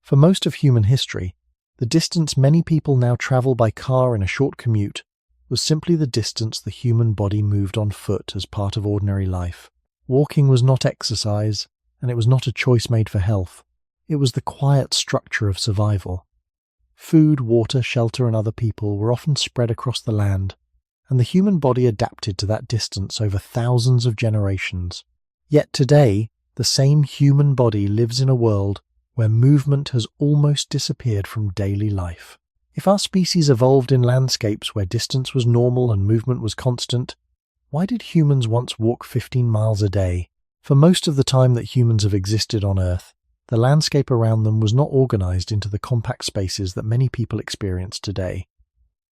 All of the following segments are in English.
For most of human history, the distance many people now travel by car in a short commute was simply the distance the human body moved on foot as part of ordinary life. Walking was not exercise, and it was not a choice made for health. It was the quiet structure of survival. Food, water, shelter, and other people were often spread across the land, and the human body adapted to that distance over thousands of generations. Yet today, the same human body lives in a world where movement has almost disappeared from daily life. If our species evolved in landscapes where distance was normal and movement was constant, why did humans once walk 15 miles a day? For most of the time that humans have existed on Earth, the landscape around them was not organized into the compact spaces that many people experience today.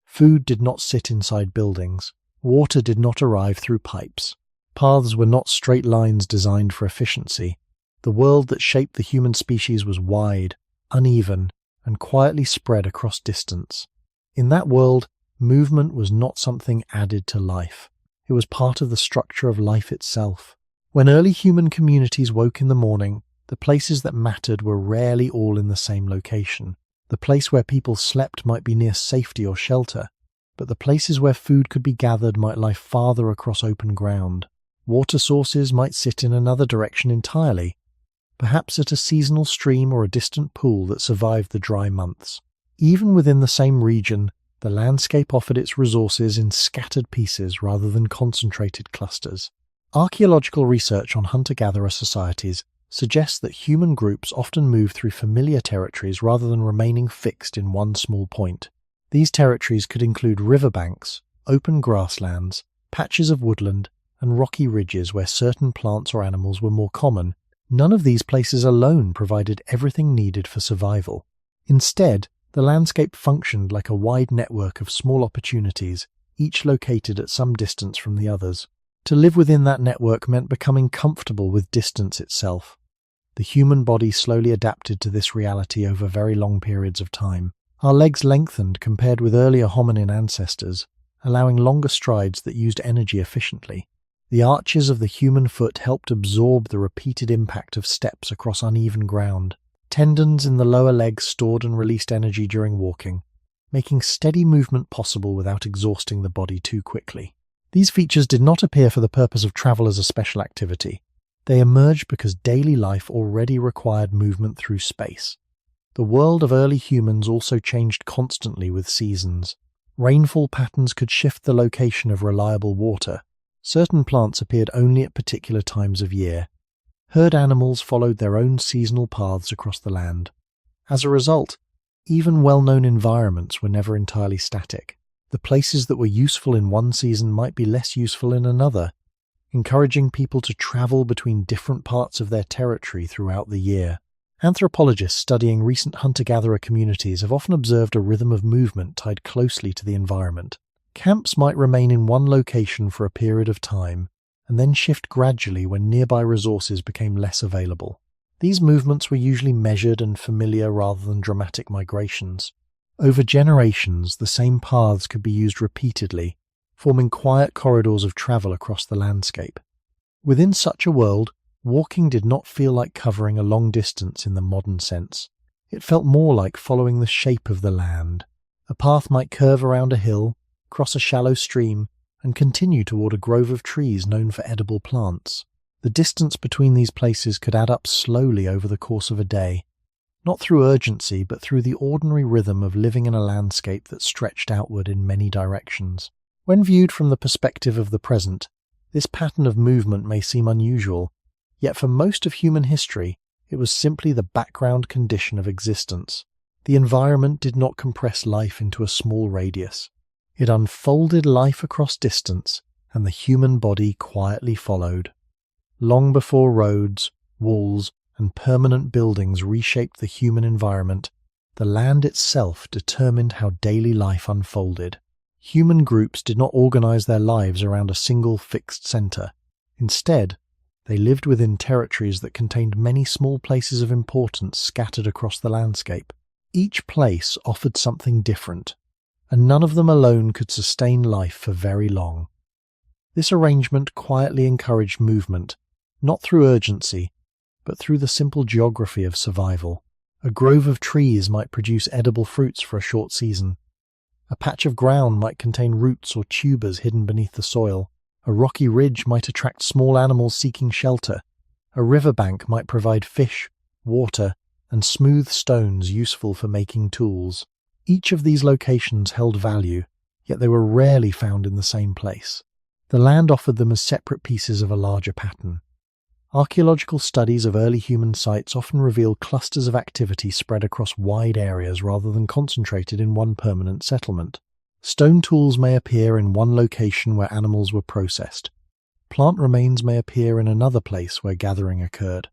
Food did not sit inside buildings. Water did not arrive through pipes. Paths were not straight lines designed for efficiency. The world that shaped the human species was wide, uneven, and quietly spread across distance. In that world, movement was not something added to life. It was part of the structure of life itself. When early human communities woke in the morning, the places that mattered were rarely all in the same location. The place where people slept might be near safety or shelter, but the places where food could be gathered might lie farther across open ground. Water sources might sit in another direction entirely, perhaps at a seasonal stream or a distant pool that survived the dry months. Even within the same region, the landscape offered its resources in scattered pieces rather than concentrated clusters. Archaeological research on hunter-gatherer societies suggests that human groups often move through familiar territories rather than remaining fixed in one small point. These territories could include riverbanks, open grasslands, patches of woodland, and rocky ridges where certain plants or animals were more common. None of these places alone provided everything needed for survival. Instead, the landscape functioned like a wide network of small opportunities, each located at some distance from the others. To live within that network meant becoming comfortable with distance itself. The human body slowly adapted to this reality over very long periods of time. Our legs lengthened compared with earlier hominin ancestors, allowing longer strides that used energy efficiently. The arches of the human foot helped absorb the repeated impact of steps across uneven ground. Tendons in the lower legs stored and released energy during walking, making steady movement possible without exhausting the body too quickly. These features did not appear for the purpose of travel as a special activity. They emerged because daily life already required movement through space. The world of early humans also changed constantly with seasons. Rainfall patterns could shift the location of reliable water. Certain plants appeared only at particular times of year. Herd animals followed their own seasonal paths across the land. As a result, even well-known environments were never entirely static. The places that were useful in one season might be less useful in another, encouraging people to travel between different parts of their territory throughout the year. Anthropologists studying recent hunter-gatherer communities have often observed a rhythm of movement tied closely to the environment. Camps might remain in one location for a period of time, and then shift gradually when nearby resources became less available. These movements were usually measured and familiar rather than dramatic migrations. Over generations, the same paths could be used repeatedly, forming quiet corridors of travel across the landscape. Within such a world, walking did not feel like covering a long distance in the modern sense. It felt more like following the shape of the land. A path might curve around a hill, cross a shallow stream, and continue toward a grove of trees known for edible plants. The distance between these places could add up slowly over the course of a day, not through urgency but through the ordinary rhythm of living in a landscape that stretched outward in many directions. When viewed from the perspective of the present, this pattern of movement may seem unusual, yet for most of human history, it was simply the background condition of existence. The environment did not compress life into a small radius. It unfolded life across distance, and the human body quietly followed. Long before roads, walls, and permanent buildings reshaped the human environment, the land itself determined how daily life unfolded. Human groups did not organize their lives around a single fixed center. Instead, they lived within territories that contained many small places of importance scattered across the landscape. Each place offered something different, and none of them alone could sustain life for very long. This arrangement quietly encouraged movement, not through urgency, but through the simple geography of survival. A grove of trees might produce edible fruits for a short season. A patch of ground might contain roots or tubers hidden beneath the soil. A rocky ridge might attract small animals seeking shelter. A riverbank might provide fish, water, and smooth stones useful for making tools. Each of these locations held value, yet they were rarely found in the same place. The land offered them as separate pieces of a larger pattern. Archaeological studies of early human sites often reveal clusters of activity spread across wide areas rather than concentrated in one permanent settlement. Stone tools may appear in one location where animals were processed. Plant remains may appear in another place where gathering occurred.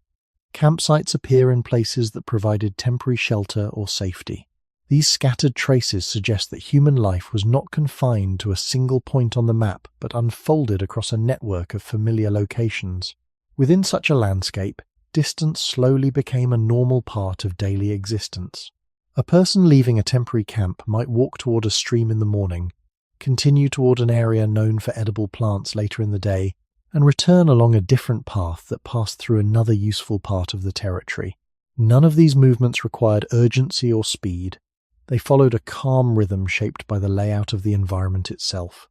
Campsites appear in places that provided temporary shelter or safety. These scattered traces suggest that human life was not confined to a single point on the map, but unfolded across a network of familiar locations. Within such a landscape, distance slowly became a normal part of daily existence. A person leaving a temporary camp might walk toward a stream in the morning, continue toward an area known for edible plants later in the day, and return along a different path that passed through another useful part of the territory. None of these movements required urgency or speed. They followed a calm rhythm shaped by the layout of the environment itself.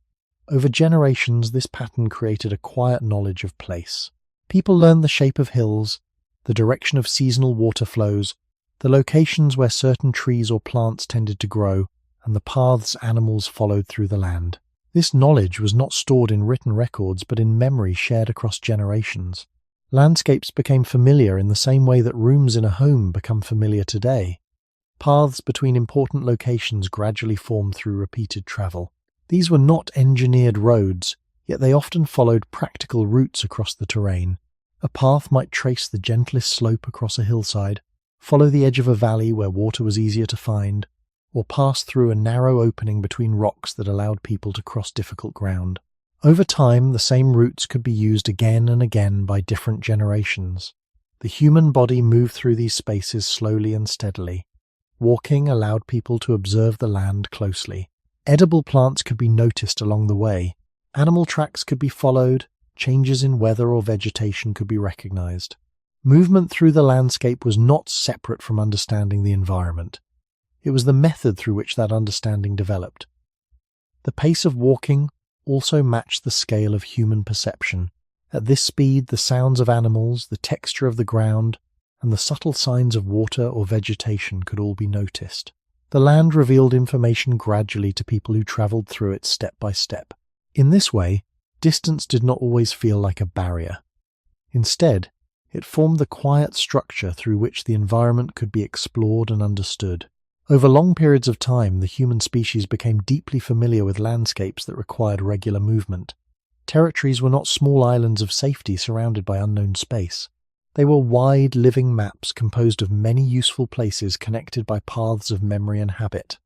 Over generations, this pattern created a quiet knowledge of place. People learned the shape of hills, the direction of seasonal water flows, the locations where certain trees or plants tended to grow, and the paths animals followed through the land. This knowledge was not stored in written records but in memory shared across generations. Landscapes became familiar in the same way that rooms in a home become familiar today. Paths between important locations gradually formed through repeated travel. These were not engineered roads, yet they often followed practical routes across the terrain. A path might trace the gentlest slope across a hillside, follow the edge of a valley where water was easier to find, or pass through a narrow opening between rocks that allowed people to cross difficult ground. Over time, the same routes could be used again and again by different generations. The human body moved through these spaces slowly and steadily. Walking allowed people to observe the land closely. Edible plants could be noticed along the way. Animal tracks could be followed. Changes in weather or vegetation could be recognized. Movement through the landscape was not separate from understanding the environment. It was the method through which that understanding developed. The pace of walking also matched the scale of human perception. At this speed, the sounds of animals, the texture of the ground, and the subtle signs of water or vegetation could all be noticed. The land revealed information gradually to people who traveled through it step by step. In this way, distance did not always feel like a barrier. Instead, it formed the quiet structure through which the environment could be explored and understood. Over long periods of time, the human species became deeply familiar with landscapes that required regular movement. Territories were not small islands of safety surrounded by unknown space. They were wide, living maps composed of many useful places connected by paths of memory and habit.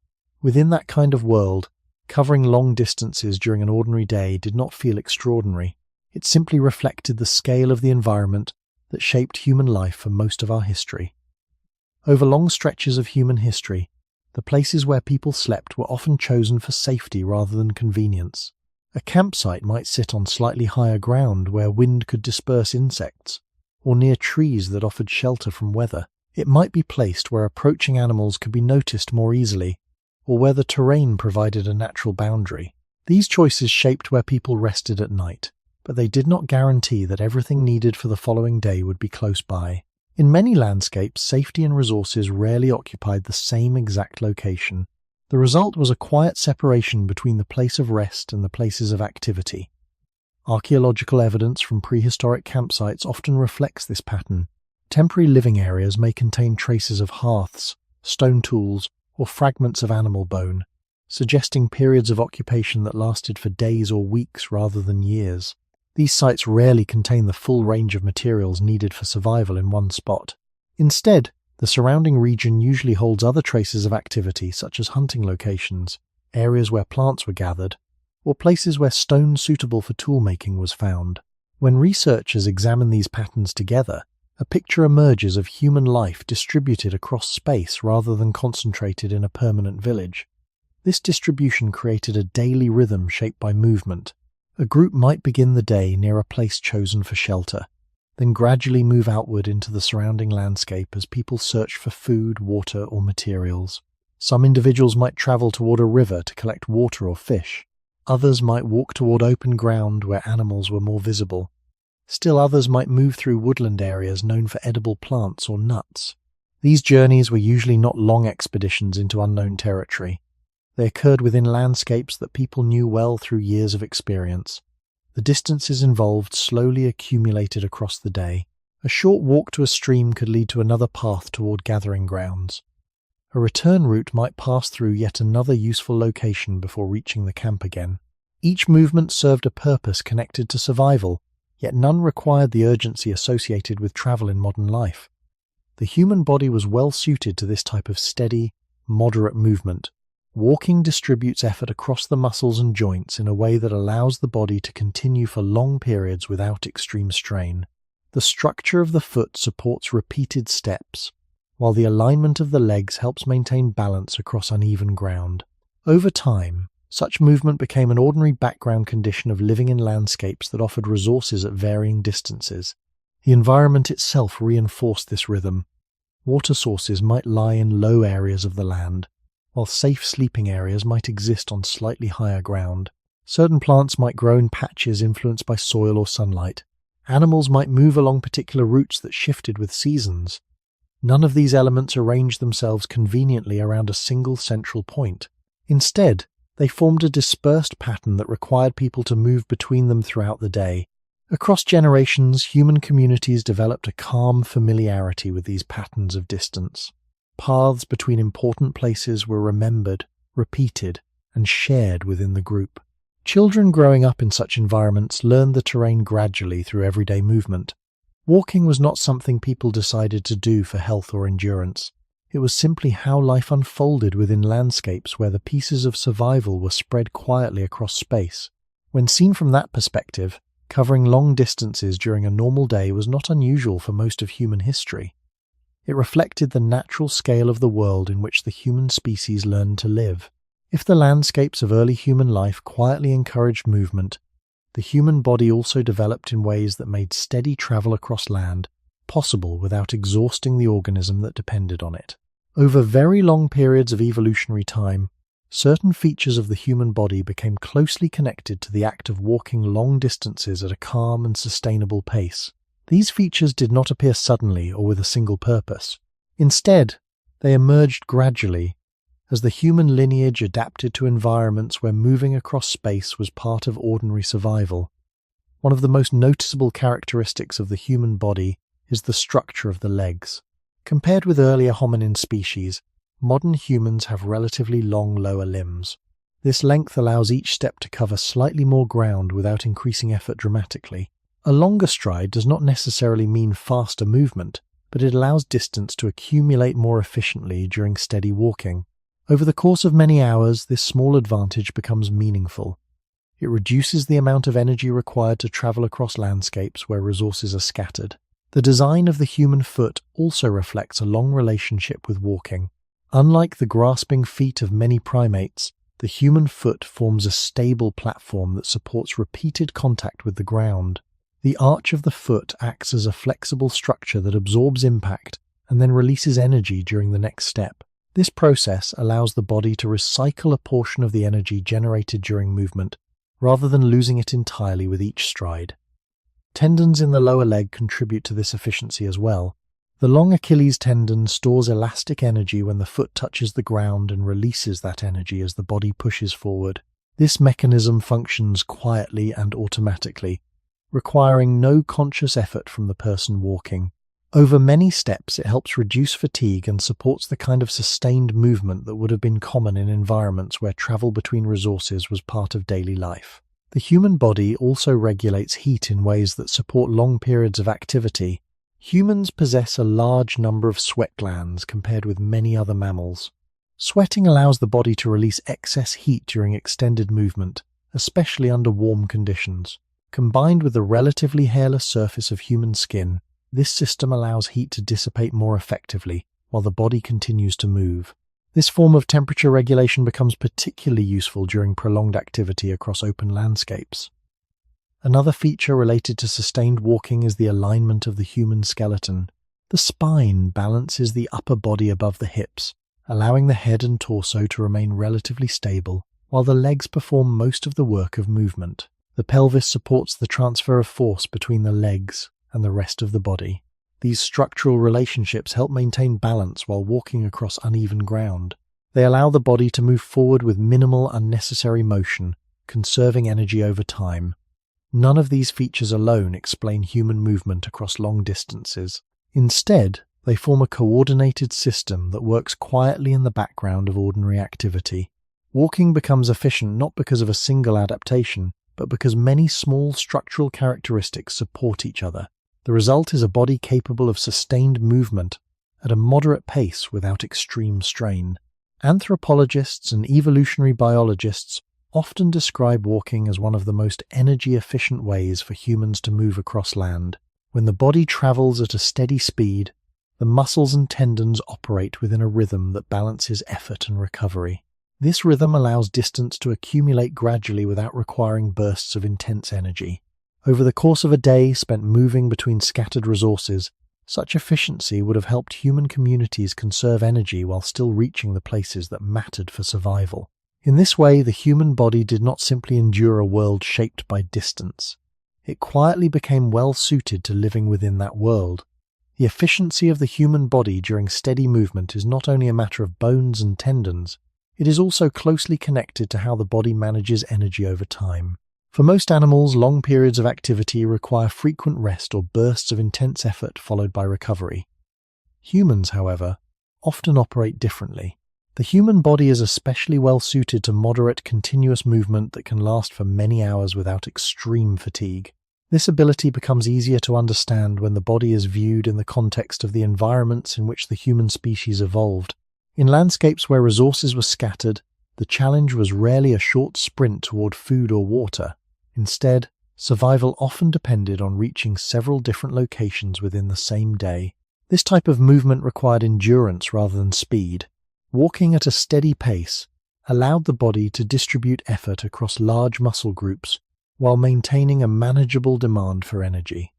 Within that kind of world, covering long distances during an ordinary day did not feel extraordinary. It simply reflected the scale of the environment that shaped human life for most of our history. Over long stretches of human history, the places where people slept were often chosen for safety rather than convenience. A campsite might sit on slightly higher ground where wind could disperse insects, or near trees that offered shelter from weather. It might be placed where approaching animals could be noticed more easily, or where the terrain provided a natural boundary. These choices shaped where people rested at night, but they did not guarantee that everything needed for the following day would be close by. In many landscapes, safety and resources rarely occupied the same exact location. The result was a quiet separation between the place of rest and the places of activity. Archaeological evidence from prehistoric campsites often reflects this pattern. Temporary living areas may contain traces of hearths, stone tools, or fragments of animal bone, suggesting periods of occupation that lasted for days or weeks rather than years. These sites rarely contain the full range of materials needed for survival in one spot. Instead, the surrounding region usually holds other traces of activity such as hunting locations, areas where plants were gathered, or places where stone suitable for tool-making was found. When researchers examine these patterns together, a picture emerges of human life distributed across space rather than concentrated in a permanent village. This distribution created a daily rhythm shaped by movement. A group might begin the day near a place chosen for shelter. then gradually move outward into the surrounding landscape as people search for food, water, or materials. Some individuals might travel toward a river to collect water or fish. Others might walk toward open ground where animals were more visible. Still others might move through woodland areas known for edible plants or nuts. These journeys were usually not long expeditions into unknown territory. They occurred within landscapes that people knew well through years of experience. The distances involved slowly accumulated across the day. A short walk to a stream could lead to another path toward gathering grounds. A return route might pass through yet another useful location before reaching the camp again. Each movement served a purpose connected to survival, yet none required the urgency associated with travel in modern life. The human body was well suited to this type of steady, moderate movement. Walking distributes effort across the muscles and joints in a way that allows the body to continue for long periods without extreme strain. The structure of the foot supports repeated steps, while the alignment of the legs helps maintain balance across uneven ground. Over time, such movement became an ordinary background condition of living in landscapes that offered resources at varying distances. The environment itself reinforced this rhythm. Water sources might lie in low areas of the land, while safe sleeping areas might exist on slightly higher ground. Certain plants might grow in patches influenced by soil or sunlight. Animals might move along particular routes that shifted with seasons. None of these elements arranged themselves conveniently around a single central point. Instead, they formed a dispersed pattern that required people to move between them throughout the day. Across generations, human communities developed a calm familiarity with these patterns of distance. Paths between important places were remembered, repeated, and shared within the group. Children growing up in such environments learned the terrain gradually through everyday movement. Walking was not something people decided to do for health or endurance. It was simply how life unfolded within landscapes where the pieces of survival were spread quietly across space. When seen from that perspective, covering long distances during a normal day was not unusual for most of human history. It reflected the natural scale of the world in which the human species learned to live. If the landscapes of early human life quietly encouraged movement, the human body also developed in ways that made steady travel across land possible without exhausting the organism that depended on it. Over very long periods of evolutionary time, certain features of the human body became closely connected to the act of walking long distances at a calm and sustainable pace. These features did not appear suddenly or with a single purpose. Instead, they emerged gradually as the human lineage adapted to environments where moving across space was part of ordinary survival. One of the most noticeable characteristics of the human body is the structure of the legs. Compared with earlier hominin species, modern humans have relatively long lower limbs. This length allows each step to cover slightly more ground without increasing effort dramatically. A longer stride does not necessarily mean faster movement, but it allows distance to accumulate more efficiently during steady walking. Over the course of many hours, this small advantage becomes meaningful. It reduces the amount of energy required to travel across landscapes where resources are scattered. The design of the human foot also reflects a long relationship with walking. Unlike the grasping feet of many primates, the human foot forms a stable platform that supports repeated contact with the ground. The arch of the foot acts as a flexible structure that absorbs impact and then releases energy during the next step. This process allows the body to recycle a portion of the energy generated during movement, rather than losing it entirely with each stride. Tendons in the lower leg contribute to this efficiency as well. The long Achilles tendon stores elastic energy when the foot touches the ground and releases that energy as the body pushes forward. This mechanism functions quietly and automatically, requiring no conscious effort from the person walking. Over many steps, it helps reduce fatigue and supports the kind of sustained movement that would have been common in environments where travel between resources was part of daily life. The human body also regulates heat in ways that support long periods of activity. Humans possess a large number of sweat glands compared with many other mammals. Sweating allows the body to release excess heat during extended movement, especially under warm conditions. Combined with the relatively hairless surface of human skin, this system allows heat to dissipate more effectively while the body continues to move. This form of temperature regulation becomes particularly useful during prolonged activity across open landscapes. Another feature related to sustained walking is the alignment of the human skeleton. The spine balances the upper body above the hips, allowing the head and torso to remain relatively stable, while the legs perform most of the work of movement. The pelvis supports the transfer of force between the legs and the rest of the body. These structural relationships help maintain balance while walking across uneven ground. They allow the body to move forward with minimal unnecessary motion, conserving energy over time. None of these features alone explain human movement across long distances. Instead, they form a coordinated system that works quietly in the background of ordinary activity. Walking becomes efficient not because of a single adaptation, but because many small structural characteristics support each other. The result is a body capable of sustained movement at a moderate pace without extreme strain. Anthropologists and evolutionary biologists often describe walking as one of the most energy-efficient ways for humans to move across land. When the body travels at a steady speed, the muscles and tendons operate within a rhythm that balances effort and recovery. This rhythm allows distance to accumulate gradually without requiring bursts of intense energy. Over the course of a day spent moving between scattered resources, such efficiency would have helped human communities conserve energy while still reaching the places that mattered for survival. In this way, the human body did not simply endure a world shaped by distance. It quietly became well suited to living within that world. The efficiency of the human body during steady movement is not only a matter of bones and tendons, it is also closely connected to how the body manages energy over time. For most animals, long periods of activity require frequent rest or bursts of intense effort followed by recovery. Humans, however, often operate differently. The human body is especially well suited to moderate, continuous movement that can last for many hours without extreme fatigue. This ability becomes easier to understand when the body is viewed in the context of the environments in which the human species evolved. In landscapes where resources were scattered, the challenge was rarely a short sprint toward food or water. Instead, survival often depended on reaching several different locations within the same day. This type of movement required endurance rather than speed. Walking at a steady pace allowed the body to distribute effort across large muscle groups while maintaining a manageable demand for energy.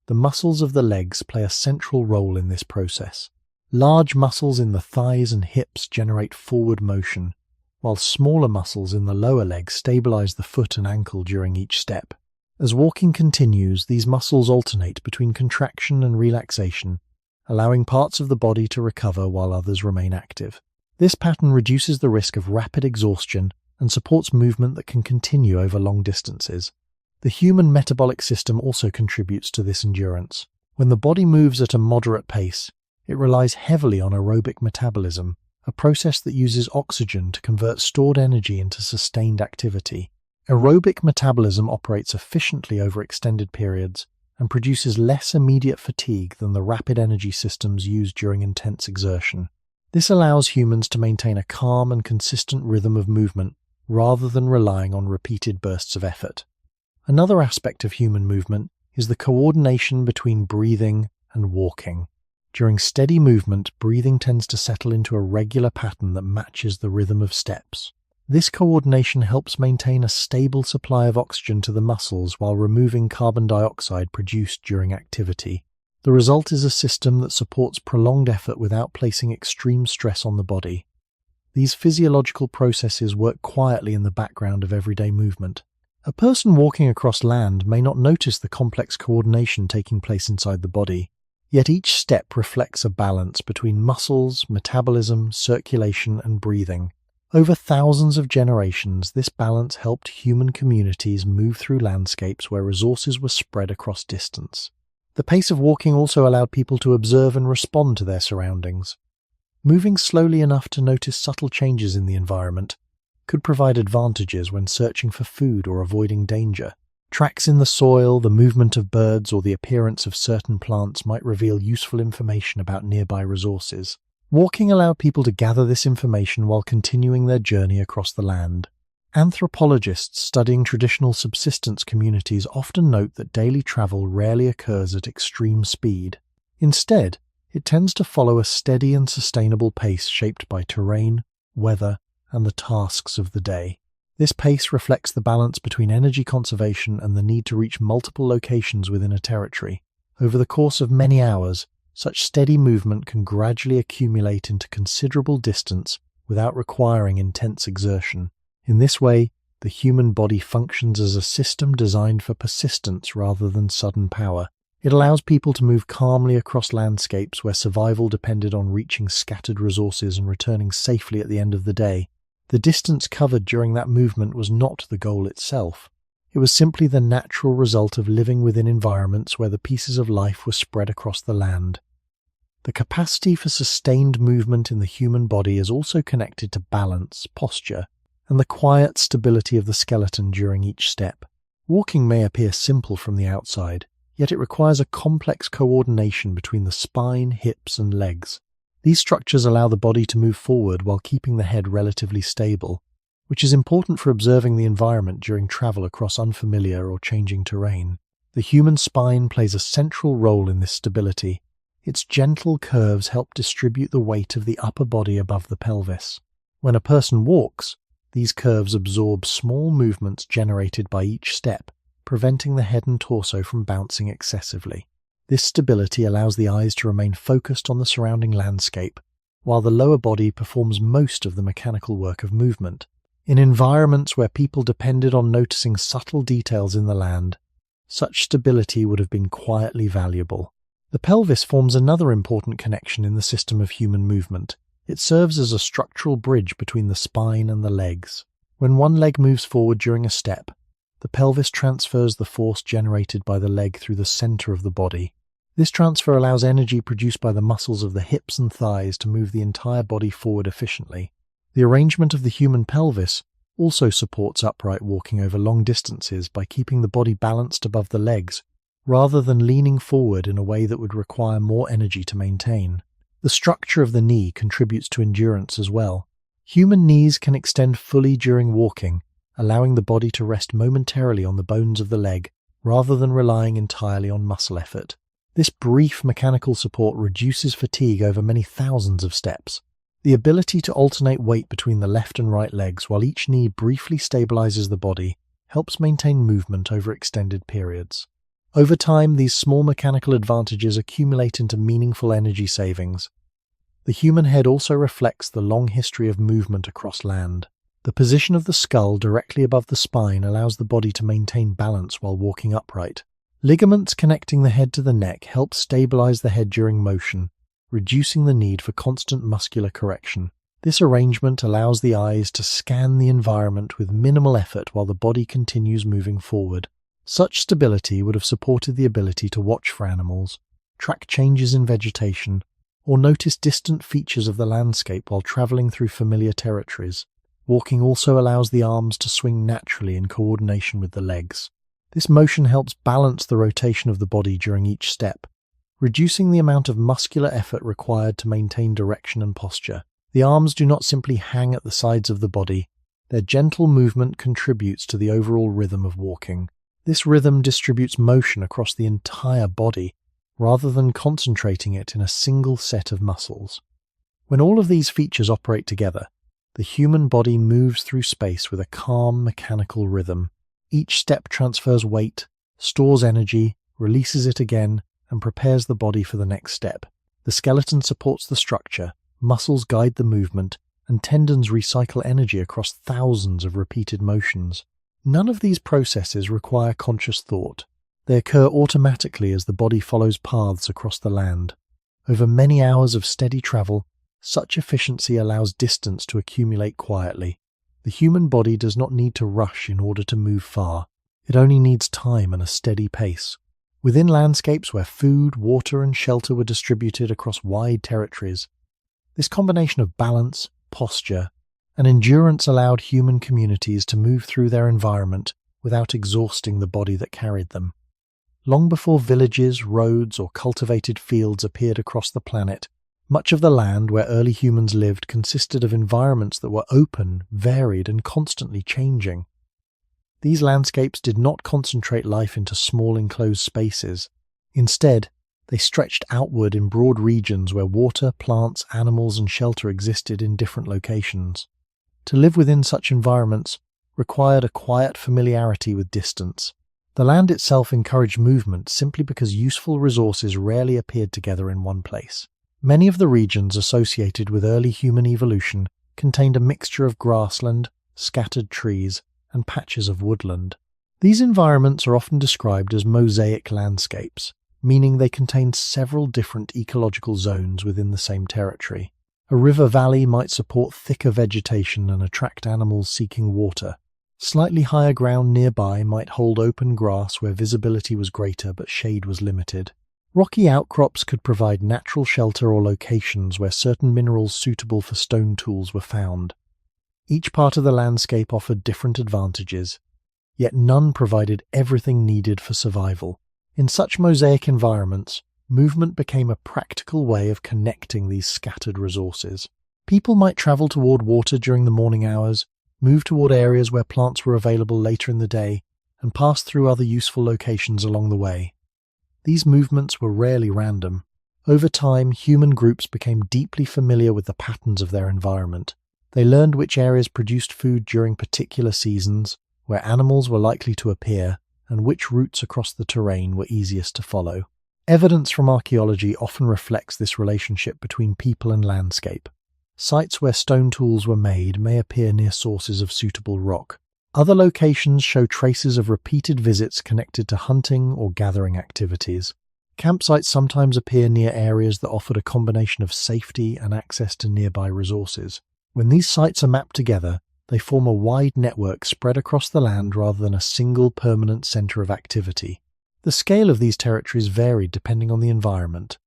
The muscles of the legs play a central role in this process. Large muscles in the thighs and hips generate forward motion, while smaller muscles in the lower legs stabilize the foot and ankle during each step. As walking continues, these muscles alternate between contraction and relaxation, allowing parts of the body to recover while others remain active. This pattern reduces the risk of rapid exhaustion and supports movement that can continue over long distances. The human metabolic system also contributes to this endurance. When the body moves at a moderate pace, it relies heavily on aerobic metabolism, a process that uses oxygen to convert stored energy into sustained activity. Aerobic metabolism operates efficiently over extended periods and produces less immediate fatigue than the rapid energy systems used during intense exertion. This allows humans to maintain a calm and consistent rhythm of movement rather than relying on repeated bursts of effort. Another aspect of human movement is the coordination between breathing and walking. During steady movement, breathing tends to settle into a regular pattern that matches the rhythm of steps. This coordination helps maintain a stable supply of oxygen to the muscles while removing carbon dioxide produced during activity. The result is a system that supports prolonged effort without placing extreme stress on the body. These physiological processes work quietly in the background of everyday movement. A person walking across land may not notice the complex coordination taking place inside the body, yet each step reflects a balance between muscles, metabolism, circulation, and breathing. Over thousands of generations, this balance helped human communities move through landscapes where resources were spread across distance. The pace of walking also allowed people to observe and respond to their surroundings. Moving slowly enough to notice subtle changes in the environment could provide advantages when searching for food or avoiding danger. Tracks in the soil, the movement of birds, or the appearance of certain plants might reveal useful information about nearby resources. Walking allowed people to gather this information while continuing their journey across the land. Anthropologists studying traditional subsistence communities often note that daily travel rarely occurs at extreme speed. Instead, it tends to follow a steady and sustainable pace shaped by terrain, weather, and the tasks of the day. This pace reflects the balance between energy conservation and the need to reach multiple locations within a territory. Over the course of many hours, such steady movement can gradually accumulate into considerable distance without requiring intense exertion. In this way, the human body functions as a system designed for persistence rather than sudden power. It allows people to move calmly across landscapes where survival depended on reaching scattered resources and returning safely at the end of the day. The distance covered during that movement was not the goal itself. It was simply the natural result of living within environments where the pieces of life were spread across the land. The capacity for sustained movement in the human body is also connected to balance, posture, and the quiet stability of the skeleton during each step. Walking may appear simple from the outside, yet it requires a complex coordination between the spine, hips, and legs. These structures allow the body to move forward while keeping the head relatively stable, which is important for observing the environment during travel across unfamiliar or changing terrain. The human spine plays a central role in this stability. Its gentle curves help distribute the weight of the upper body above the pelvis. When a person walks, these curves absorb small movements generated by each step, preventing the head and torso from bouncing excessively. This stability allows the eyes to remain focused on the surrounding landscape, while the lower body performs most of the mechanical work of movement. In environments where people depended on noticing subtle details in the land, such stability would have been quietly valuable. The pelvis forms another important connection in the system of human movement. It serves as a structural bridge between the spine and the legs. When one leg moves forward during a step, the pelvis transfers the force generated by the leg through the center of the body. This transfer allows energy produced by the muscles of the hips and thighs to move the entire body forward efficiently. The arrangement of the human pelvis also supports upright walking over long distances by keeping the body balanced above the legs, rather than leaning forward in a way that would require more energy to maintain. The structure of the knee contributes to endurance as well. Human knees can extend fully during walking, allowing the body to rest momentarily on the bones of the leg, rather than relying entirely on muscle effort. This brief mechanical support reduces fatigue over many thousands of steps. The ability to alternate weight between the left and right legs while each knee briefly stabilizes the body helps maintain movement over extended periods. Over time, these small mechanical advantages accumulate into meaningful energy savings. The human head also reflects the long history of movement across land. The position of the skull directly above the spine allows the body to maintain balance while walking upright. Ligaments connecting the head to the neck help stabilize the head during motion, reducing the need for constant muscular correction. This arrangement allows the eyes to scan the environment with minimal effort while the body continues moving forward. Such stability would have supported the ability to watch for animals, track changes in vegetation, or notice distant features of the landscape while traveling through familiar territories. Walking also allows the arms to swing naturally in coordination with the legs. This motion helps balance the rotation of the body during each step, reducing the amount of muscular effort required to maintain direction and posture. The arms do not simply hang at the sides of the body. Their gentle movement contributes to the overall rhythm of walking. This rhythm distributes motion across the entire body, rather than concentrating it in a single set of muscles. When all of these features operate together, the human body moves through space with a calm mechanical rhythm. Each step transfers weight, stores energy, releases it again, and prepares the body for the next step. The skeleton supports the structure, muscles guide the movement, and tendons recycle energy across thousands of repeated motions. None of these processes require conscious thought. They occur automatically as the body follows paths across the land. Over many hours of steady travel, such efficiency allows distance to accumulate quietly. The human body does not need to rush in order to move far. It only needs time and a steady pace. Within landscapes where food, water, and shelter were distributed across wide territories, this combination of balance, posture, and endurance allowed human communities to move through their environment without exhausting the body that carried them. Long before villages, roads, or cultivated fields appeared across the planet, much of the land where early humans lived consisted of environments that were open, varied, and constantly changing. These landscapes did not concentrate life into small enclosed spaces. Instead, they stretched outward in broad regions where water, plants, animals, and shelter existed in different locations. To live within such environments required a quiet familiarity with distance. The land itself encouraged movement simply because useful resources rarely appeared together in one place. Many of the regions associated with early human evolution contained a mixture of grassland, scattered trees, and patches of woodland. These environments are often described as mosaic landscapes, meaning they contained several different ecological zones within the same territory. A river valley might support thicker vegetation and attract animals seeking water. Slightly higher ground nearby might hold open grass where visibility was greater but shade was limited. Rocky outcrops could provide natural shelter or locations where certain minerals suitable for stone tools were found. Each part of the landscape offered different advantages, yet none provided everything needed for survival. In such mosaic environments, movement became a practical way of connecting these scattered resources. People might travel toward water during the morning hours, move toward areas where plants were available later in the day, and pass through other useful locations along the way. These movements were rarely random. Over time, human groups became deeply familiar with the patterns of their environment. They learned which areas produced food during particular seasons, where animals were likely to appear, and which routes across the terrain were easiest to follow. Evidence from archaeology often reflects this relationship between people and landscape. Sites where stone tools were made may appear near sources of suitable rock. Other locations show traces of repeated visits connected to hunting or gathering activities. Campsites sometimes appear near areas that offered a combination of safety and access to nearby resources. When these sites are mapped together, they form a wide network spread across the land rather than a single permanent center of activity. The scale of these territories varied depending on the environment.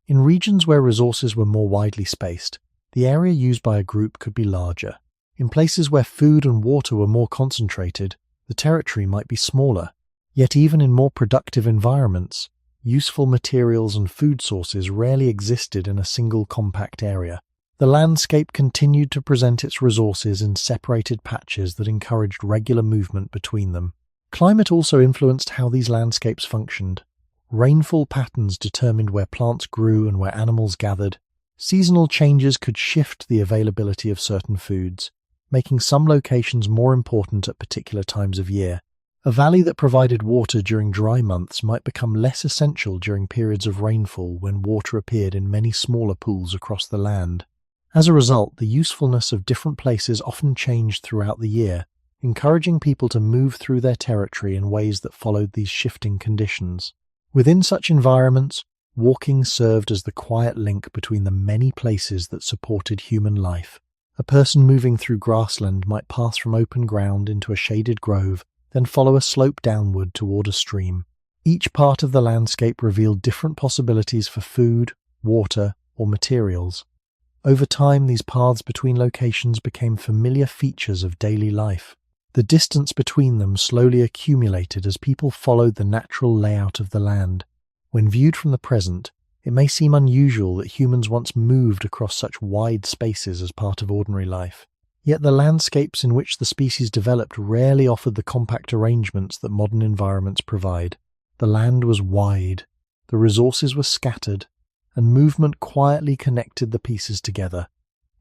In regions where resources were more widely spaced, the area used by a group could be larger. In places where food and water were more concentrated, the territory might be smaller. Yet even in more productive environments, useful materials and food sources rarely existed in a single compact area. The landscape continued to present its resources in separated patches that encouraged regular movement between them. Climate also influenced how these landscapes functioned. Rainfall patterns determined where plants grew and where animals gathered. Seasonal changes could shift the availability of certain foods, making some locations more important at particular times of year. A valley that provided water during dry months might become less essential during periods of rainfall when water appeared in many smaller pools across the land. As a result, the usefulness of different places often changed throughout the year, encouraging people to move through their territory in ways that followed these shifting conditions. Within such environments, walking served as the quiet link between the many places that supported human life. A person moving through grassland might pass from open ground into a shaded grove, then follow a slope downward toward a stream. Each part of the landscape revealed different possibilities for food, water, or materials. Over time, these paths between locations became familiar features of daily life. The distance between them slowly accumulated as people followed the natural layout of the land. When viewed from the present, it may seem unusual that humans once moved across such wide spaces as part of ordinary life. Yet the landscapes in which the species developed rarely offered the compact arrangements that modern environments provide. The land was wide, the resources were scattered, and movement quietly connected the pieces together.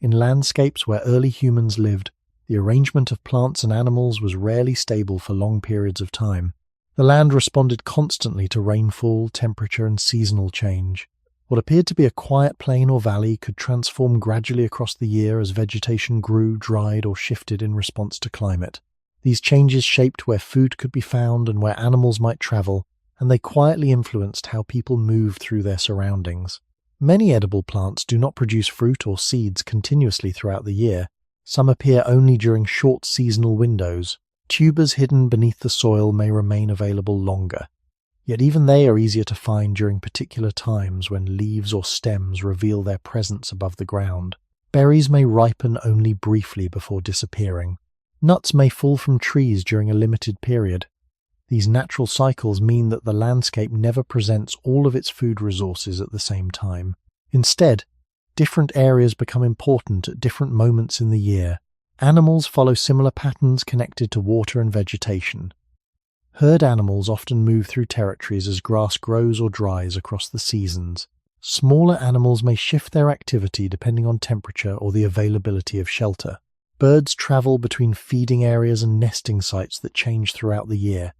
In landscapes where early humans lived, the arrangement of plants and animals was rarely stable for long periods of time. The land responded constantly to rainfall, temperature, and seasonal change. What appeared to be a quiet plain or valley could transform gradually across the year as vegetation grew, dried, or shifted in response to climate. These changes shaped where food could be found and where animals might travel, and they quietly influenced how people moved through their surroundings. Many edible plants do not produce fruit or seeds continuously throughout the year. Some appear only during short seasonal windows. Tubers hidden beneath the soil may remain available longer. Yet even they are easier to find during particular times when leaves or stems reveal their presence above the ground. Berries may ripen only briefly before disappearing. Nuts may fall from trees during a limited period. These natural cycles mean that the landscape never presents all of its food resources at the same time. Instead, different areas become important at different moments in the year. Animals follow similar patterns connected to water and vegetation. Herd animals often move through territories as grass grows or dries across the seasons. Smaller animals may shift their activity depending on temperature or the availability of shelter. Birds travel between feeding areas and nesting sites that change throughout the year.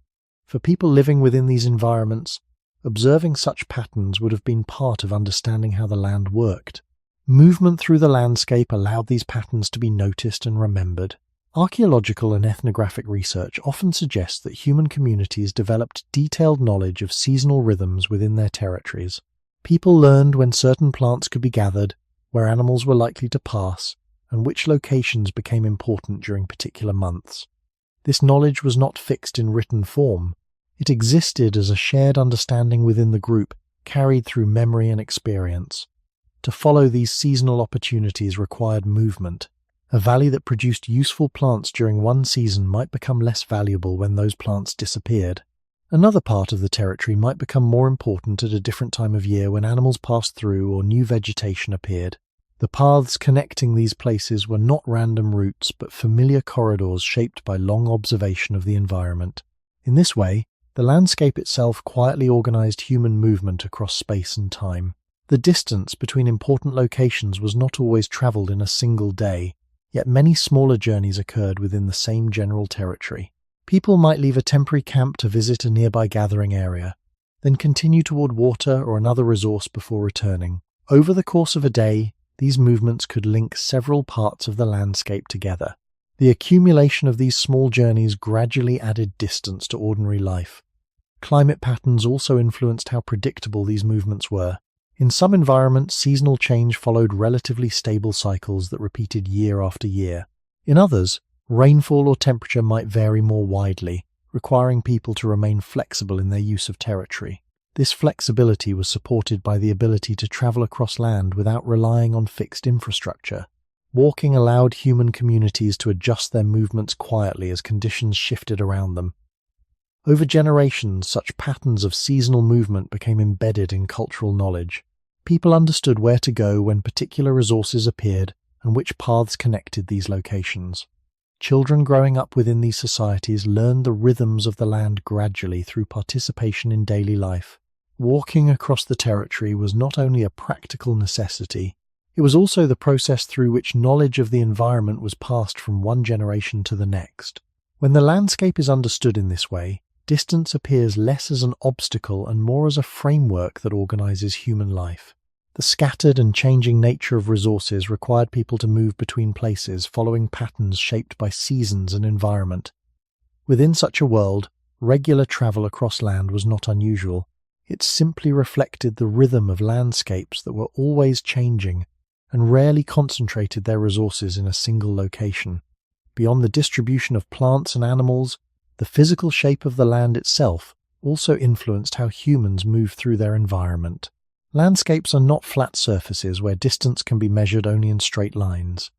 For people living within these environments, observing such patterns would have been part of understanding how the land worked. Movement through the landscape allowed these patterns to be noticed and remembered. Archaeological and ethnographic research often suggests that human communities developed detailed knowledge of seasonal rhythms within their territories. People learned when certain plants could be gathered, where animals were likely to pass, and which locations became important during particular months. This knowledge was not fixed in written form. It existed as a shared understanding within the group, carried through memory and experience. To follow these seasonal opportunities required movement. A valley that produced useful plants during one season might become less valuable when those plants disappeared. Another part of the territory might become more important at a different time of year when animals passed through or new vegetation appeared. The paths connecting these places were not random routes but familiar corridors shaped by long observation of the environment. In this way, the landscape itself quietly organized human movement across space and time. The distance between important locations was not always traveled in a single day, yet many smaller journeys occurred within the same general territory. People might leave a temporary camp to visit a nearby gathering area, then continue toward water or another resource before returning. Over the course of a day, these movements could link several parts of the landscape together. The accumulation of these small journeys gradually added distance to ordinary life. Climate patterns also influenced how predictable these movements were. In some environments, seasonal change followed relatively stable cycles that repeated year after year. In others, rainfall or temperature might vary more widely, requiring people to remain flexible in their use of territory. This flexibility was supported by the ability to travel across land without relying on fixed infrastructure. Walking allowed human communities to adjust their movements quietly as conditions shifted around them. Over generations, such patterns of seasonal movement became embedded in cultural knowledge. People understood where to go when particular resources appeared and which paths connected these locations. Children growing up within these societies learned the rhythms of the land gradually through participation in daily life. Walking across the territory was not only a practical necessity, it was also the process through which knowledge of the environment was passed from one generation to the next. When the landscape is understood in this way, distance appears less as an obstacle and more as a framework that organizes human life. The scattered and changing nature of resources required people to move between places, following patterns shaped by seasons and environment. Within such a world, regular travel across land was not unusual. It simply reflected the rhythm of landscapes that were always changing and rarely concentrated their resources in a single location. Beyond the distribution of plants and animals, the physical shape of the land itself also influenced how humans move through their environment. Landscapes are not flat surfaces where distance can be measured only in straight lines.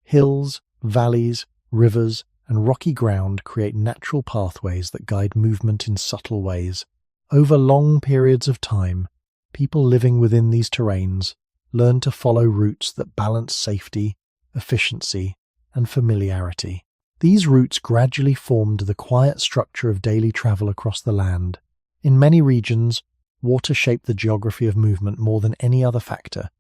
Hills, valleys, rivers, and rocky ground create natural pathways that guide movement in subtle ways. Over long periods of time, people living within these terrains learn to follow routes that balance safety, efficiency, and familiarity. These routes gradually formed the quiet structure of daily travel across the land. In many regions, water shaped the geography of movement more than any other factor.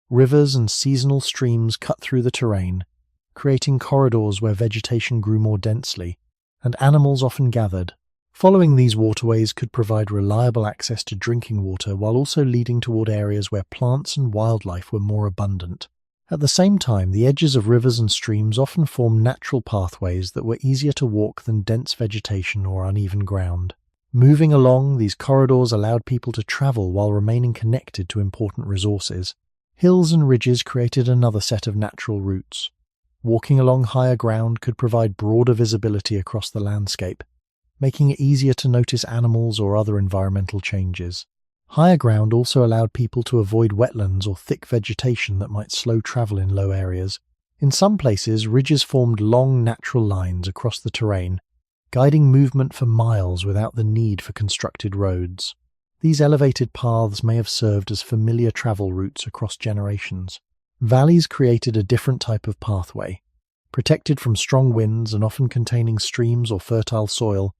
Rivers and seasonal streams cut through the terrain, creating corridors where vegetation grew more densely, and animals often gathered. Following these waterways could provide reliable access to drinking water while also leading toward areas where plants and wildlife were more abundant. At the same time, the edges of rivers and streams often formed natural pathways that were easier to walk than dense vegetation or uneven ground. Moving along, these corridors allowed people to travel while remaining connected to important resources. Hills and ridges created another set of natural routes. Walking along higher ground could provide broader visibility across the landscape, making it easier to notice animals or other environmental changes. Higher ground also allowed people to avoid wetlands or thick vegetation that might slow travel in low areas. In some places, ridges formed long natural lines across the terrain, guiding movement for miles without the need for constructed roads. These elevated paths may have served as familiar travel routes across generations. Valleys created a different type of pathway. Protected from strong winds and often containing streams or fertile soil,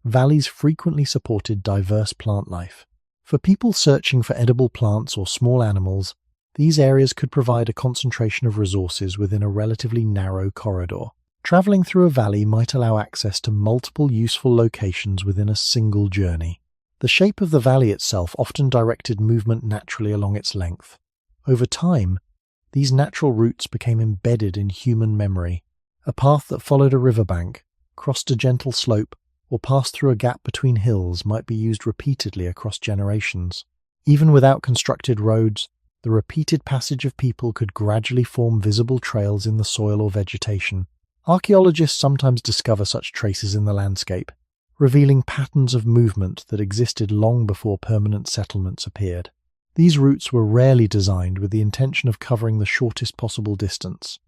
valleys frequently supported diverse plant life. For people searching for edible plants or small animals, These areas could provide a concentration of resources within a relatively narrow corridor. Traveling through a valley might allow access to multiple useful locations within a single journey. The shape of the valley itself often directed movement naturally along its length. Over time, these natural routes became embedded in human memory. A path that followed a riverbank, crossed a gentle slope, or passed through a gap between hills might be used repeatedly across generations. Even without constructed roads, the repeated passage of people could gradually form visible trails in the soil or vegetation. Archaeologists sometimes discover such traces in the landscape, revealing patterns of movement that existed long before permanent settlements appeared. These routes were rarely designed with the intention of covering the shortest possible distance.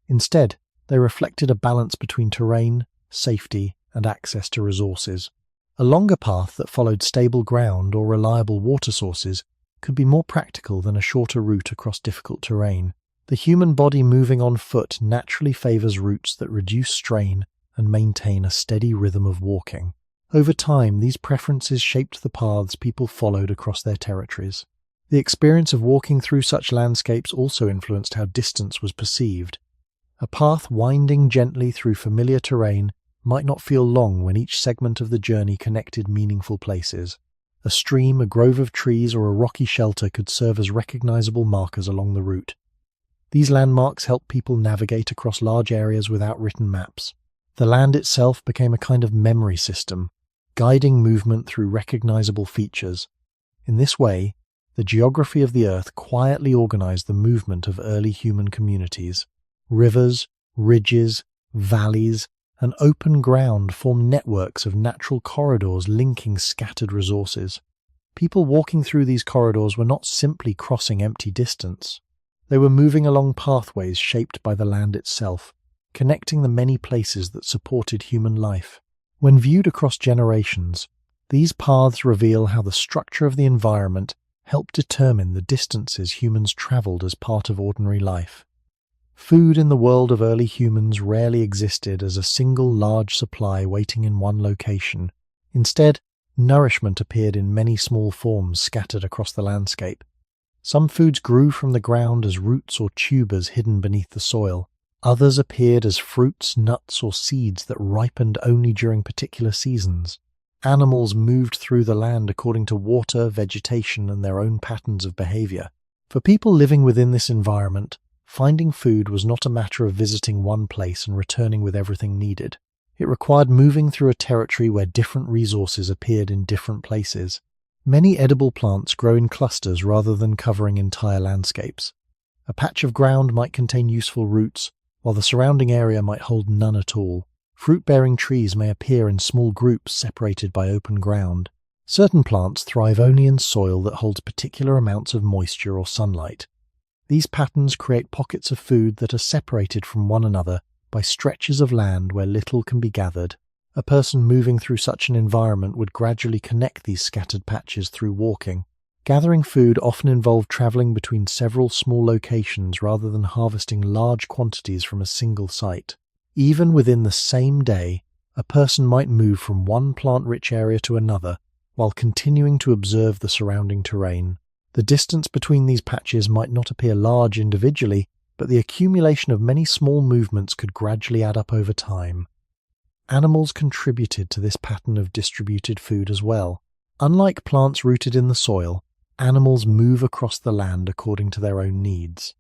Instead, they reflected a balance between terrain, safety, and access to resources. A longer path that followed stable ground or reliable water sources could be more practical than a shorter route across difficult terrain. The human body moving on foot naturally favors routes that reduce strain and maintain a steady rhythm of walking. Over time, these preferences shaped the paths people followed across their territories. The experience of walking through such landscapes also influenced how distance was perceived. A path winding gently through familiar terrain might not feel long when each segment of the journey connected meaningful places. A stream, a grove of trees, or a rocky shelter could serve as recognizable markers along the route. These landmarks helped people navigate across large areas without written maps. The land itself became a kind of memory system, guiding movement through recognizable features. In this way, the geography of the Earth quietly organized the movement of early human communities. Rivers, ridges, valleys, and open ground formed networks of natural corridors linking scattered resources. People walking through these corridors were not simply crossing empty distance. They were moving along pathways shaped by the land itself, connecting the many places that supported human life. When viewed across generations, these paths reveal how the structure of the environment helped determine the distances humans traveled as part of ordinary life. Food in the world of early humans rarely existed as a single large supply waiting in one location. Instead, nourishment appeared in many small forms scattered across the landscape. Some foods grew from the ground as roots or tubers hidden beneath the soil. Others appeared as fruits, nuts, or seeds that ripened only during particular seasons. Animals moved through the land according to water, vegetation, and their own patterns of behavior. For people living within this environment, finding food was not a matter of visiting one place and returning with everything needed. It required moving through a territory where different resources appeared in different places. Many edible plants grow in clusters rather than covering entire landscapes. A patch of ground might contain useful roots, while the surrounding area might hold none at all. Fruit-bearing trees may appear in small groups separated by open ground. Certain plants thrive only in soil that holds particular amounts of moisture or sunlight. These patterns create pockets of food that are separated from one another by stretches of land where little can be gathered. A person moving through such an environment would gradually connect these scattered patches through walking. Gathering food often involved traveling between several small locations rather than harvesting large quantities from a single site. Even within the same day, a person might move from one plant-rich area to another while continuing to observe the surrounding terrain. The distance between these patches might not appear large individually, but the accumulation of many small movements could gradually add up over time. Animals contributed to this pattern of distributed food as well. Unlike plants rooted in the soil, animals move across the land according to their own needs.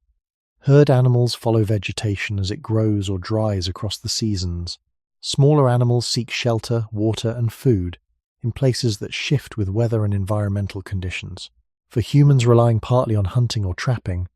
Herd animals follow vegetation as it grows or dries across the seasons. Smaller animals seek shelter, water, and food in places that shift with weather and environmental conditions. For humans relying partly on hunting or trapping,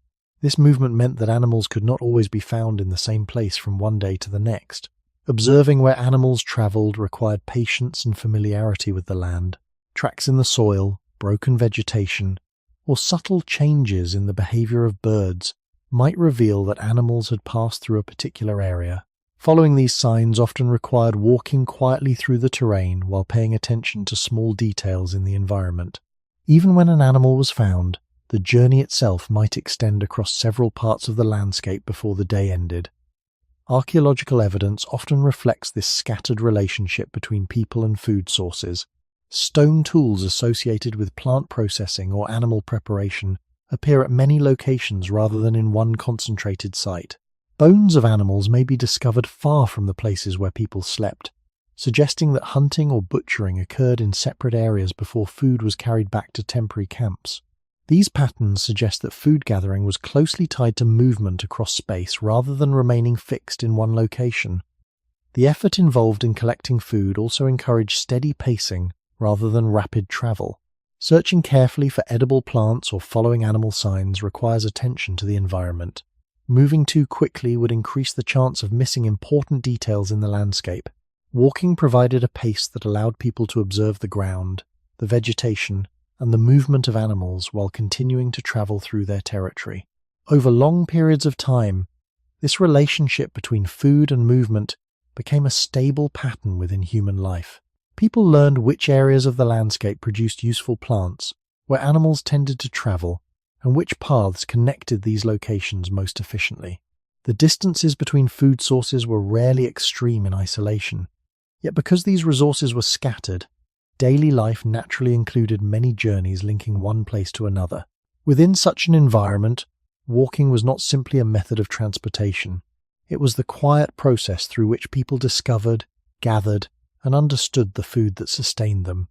this movement meant that animals could not always be found in the same place from one day to the next. Observing where animals traveled required patience and familiarity with the land. Tracks in the soil, broken vegetation, or subtle changes in the behavior of birds might reveal that animals had passed through a particular area. Following these signs often required walking quietly through the terrain while paying attention to small details in the environment. Even when an animal was found, the journey itself might extend across several parts of the landscape before the day ended. Archaeological evidence often reflects this scattered relationship between people and food sources. Stone tools associated with plant processing or animal preparation appear at many locations rather than in one concentrated site. Bones of animals may be discovered far from the places where people slept, suggesting that hunting or butchering occurred in separate areas before food was carried back to temporary camps. These patterns suggest that food gathering was closely tied to movement across space rather than remaining fixed in one location. The effort involved in collecting food also encouraged steady pacing rather than rapid travel. Searching carefully for edible plants or following animal signs requires attention to the environment. Moving too quickly would increase the chance of missing important details in the landscape. Walking provided a pace that allowed people to observe the ground, the vegetation, and the movement of animals while continuing to travel through their territory. Over long periods of time, this relationship between food and movement became a stable pattern within human life. People learned which areas of the landscape produced useful plants, where animals tended to travel, and which paths connected these locations most efficiently. The distances between food sources were rarely extreme in isolation, yet because these resources were scattered, daily life naturally included many journeys linking one place to another. Within such an environment, walking was not simply a method of transportation. It was the quiet process through which people discovered, gathered, and understood the food that sustained them.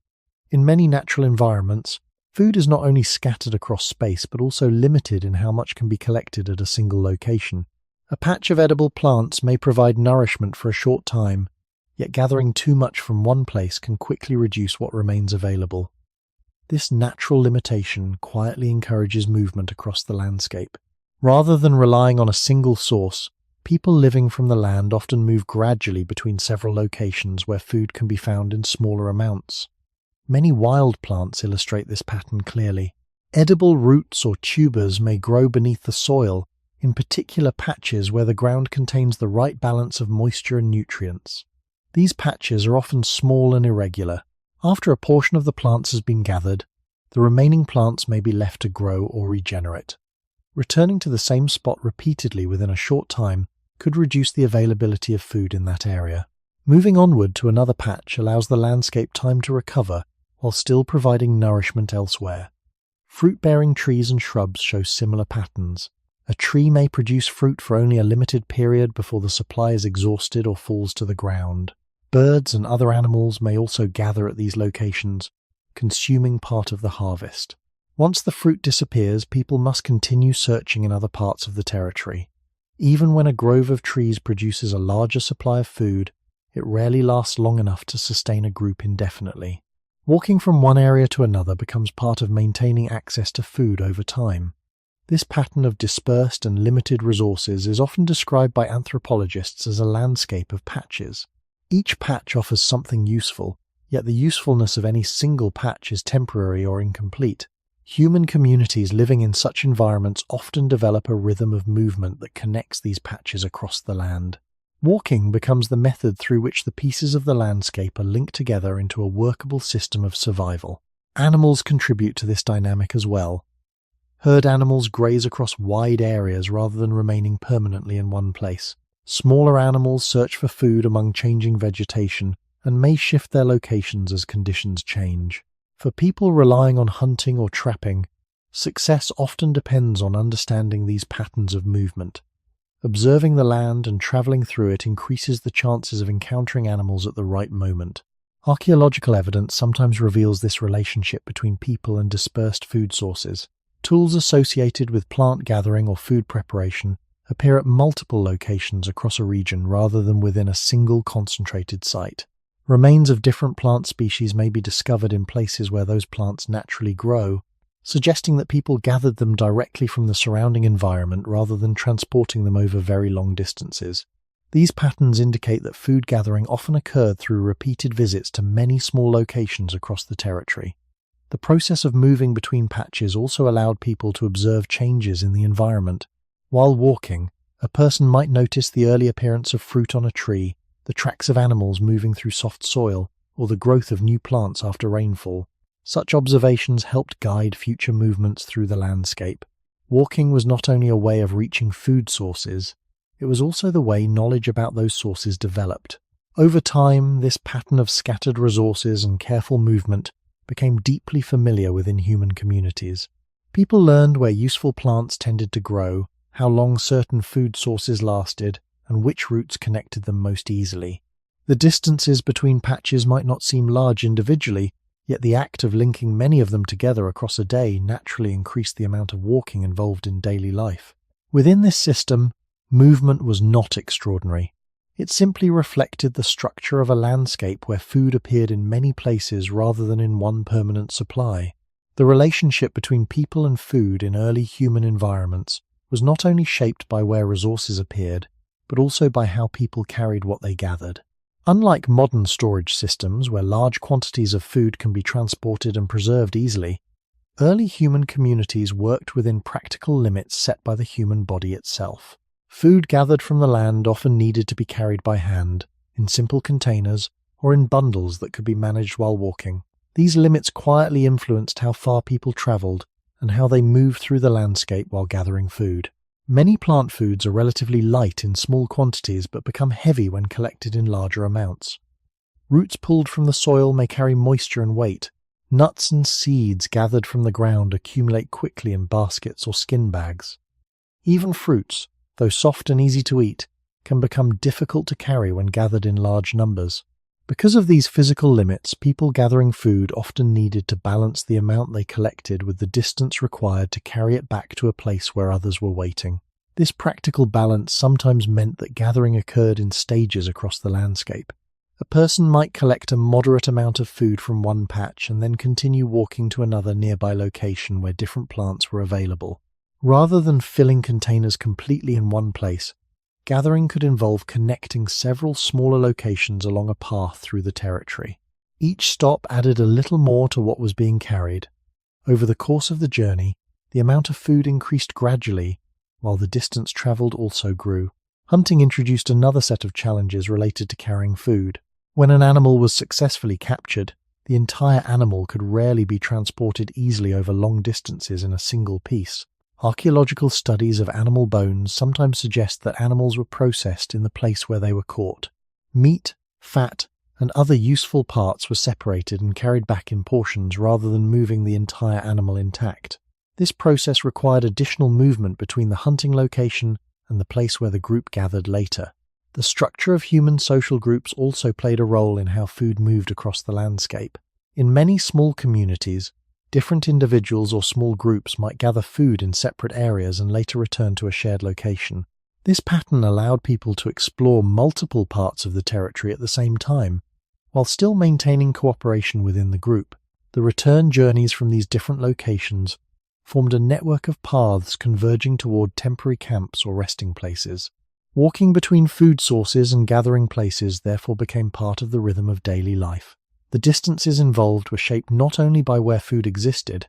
In many natural environments, food is not only scattered across space but also limited in how much can be collected at a single location. A patch of edible plants may provide nourishment for a short time, yet gathering too much from one place can quickly reduce what remains available. This natural limitation quietly encourages movement across the landscape. Rather than relying on a single source, people living from the land often move gradually between several locations where food can be found in smaller amounts. Many wild plants illustrate this pattern clearly. Edible roots or tubers may grow beneath the soil, in particular patches where the ground contains the right balance of moisture and nutrients. These patches are often small and irregular. After a portion of the plants has been gathered, the remaining plants may be left to grow or regenerate. Returning to the same spot repeatedly within a short time could reduce the availability of food in that area. Moving onward to another patch allows the landscape time to recover while still providing nourishment elsewhere. Fruit-bearing trees and shrubs show similar patterns. A tree may produce fruit for only a limited period before the supply is exhausted or falls to the ground. Birds and other animals may also gather at these locations, consuming part of the harvest. Once the fruit disappears, people must continue searching in other parts of the territory. Even when a grove of trees produces a larger supply of food, it rarely lasts long enough to sustain a group indefinitely. Walking from one area to another becomes part of maintaining access to food over time. This pattern of dispersed and limited resources is often described by anthropologists as a landscape of patches. Each patch offers something useful, yet the usefulness of any single patch is temporary or incomplete. Human communities living in such environments often develop a rhythm of movement that connects these patches across the land. Walking becomes the method through which the pieces of the landscape are linked together into a workable system of survival. Animals contribute to this dynamic as well. Herd animals graze across wide areas rather than remaining permanently in one place. Smaller animals search for food among changing vegetation and may shift their locations as conditions change. For people relying on hunting or trapping, success often depends on understanding these patterns of movement. Observing the land and traveling through it increases the chances of encountering animals at the right moment. Archaeological evidence sometimes reveals this relationship between people and dispersed food sources. Tools associated with plant gathering or food preparation appear at multiple locations across a region rather than within a single concentrated site. Remains of different plant species may be discovered in places where those plants naturally grow, suggesting that people gathered them directly from the surrounding environment rather than transporting them over very long distances. These patterns indicate that food gathering often occurred through repeated visits to many small locations across the territory. The process of moving between patches also allowed people to observe changes in the environment. While walking, a person might notice the early appearance of fruit on a tree, the tracks of animals moving through soft soil, or the growth of new plants after rainfall. Such observations helped guide future movements through the landscape. Walking was not only a way of reaching food sources, it was also the way knowledge about those sources developed. Over time, this pattern of scattered resources and careful movement became deeply familiar within human communities. People learned where useful plants tended to grow, how long certain food sources lasted, and which routes connected them most easily. The distances between patches might not seem large individually, yet the act of linking many of them together across a day naturally increased the amount of walking involved in daily life. Within this system, movement was not extraordinary. It simply reflected the structure of a landscape where food appeared in many places rather than in one permanent supply. The relationship between people and food in early human environments was not only shaped by where resources appeared, but also by how people carried what they gathered. Unlike modern storage systems where large quantities of food can be transported and preserved easily, early human communities worked within practical limits set by the human body itself. Food gathered from the land often needed to be carried by hand, in simple containers, or in bundles that could be managed while walking. These limits quietly influenced how far people traveled and how they moved through the landscape while gathering food. Many plant foods are relatively light in small quantities but become heavy when collected in larger amounts. Roots pulled from the soil may carry moisture and weight. Nuts and seeds gathered from the ground accumulate quickly in baskets or skin bags. Even fruits, though soft and easy to eat, can become difficult to carry when gathered in large numbers. Because of these physical limits, people gathering food often needed to balance the amount they collected with the distance required to carry it back to a place where others were waiting. This practical balance sometimes meant that gathering occurred in stages across the landscape. A person might collect a moderate amount of food from one patch and then continue walking to another nearby location where different plants were available. Rather than filling containers completely in one place, gathering could involve connecting several smaller locations along a path through the territory. Each stop added a little more to what was being carried. Over the course of the journey, the amount of food increased gradually, while the distance traveled also grew. Hunting introduced another set of challenges related to carrying food. When an animal was successfully captured, the entire animal could rarely be transported easily over long distances in a single piece. Archaeological studies of animal bones sometimes suggest that animals were processed in the place where they were caught. Meat, fat, and other useful parts were separated and carried back in portions rather than moving the entire animal intact. This process required additional movement between the hunting location and the place where the group gathered later. The structure of human social groups also played a role in how food moved across the landscape. In many small communities, different individuals or small groups might gather food in separate areas and later return to a shared location. This pattern allowed people to explore multiple parts of the territory at the same time, while still maintaining cooperation within the group. The return journeys from these different locations formed a network of paths converging toward temporary camps or resting places. Walking between food sources and gathering places therefore became part of the rhythm of daily life. The distances involved were shaped not only by where food existed,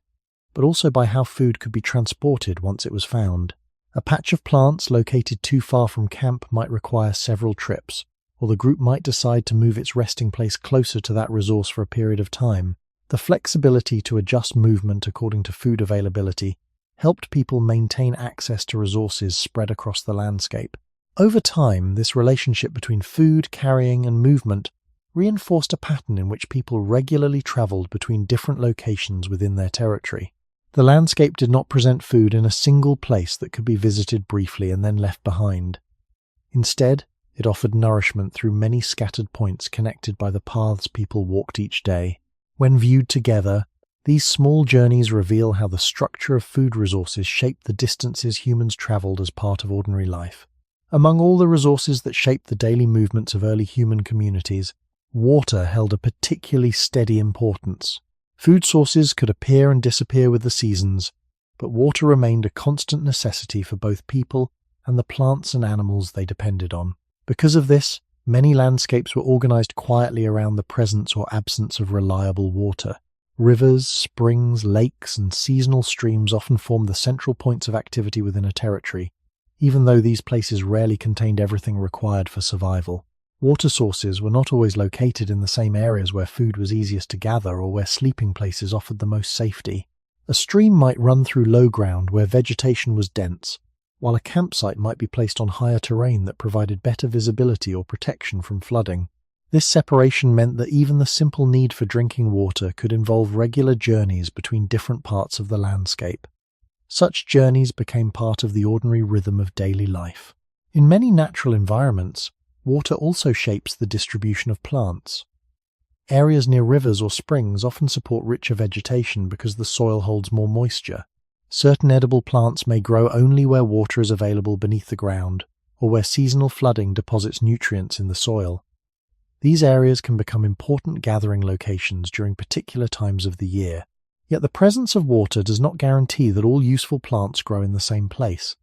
but also by how food could be transported once it was found. A patch of plants located too far from camp might require several trips, or the group might decide to move its resting place closer to that resource for a period of time. The flexibility to adjust movement according to food availability helped people maintain access to resources spread across the landscape. Over time, this relationship between food, carrying, and movement reinforced a pattern in which people regularly traveled between different locations within their territory. The landscape did not present food in a single place that could be visited briefly and then left behind. Instead, it offered nourishment through many scattered points connected by the paths people walked each day. When viewed together, these small journeys reveal how the structure of food resources shaped the distances humans traveled as part of ordinary life. Among all the resources that shaped the daily movements of early human communities, water held a particularly steady importance. Food sources could appear and disappear with the seasons, but water remained a constant necessity for both people and the plants and animals they depended on. Because of this, many landscapes were organized quietly around the presence or absence of reliable water. Rivers, springs, lakes, and seasonal streams often formed the central points of activity within a territory, even though these places rarely contained everything required for survival. Water sources were not always located in the same areas where food was easiest to gather or where sleeping places offered the most safety. A stream might run through low ground where vegetation was dense, while a campsite might be placed on higher terrain that provided better visibility or protection from flooding. This separation meant that even the simple need for drinking water could involve regular journeys between different parts of the landscape. Such journeys became part of the ordinary rhythm of daily life. In many natural environments, water also shapes the distribution of plants. Areas near rivers or springs often support richer vegetation because the soil holds more moisture. Certain edible plants may grow only where water is available beneath the ground, or where seasonal flooding deposits nutrients in the soil. These areas can become important gathering locations during particular times of the year. Yet the presence of water does not guarantee that all useful plants grow in the same place.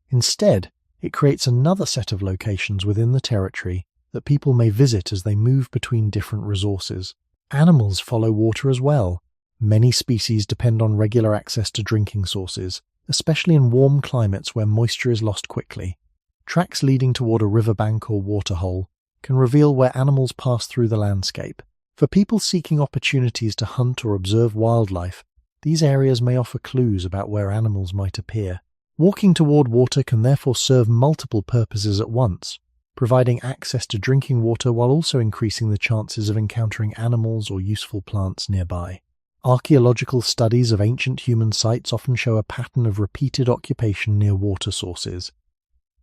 Instead, it creates another set of locations within the territory that people may visit as they move between different resources. Animals follow water as well. Many species depend on regular access to drinking sources, especially in warm climates where moisture is lost quickly. Tracks leading toward a riverbank or waterhole can reveal where animals pass through the landscape. For people seeking opportunities to hunt or observe wildlife, these areas may offer clues about where animals might appear. Walking toward water can therefore serve multiple purposes at once, providing access to drinking water while also increasing the chances of encountering animals or useful plants nearby. Archaeological studies of ancient human sites often show a pattern of repeated occupation near water sources.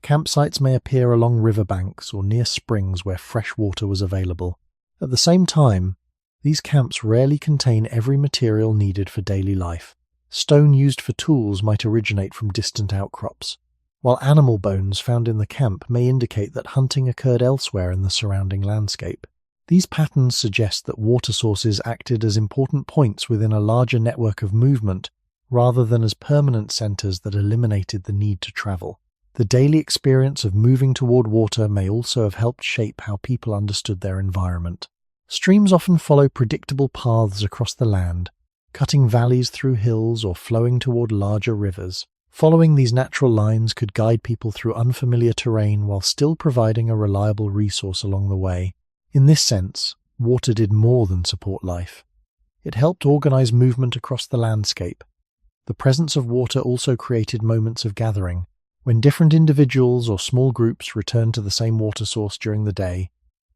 Campsites may appear along riverbanks or near springs where fresh water was available. At the same time, these camps rarely contain every material needed for daily life. Stone used for tools might originate from distant outcrops, while animal bones found in the camp may indicate that hunting occurred elsewhere in the surrounding landscape. These patterns suggest that water sources acted as important points within a larger network of movement rather than as permanent centers that eliminated the need to travel. The daily experience of moving toward water may also have helped shape how people understood their environment. Streams often follow predictable paths across the land, cutting valleys through hills or flowing toward larger rivers. Following these natural lines could guide people through unfamiliar terrain while still providing a reliable resource along the way. In this sense, water did more than support life. It helped organize movement across the landscape. The presence of water also created moments of gathering. When different individuals or small groups returned to the same water source during the day,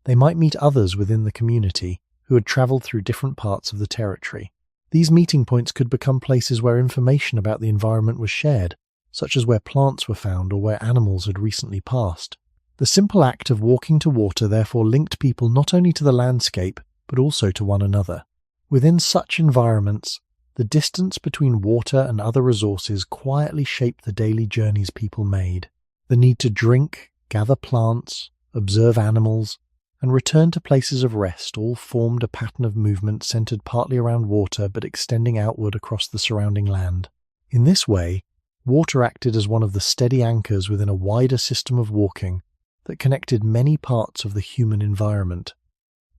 they might meet others within the community who had traveled through different parts of the territory. These meeting points could become places where information about the environment was shared, such as where plants were found or where animals had recently passed. The simple act of walking to water therefore linked people not only to the landscape, but also to one another. Within such environments, the distance between water and other resources quietly shaped the daily journeys people made. The need to drink, gather plants, observe animals, and return to places of rest all formed a pattern of movement centered partly around water but extending outward across the surrounding land. In this way, water acted as one of the steady anchors within a wider system of walking that connected many parts of the human environment.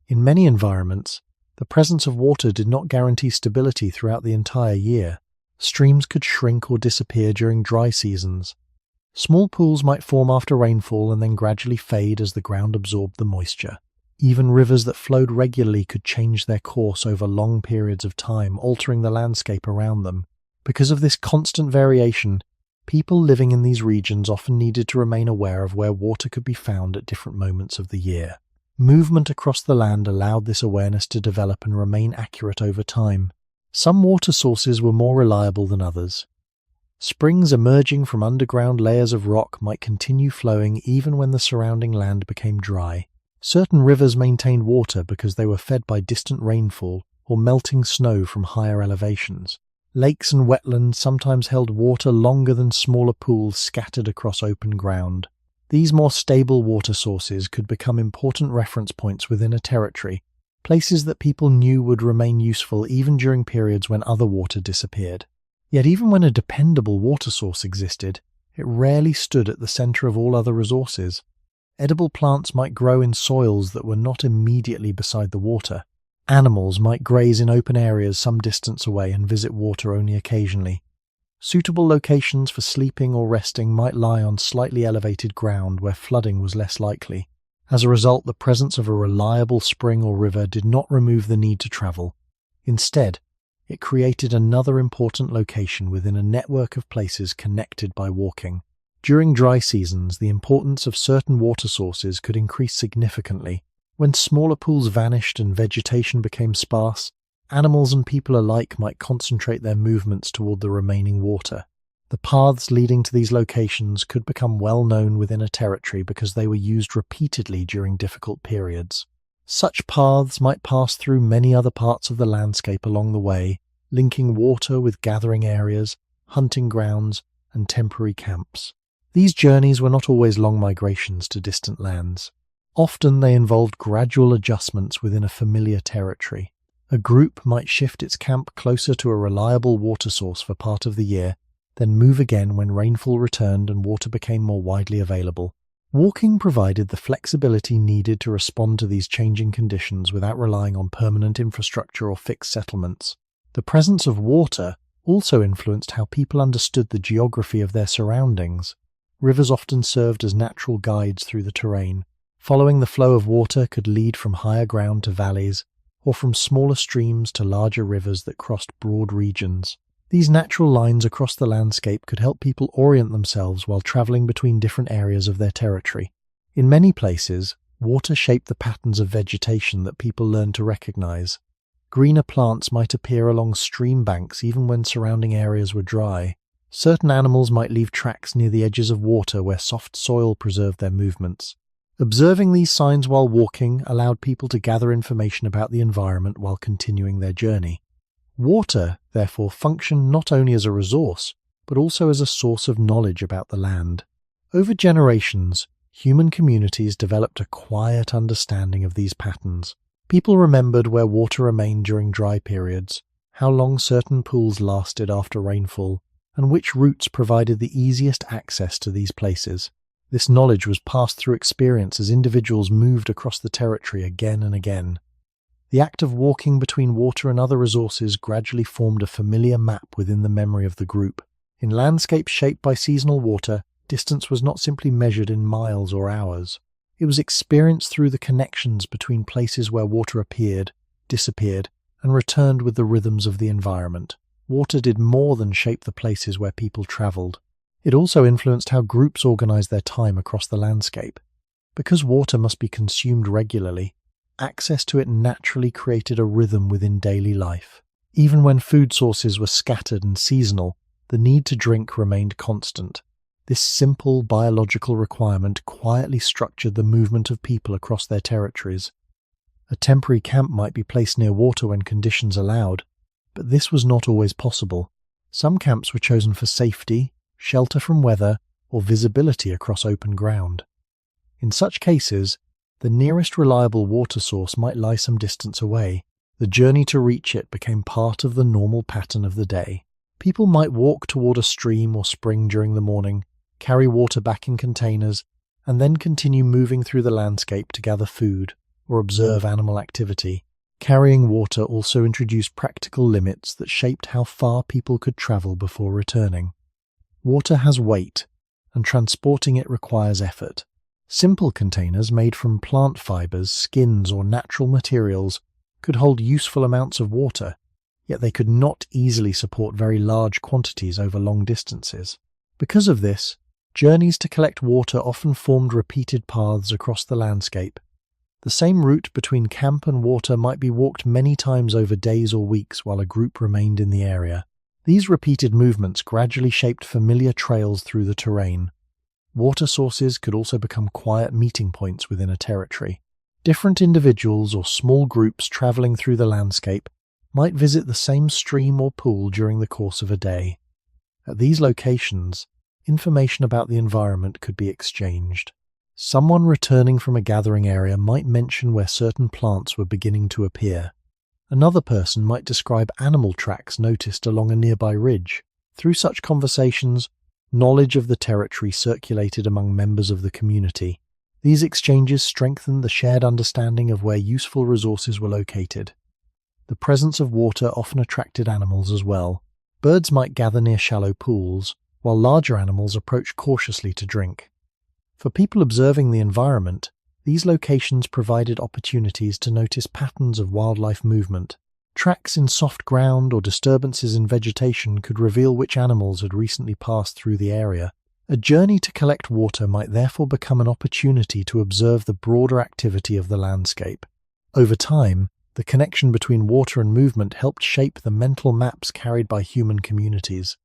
In many environments, the presence of water did not guarantee stability throughout the entire year. Streams could shrink or disappear during dry seasons. Small pools might form after rainfall and then gradually fade as the ground absorbed the moisture. Even rivers that flowed regularly could change their course over long periods of time, altering the landscape around them. Because of this constant variation, people living in these regions often needed to remain aware of where water could be found at different moments of the year. Movement across the land allowed this awareness to develop and remain accurate over time. Some water sources were more reliable than others. Springs emerging from underground layers of rock might continue flowing even when the surrounding land became dry. Certain rivers maintained water because they were fed by distant rainfall or melting snow from higher elevations. Lakes and wetlands sometimes held water longer than smaller pools scattered across open ground. These more stable water sources could become important reference points within a territory, places that people knew would remain useful even during periods when other water disappeared. Yet even when a dependable water source existed, it rarely stood at the center of all other resources. Edible plants might grow in soils that were not immediately beside the water. Animals might graze in open areas some distance away and visit water only occasionally. Suitable locations for sleeping or resting might lie on slightly elevated ground where flooding was less likely. As a result, the presence of a reliable spring or river did not remove the need to travel. Instead, it created another important location within a network of places connected by walking. During dry seasons, the importance of certain water sources could increase significantly. When smaller pools vanished and vegetation became sparse, animals and people alike might concentrate their movements toward the remaining water. The paths leading to these locations could become well known within a territory because they were used repeatedly during difficult periods. Such paths might pass through many other parts of the landscape along the way, linking water with gathering areas, hunting grounds, and temporary camps. These journeys were not always long migrations to distant lands. Often they involved gradual adjustments within a familiar territory. A group might shift its camp closer to a reliable water source for part of the year, then move again when rainfall returned and water became more widely available. Walking provided the flexibility needed to respond to these changing conditions without relying on permanent infrastructure or fixed settlements. The presence of water also influenced how people understood the geography of their surroundings. Rivers often served as natural guides through the terrain. Following the flow of water could lead from higher ground to valleys, or from smaller streams to larger rivers that crossed broad regions. These natural lines across the landscape could help people orient themselves while traveling between different areas of their territory. In many places, water shaped the patterns of vegetation that people learned to recognize. Greener plants might appear along stream banks even when surrounding areas were dry. Certain animals might leave tracks near the edges of water where soft soil preserved their movements. Observing these signs while walking allowed people to gather information about the environment while continuing their journey. Water, therefore, functioned not only as a resource, but also as a source of knowledge about the land. Over generations, human communities developed a quiet understanding of these patterns. People remembered where water remained during dry periods, how long certain pools lasted after rainfall, and which routes provided the easiest access to these places. This knowledge was passed through experience as individuals moved across the territory again and again. The act of walking between water and other resources gradually formed a familiar map within the memory of the group. In landscapes shaped by seasonal water, distance was not simply measured in miles or hours. It was experienced through the connections between places where water appeared, disappeared, and returned with the rhythms of the environment. Water did more than shape the places where people traveled. It also influenced how groups organized their time across the landscape. Because water must be consumed regularly, access to it naturally created a rhythm within daily life. Even when food sources were scattered and seasonal, the need to drink remained constant. This simple biological requirement quietly structured the movement of people across their territories. A temporary camp might be placed near water when conditions allowed, but this was not always possible. Some camps were chosen for safety, shelter from weather, or visibility across open ground. In such cases, the nearest reliable water source might lie some distance away. The journey to reach it became part of the normal pattern of the day. People might walk toward a stream or spring during the morning, carry water back in containers, and then continue moving through the landscape to gather food or observe animal activity. Carrying water also introduced practical limits that shaped how far people could travel before returning. Water has weight, and transporting it requires effort. Simple containers made from plant fibers, skins, or natural materials could hold useful amounts of water, yet they could not easily support very large quantities over long distances. Because of this, journeys to collect water often formed repeated paths across the landscape. The same route between camp and water might be walked many times over days or weeks while a group remained in the area. These repeated movements gradually shaped familiar trails through the terrain. Water sources could also become quiet meeting points within a territory. Different individuals or small groups traveling through the landscape might visit the same stream or pool during the course of a day. At these locations, information about the environment could be exchanged. Someone returning from a gathering area might mention where certain plants were beginning to appear. Another person might describe animal tracks noticed along a nearby ridge. Through such conversations, knowledge of the territory circulated among members of the community. These exchanges strengthened the shared understanding of where useful resources were located. The presence of water often attracted animals as well. Birds might gather near shallow pools, while larger animals approached cautiously to drink. For people observing the environment, these locations provided opportunities to notice patterns of wildlife movement. Tracks in soft ground or disturbances in vegetation could reveal which animals had recently passed through the area. A journey to collect water might therefore become an opportunity to observe the broader activity of the landscape. Over time, the connection between water and movement helped shape the mental maps carried by human communities.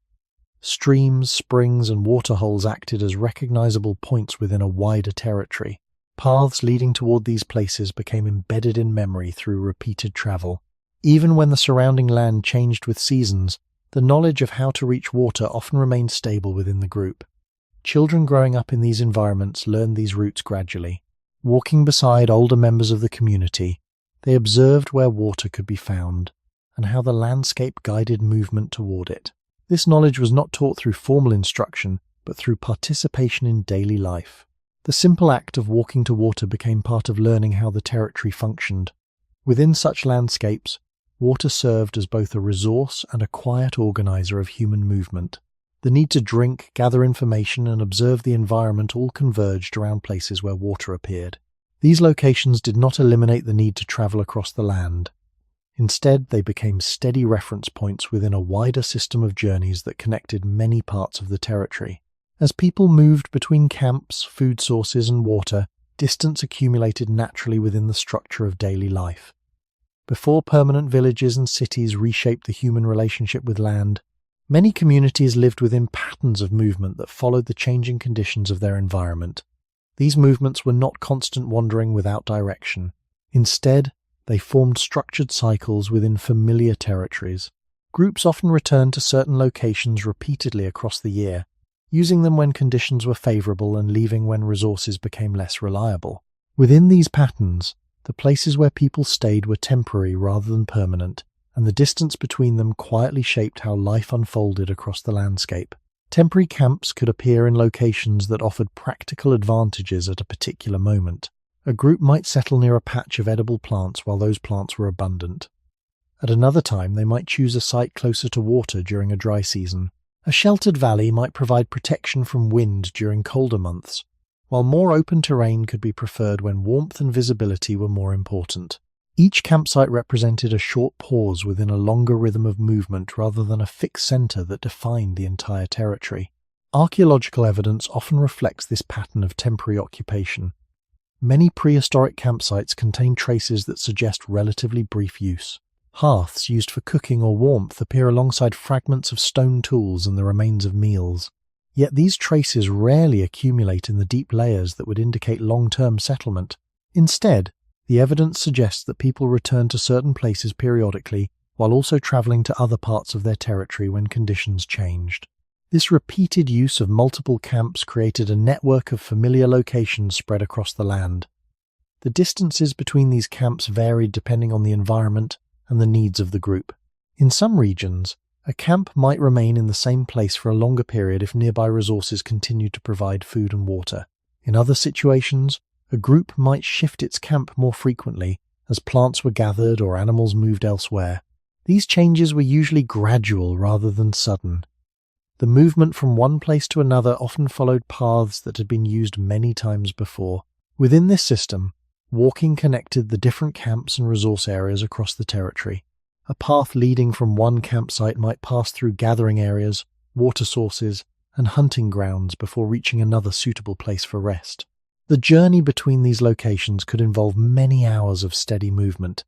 Streams, springs, and waterholes acted as recognizable points within a wider territory. Paths leading toward these places became embedded in memory through repeated travel. Even when the surrounding land changed with seasons, the knowledge of how to reach water often remained stable within the group. Children growing up in these environments learned these routes gradually. Walking beside older members of the community, they observed where water could be found and how the landscape guided movement toward it. This knowledge was not taught through formal instruction, but through participation in daily life. The simple act of walking to water became part of learning how the territory functioned. Within such landscapes, water served as both a resource and a quiet organizer of human movement. The need to drink, gather information, and observe the environment all converged around places where water appeared. These locations did not eliminate the need to travel across the land. Instead, they became steady reference points within a wider system of journeys that connected many parts of the territory. As people moved between camps, food sources, and water, distance accumulated naturally within the structure of daily life. Before permanent villages and cities reshaped the human relationship with land, many communities lived within patterns of movement that followed the changing conditions of their environment. These movements were not constant wandering without direction. Instead, they formed structured cycles within familiar territories. Groups often returned to certain locations repeatedly across the year, using them when conditions were favorable and leaving when resources became less reliable. Within these patterns, the places where people stayed were temporary rather than permanent, and the distance between them quietly shaped how life unfolded across the landscape. Temporary camps could appear in locations that offered practical advantages at a particular moment. A group might settle near a patch of edible plants while those plants were abundant. At another time, they might choose a site closer to water during a dry season. A sheltered valley might provide protection from wind during colder months, while more open terrain could be preferred when warmth and visibility were more important. Each campsite represented a short pause within a longer rhythm of movement rather than a fixed center that defined the entire territory. Archaeological evidence often reflects this pattern of temporary occupation. Many prehistoric campsites contain traces that suggest relatively brief use. Hearths used for cooking or warmth appear alongside fragments of stone tools and the remains of meals. Yet these traces rarely accumulate in the deep layers that would indicate long-term settlement. Instead, the evidence suggests that people returned to certain places periodically while also traveling to other parts of their territory when conditions changed. This repeated use of multiple camps created a network of familiar locations spread across the land. The distances between these camps varied depending on the environment and the needs of the group. In some regions, a camp might remain in the same place for a longer period if nearby resources continued to provide food and water. In other situations, a group might shift its camp more frequently as plants were gathered or animals moved elsewhere. These changes were usually gradual rather than sudden. The movement from one place to another often followed paths that had been used many times before. Within this system, walking connected the different camps and resource areas across the territory. A path leading from one campsite might pass through gathering areas, water sources, and hunting grounds before reaching another suitable place for rest. The journey between these locations could involve many hours of steady movement,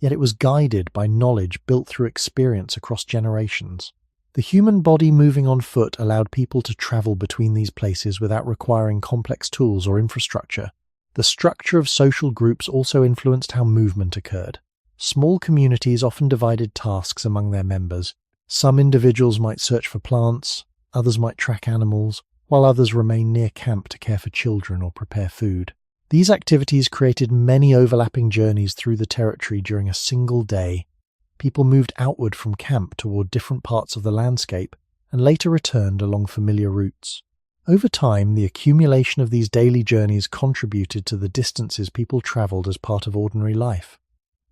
yet it was guided by knowledge built through experience across generations. The human body moving on foot allowed people to travel between these places without requiring complex tools or infrastructure. The structure of social groups also influenced how movement occurred. Small communities often divided tasks among their members. Some individuals might search for plants, others might track animals, while others remained near camp to care for children or prepare food. These activities created many overlapping journeys through the territory during a single day. People moved outward from camp toward different parts of the landscape and later returned along familiar routes. Over time, the accumulation of these daily journeys contributed to the distances people traveled as part of ordinary life.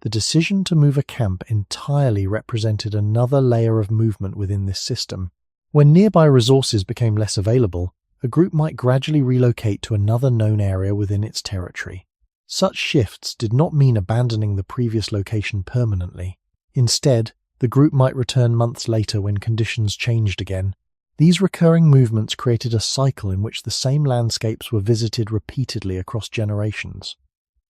The decision to move a camp entirely represented another layer of movement within this system. When nearby resources became less available, a group might gradually relocate to another known area within its territory. Such shifts did not mean abandoning the previous location permanently. Instead, the group might return months later when conditions changed again. These recurring movements created a cycle in which the same landscapes were visited repeatedly across generations.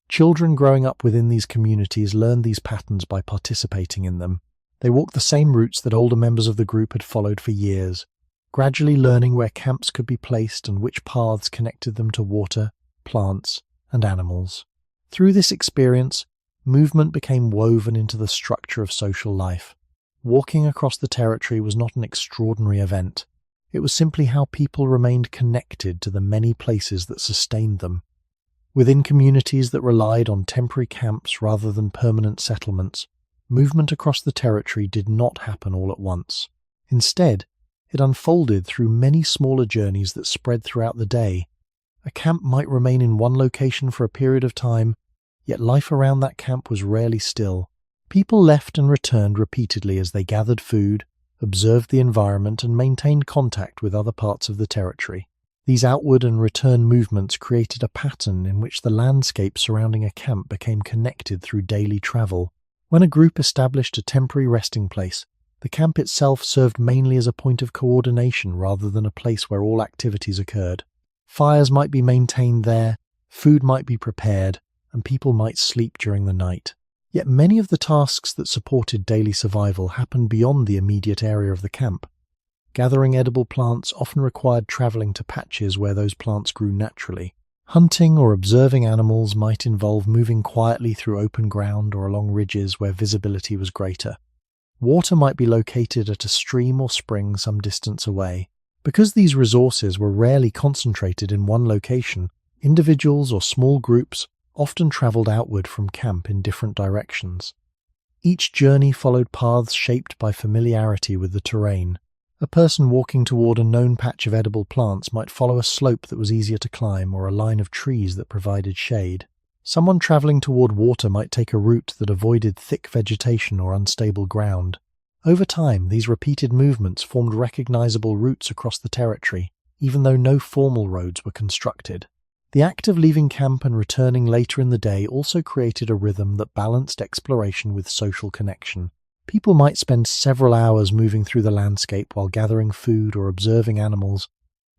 Children growing up within these communities learned these patterns by participating in them. They walked the same routes that older members of the group had followed for years, gradually learning where camps could be placed and which paths connected them to water, plants, and animals. Through this experience, movement became woven into the structure of social life. Walking across the territory was not an extraordinary event. It was simply how people remained connected to the many places that sustained them. Within communities that relied on temporary camps rather than permanent settlements, movement across the territory did not happen all at once. Instead, it unfolded through many smaller journeys that spread throughout the day. A camp might remain in one location for a period of time, yet life around that camp was rarely still. People left and returned repeatedly as they gathered food, observed the environment, and maintained contact with other parts of the territory. These outward and return movements created a pattern in which the landscape surrounding a camp became connected through daily travel. When a group established a temporary resting place, the camp itself served mainly as a point of coordination rather than a place where all activities occurred. Fires might be maintained there, food might be prepared, and people might sleep during the night. Yet many of the tasks that supported daily survival happened beyond the immediate area of the camp. Gathering edible plants often required traveling to patches where those plants grew naturally. Hunting or observing animals might involve moving quietly through open ground or along ridges where visibility was greater. Water might be located at a stream or spring some distance away. Because these resources were rarely concentrated in one location, individuals or small groups often traveled outward from camp in different directions. Each journey followed paths shaped by familiarity with the terrain. A person walking toward a known patch of edible plants might follow a slope that was easier to climb or a line of trees that provided shade. Someone traveling toward water might take a route that avoided thick vegetation or unstable ground. Over time, these repeated movements formed recognizable routes across the territory, even though no formal roads were constructed. The act of leaving camp and returning later in the day also created a rhythm that balanced exploration with social connection. People might spend several hours moving through the landscape while gathering food or observing animals,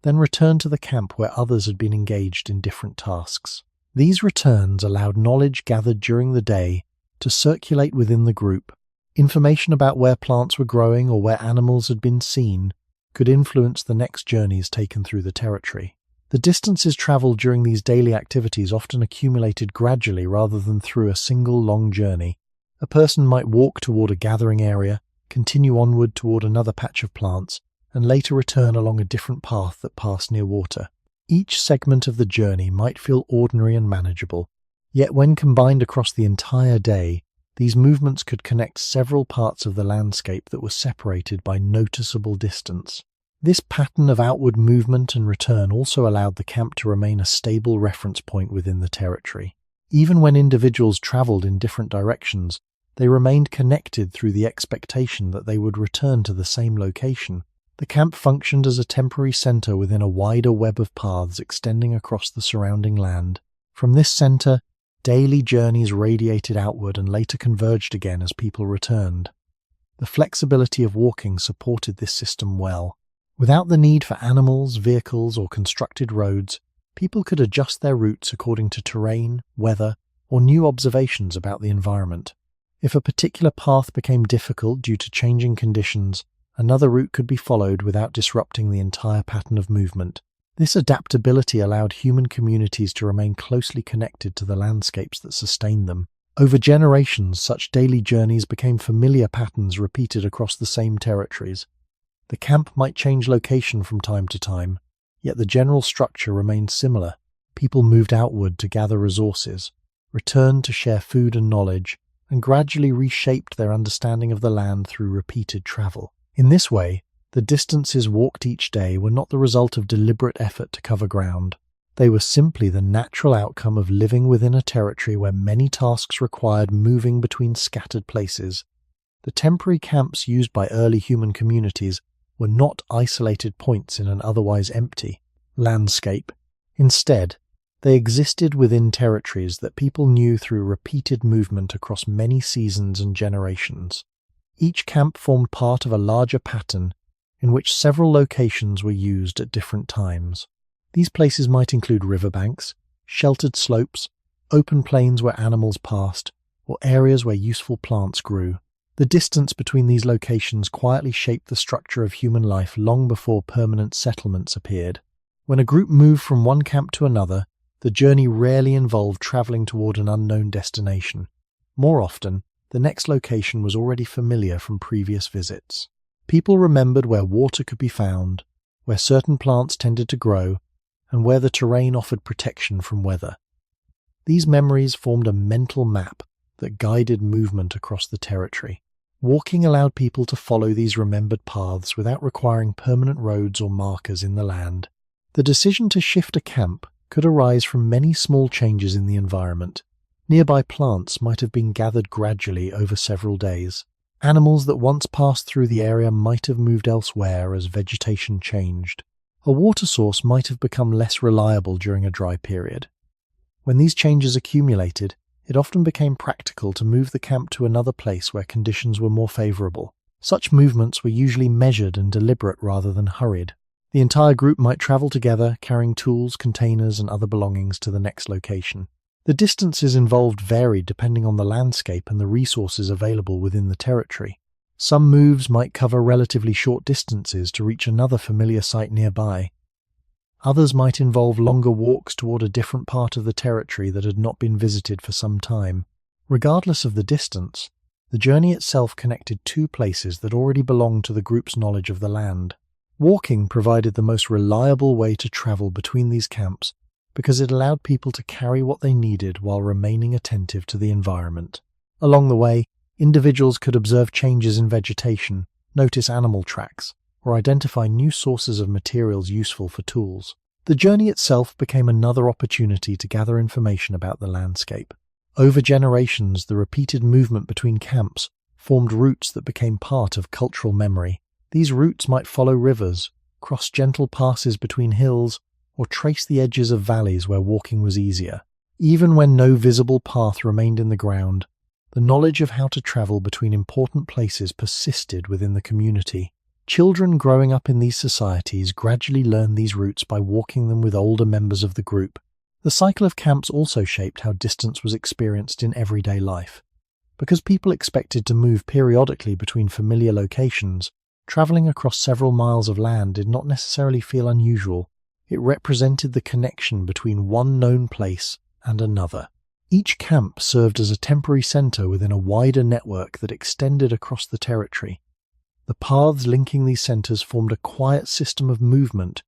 then return to the camp where others had been engaged in different tasks. These returns allowed knowledge gathered during the day to circulate within the group. Information about where plants were growing or where animals had been seen could influence the next journeys taken through the territory. The distances traveled during these daily activities often accumulated gradually rather than through a single long journey. A person might walk toward a gathering area, continue onward toward another patch of plants, and later return along a different path that passed near water. Each segment of the journey might feel ordinary and manageable, yet when combined across the entire day, these movements could connect several parts of the landscape that were separated by noticeable distance. This pattern of outward movement and return also allowed the camp to remain a stable reference point within the territory. Even when individuals traveled in different directions, they remained connected through the expectation that they would return to the same location. The camp functioned as a temporary center within a wider web of paths extending across the surrounding land. From this center, daily journeys radiated outward and later converged again as people returned. The flexibility of walking supported this system well. Without the need for animals, vehicles, or constructed roads, people could adjust their routes according to terrain, weather, or new observations about the environment. If a particular path became difficult due to changing conditions, another route could be followed without disrupting the entire pattern of movement. This adaptability allowed human communities to remain closely connected to the landscapes that sustained them. Over generations, such daily journeys became familiar patterns repeated across the same territories. The camp might change location from time to time, yet the general structure remained similar. People moved outward to gather resources, returned to share food and knowledge, and gradually reshaped their understanding of the land through repeated travel. In this way, the distances walked each day were not the result of deliberate effort to cover ground. They were simply the natural outcome of living within a territory where many tasks required moving between scattered places. The temporary camps used by early human communities were not isolated points in an otherwise empty landscape. Instead, they existed within territories that people knew through repeated movement across many seasons and generations. Each camp formed part of a larger pattern in which several locations were used at different times. These places might include riverbanks, sheltered slopes, open plains where animals passed, or areas where useful plants grew. The distance between these locations quietly shaped the structure of human life long before permanent settlements appeared. When a group moved from one camp to another, the journey rarely involved traveling toward an unknown destination. More often, the next location was already familiar from previous visits. People remembered where water could be found, where certain plants tended to grow, and where the terrain offered protection from weather. These memories formed a mental map that guided movement across the territory. Walking allowed people to follow these remembered paths without requiring permanent roads or markers in the land. The decision to shift a camp could arise from many small changes in the environment. Nearby plants might have been gathered gradually over several days. Animals that once passed through the area might have moved elsewhere as vegetation changed. A water source might have become less reliable during a dry period. When these changes accumulated, it often became practical to move the camp to another place where conditions were more favorable. Such movements were usually measured and deliberate rather than hurried. The entire group might travel together, carrying tools, containers, and other belongings to the next location. The distances involved varied depending on the landscape and the resources available within the territory. Some moves might cover relatively short distances to reach another familiar site nearby. Others might involve longer walks toward a different part of the territory that had not been visited for some time. Regardless of the distance, the journey itself connected two places that already belonged to the group's knowledge of the land. Walking provided the most reliable way to travel between these camps because it allowed people to carry what they needed while remaining attentive to the environment. Along the way, individuals could observe changes in vegetation, notice animal tracks, or identify new sources of materials useful for tools. The journey itself became another opportunity to gather information about the landscape. Over generations, the repeated movement between camps formed routes that became part of cultural memory. These routes might follow rivers, cross gentle passes between hills, or trace the edges of valleys where walking was easier. Even when no visible path remained in the ground, the knowledge of how to travel between important places persisted within the community. Children growing up in these societies gradually learned these routes by walking them with older members of the group. The cycle of camps also shaped how distance was experienced in everyday life. Because people expected to move periodically between familiar locations, traveling across several miles of land did not necessarily feel unusual. It represented the connection between one known place and another. Each camp served as a temporary center within a wider network that extended across the territory. The paths linking these centers formed a quiet system of movement,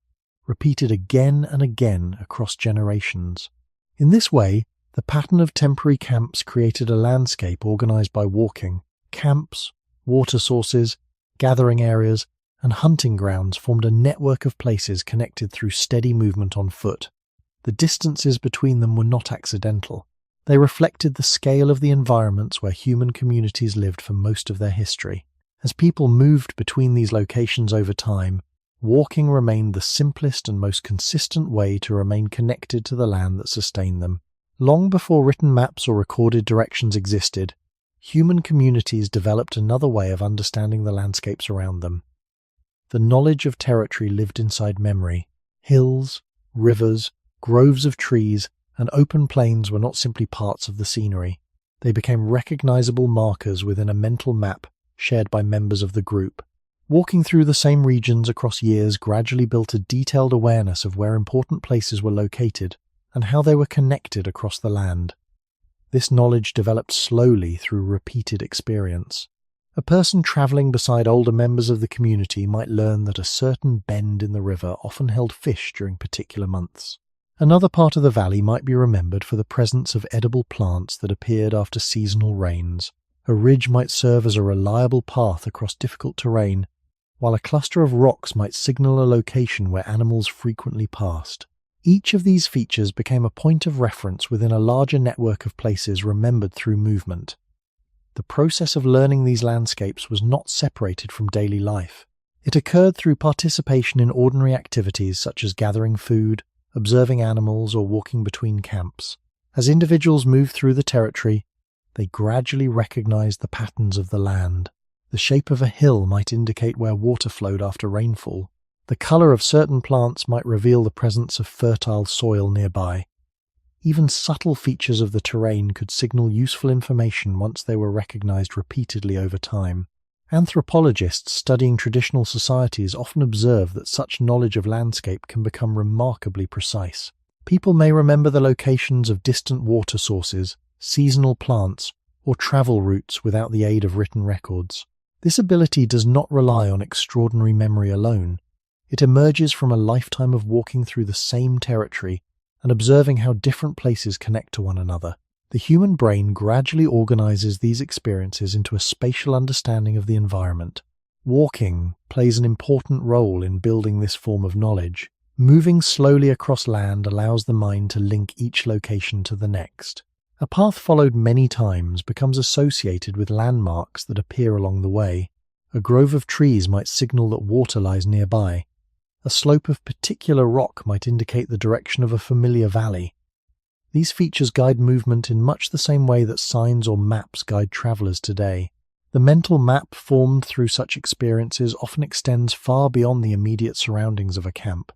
repeated again and again across generations. In this way, the pattern of temporary camps created a landscape organized by walking. Camps, water sources, gathering areas, and hunting grounds formed a network of places connected through steady movement on foot. The distances between them were not accidental. They reflected the scale of the environments where human communities lived for most of their history. As people moved between these locations over time, walking remained the simplest and most consistent way to remain connected to the land that sustained them. Long before written maps or recorded directions existed, human communities developed another way of understanding the landscapes around them. The knowledge of territory lived inside memory. Hills, rivers, groves of trees, and open plains were not simply parts of the scenery. They became recognizable markers within a mental map shared by members of the group. Walking through the same regions across years gradually built a detailed awareness of where important places were located and how they were connected across the land. This knowledge developed slowly through repeated experience. A person traveling beside older members of the community might learn that a certain bend in the river often held fish during particular months. Another part of the valley might be remembered for the presence of edible plants that appeared after seasonal rains. A ridge might serve as a reliable path across difficult terrain, while a cluster of rocks might signal a location where animals frequently passed. Each of these features became a point of reference within a larger network of places remembered through movement. The process of learning these landscapes was not separated from daily life. It occurred through participation in ordinary activities such as gathering food, observing animals, or walking between camps. As individuals moved through the territory, they gradually recognized the patterns of the land. The shape of a hill might indicate where water flowed after rainfall. The color of certain plants might reveal the presence of fertile soil nearby. Even subtle features of the terrain could signal useful information once they were recognized repeatedly over time. Anthropologists studying traditional societies often observe that such knowledge of landscape can become remarkably precise. People may remember the locations of distant water sources, seasonal plants, or travel routes without the aid of written records. This ability does not rely on extraordinary memory alone. It emerges from a lifetime of walking through the same territory and observing how different places connect to one another. The human brain gradually organizes these experiences into a spatial understanding of the environment. Walking plays an important role in building this form of knowledge. Moving slowly across land allows the mind to link each location to the next. A path followed many times becomes associated with landmarks that appear along the way. A grove of trees might signal that water lies nearby. A slope of particular rock might indicate the direction of a familiar valley. These features guide movement in much the same way that signs or maps guide travelers today. The mental map formed through such experiences often extends far beyond the immediate surroundings of a camp.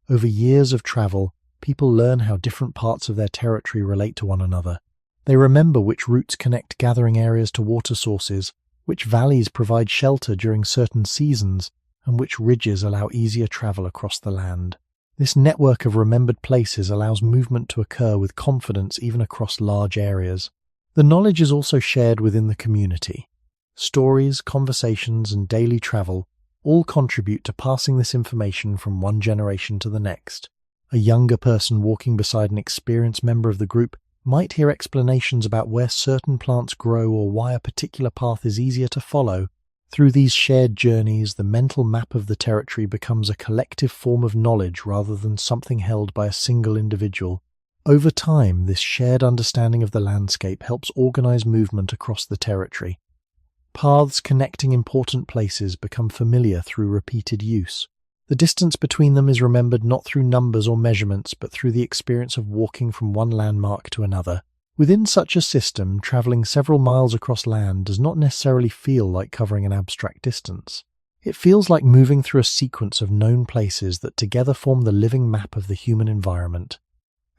Over years of travel, people learn how different parts of their territory relate to one another. They remember which routes connect gathering areas to water sources, which valleys provide shelter during certain seasons, and which ridges allow easier travel across the land. This network of remembered places allows movement to occur with confidence even across large areas. The knowledge is also shared within the community. Stories, conversations, and daily travel all contribute to passing this information from one generation to the next. A younger person walking beside an experienced member of the group might hear explanations about where certain plants grow or why a particular path is easier to follow. Through these shared journeys, the mental map of the territory becomes a collective form of knowledge rather than something held by a single individual. Over time, this shared understanding of the landscape helps organize movement across the territory. Paths connecting important places become familiar through repeated use. The distance between them is remembered not through numbers or measurements, but through the experience of walking from one landmark to another. Within such a system, traveling several miles across land does not necessarily feel like covering an abstract distance. It feels like moving through a sequence of known places that together form the living map of the human environment.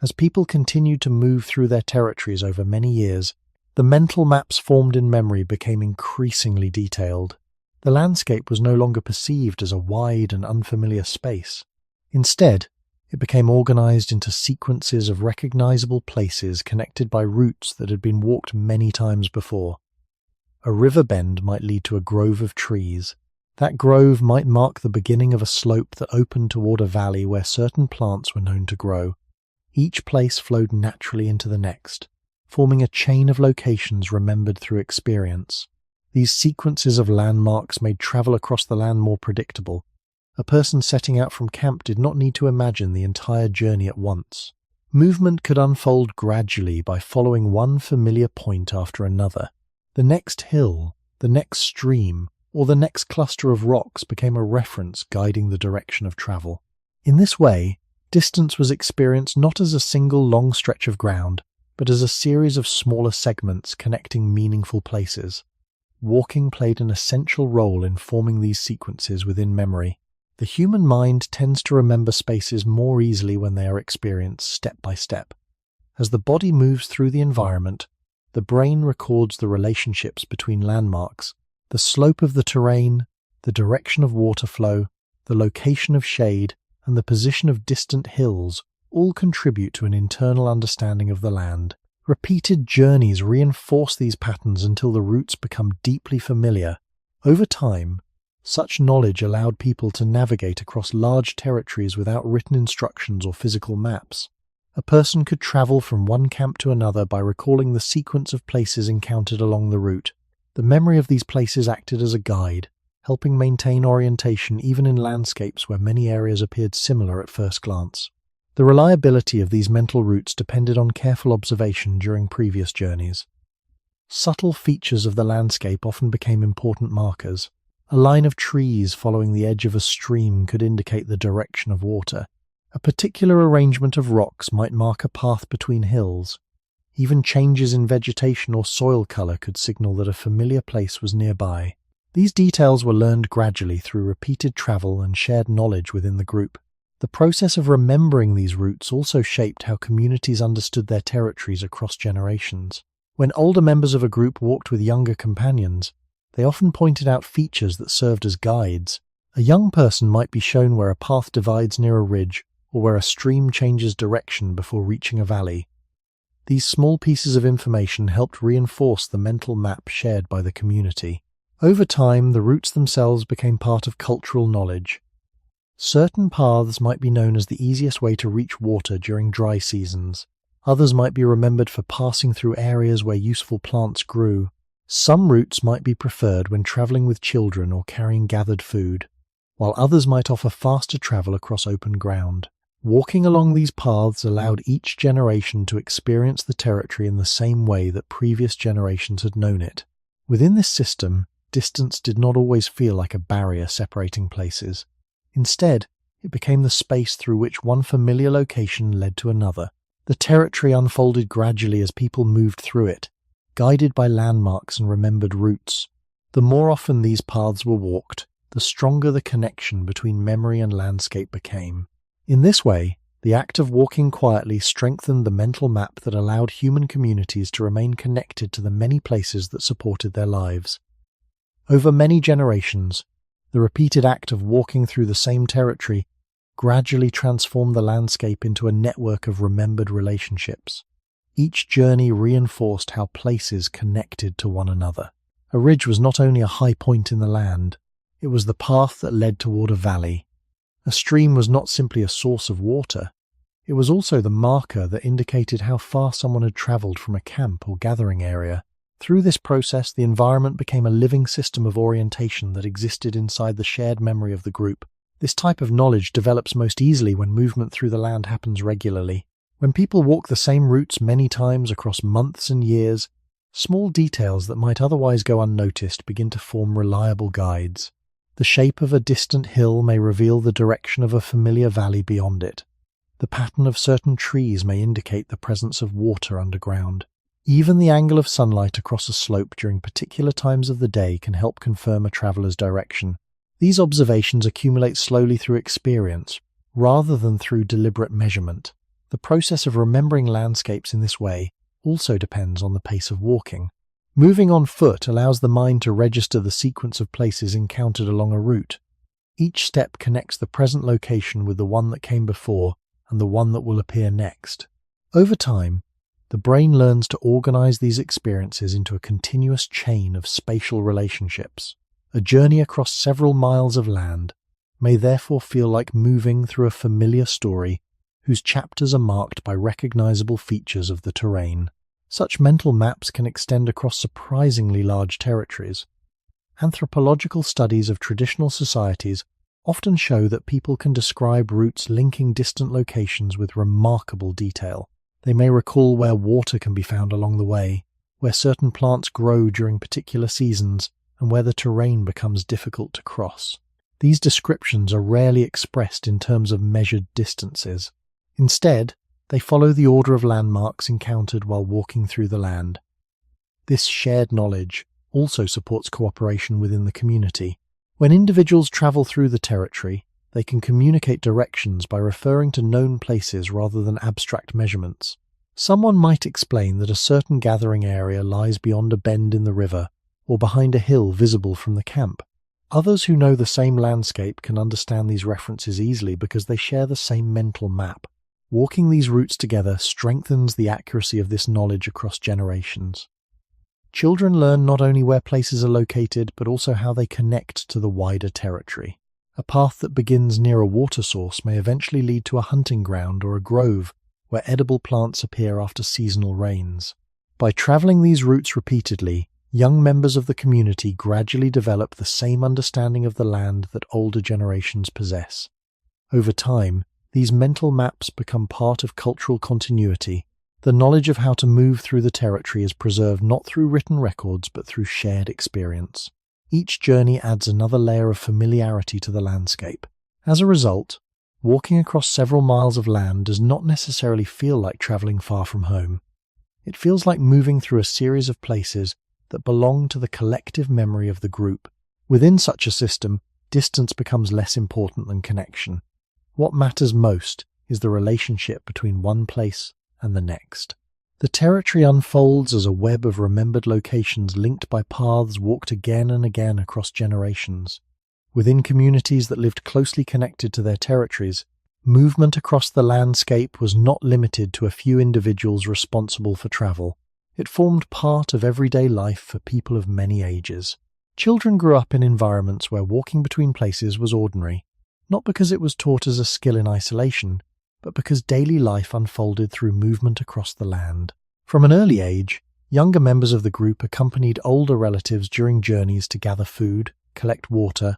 As people continued to move through their territories over many years, the mental maps formed in memory became increasingly detailed. The landscape was no longer perceived as a wide and unfamiliar space. Instead, it became organized into sequences of recognizable places connected by routes that had been walked many times before. A river bend might lead to a grove of trees. That grove might mark the beginning of a slope that opened toward a valley where certain plants were known to grow. Each place flowed naturally into the next, forming a chain of locations remembered through experience. These sequences of landmarks made travel across the land more predictable. A person setting out from camp did not need to imagine the entire journey at once. Movement could unfold gradually by following one familiar point after another. The next hill, the next stream, or the next cluster of rocks became a reference guiding the direction of travel. In this way, distance was experienced not as a single long stretch of ground, but as a series of smaller segments connecting meaningful places. Walking played an essential role in forming these sequences within memory. The human mind tends to remember spaces more easily when they are experienced step by step. As the body moves through the environment, the brain records the relationships between landmarks, the slope of the terrain, the direction of water flow, the location of shade, and the position of distant hills all contribute to an internal understanding of the land. Repeated journeys reinforce these patterns until the routes become deeply familiar. Over time, such knowledge allowed people to navigate across large territories without written instructions or physical maps. A person could travel from one camp to another by recalling the sequence of places encountered along the route. The memory of these places acted as a guide, helping maintain orientation even in landscapes where many areas appeared similar at first glance. The reliability of these mental routes depended on careful observation during previous journeys. Subtle features of the landscape often became important markers. A line of trees following the edge of a stream could indicate the direction of water. A particular arrangement of rocks might mark a path between hills. Even changes in vegetation or soil color could signal that a familiar place was nearby. These details were learned gradually through repeated travel and shared knowledge within the group. The process of remembering these routes also shaped how communities understood their territories across generations. When older members of a group walked with younger companions, they often pointed out features that served as guides. A young person might be shown where a path divides near a ridge or where a stream changes direction before reaching a valley. These small pieces of information helped reinforce the mental map shared by the community. Over time, the routes themselves became part of cultural knowledge. Certain paths might be known as the easiest way to reach water during dry seasons. Others might be remembered for passing through areas where useful plants grew. Some routes might be preferred when traveling with children or carrying gathered food, while others might offer faster travel across open ground. Walking along these paths allowed each generation to experience the territory in the same way that previous generations had known it. Within this system, distance did not always feel like a barrier separating places. Instead, it became the space through which one familiar location led to another. The territory unfolded gradually as people moved through it, guided by landmarks and remembered routes. The more often these paths were walked, the stronger the connection between memory and landscape became. In this way, the act of walking quietly strengthened the mental map that allowed human communities to remain connected to the many places that supported their lives. Over many generations, the repeated act of walking through the same territory gradually transformed the landscape into a network of remembered relationships. Each journey reinforced how places connected to one another. A ridge was not only a high point in the land, it was the path that led toward a valley. A stream was not simply a source of water, it was also the marker that indicated how far someone had traveled from a camp or gathering area. Through this process, the environment became a living system of orientation that existed inside the shared memory of the group. This type of knowledge develops most easily when movement through the land happens regularly. When people walk the same routes many times across months and years, small details that might otherwise go unnoticed begin to form reliable guides. The shape of a distant hill may reveal the direction of a familiar valley beyond it. The pattern of certain trees may indicate the presence of water underground. Even the angle of sunlight across a slope during particular times of the day can help confirm a traveler's direction. These observations accumulate slowly through experience, rather than through deliberate measurement. The process of remembering landscapes in this way also depends on the pace of walking. Moving on foot allows the mind to register the sequence of places encountered along a route. Each step connects the present location with the one that came before and the one that will appear next. Over time, the brain learns to organize these experiences into a continuous chain of spatial relationships. A journey across several miles of land may therefore feel like moving through a familiar story whose chapters are marked by recognizable features of the terrain. Such mental maps can extend across surprisingly large territories. Anthropological studies of traditional societies often show that people can describe routes linking distant locations with remarkable detail. They may recall where water can be found along the way, where certain plants grow during particular seasons, and where the terrain becomes difficult to cross. These descriptions are rarely expressed in terms of measured distances. Instead, they follow the order of landmarks encountered while walking through the land. This shared knowledge also supports cooperation within the community. When individuals travel through the territory, they can communicate directions by referring to known places rather than abstract measurements. Someone might explain that a certain gathering area lies beyond a bend in the river or behind a hill visible from the camp. Others who know the same landscape can understand these references easily because they share the same mental map. Walking these routes together strengthens the accuracy of this knowledge across generations. Children learn not only where places are located, but also how they connect to the wider territory. A path that begins near a water source may eventually lead to a hunting ground or a grove where edible plants appear after seasonal rains. By traveling these routes repeatedly, young members of the community gradually develop the same understanding of the land that older generations possess. Over time, these mental maps become part of cultural continuity. The knowledge of how to move through the territory is preserved not through written records but through shared experience. Each journey adds another layer of familiarity to the landscape. As a result, walking across several miles of land does not necessarily feel like traveling far from home. It feels like moving through a series of places that belong to the collective memory of the group. Within such a system, distance becomes less important than connection. What matters most is the relationship between one place and the next. The territory unfolds as a web of remembered locations linked by paths walked again and again across generations. Within communities that lived closely connected to their territories, movement across the landscape was not limited to a few individuals responsible for travel. It formed part of everyday life for people of many ages. Children grew up in environments where walking between places was ordinary, not because it was taught as a skill in isolation, but because daily life unfolded through movement across the land. From an early age, younger members of the group accompanied older relatives during journeys to gather food, collect water,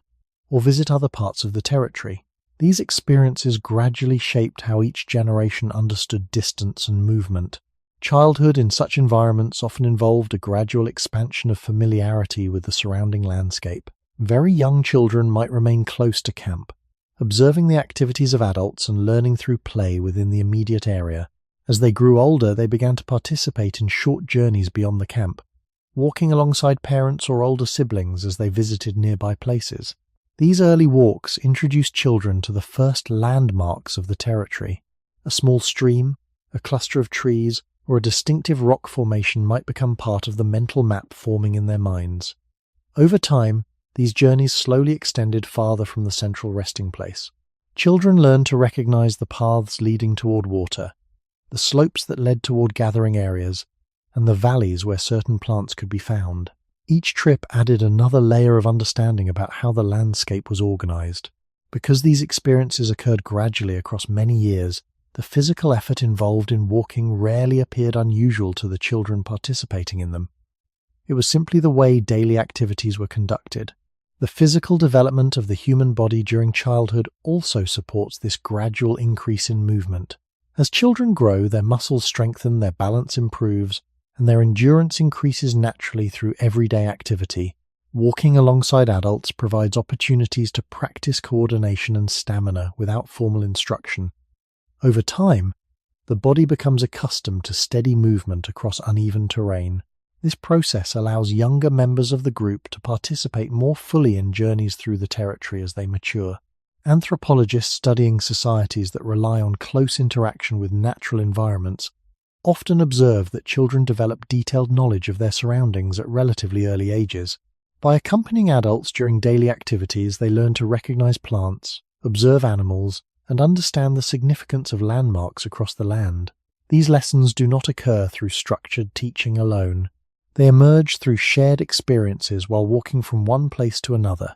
or visit other parts of the territory. These experiences gradually shaped how each generation understood distance and movement. Childhood in such environments often involved a gradual expansion of familiarity with the surrounding landscape. Very young children might remain close to camp, observing the activities of adults and learning through play within the immediate area. As they grew older, they began to participate in short journeys beyond the camp, walking alongside parents or older siblings as they visited nearby places. These early walks introduced children to the first landmarks of the territory. A small stream, a cluster of trees, or a distinctive rock formation might become part of the mental map forming in their minds. Over time, these journeys slowly extended farther from the central resting place. Children learned to recognize the paths leading toward water, the slopes that led toward gathering areas, and the valleys where certain plants could be found. Each trip added another layer of understanding about how the landscape was organized. Because these experiences occurred gradually across many years, the physical effort involved in walking rarely appeared unusual to the children participating in them. It was simply the way daily activities were conducted. The physical development of the human body during childhood also supports this gradual increase in movement. As children grow, their muscles strengthen, their balance improves, and their endurance increases naturally through everyday activity. Walking alongside adults provides opportunities to practice coordination and stamina without formal instruction. Over time, the body becomes accustomed to steady movement across uneven terrain. This process allows younger members of the group to participate more fully in journeys through the territory as they mature. Anthropologists studying societies that rely on close interaction with natural environments often observe that children develop detailed knowledge of their surroundings at relatively early ages. By accompanying adults during daily activities, they learn to recognize plants, observe animals, and understand the significance of landmarks across the land. These lessons do not occur through structured teaching alone. They emerge through shared experiences while walking from one place to another.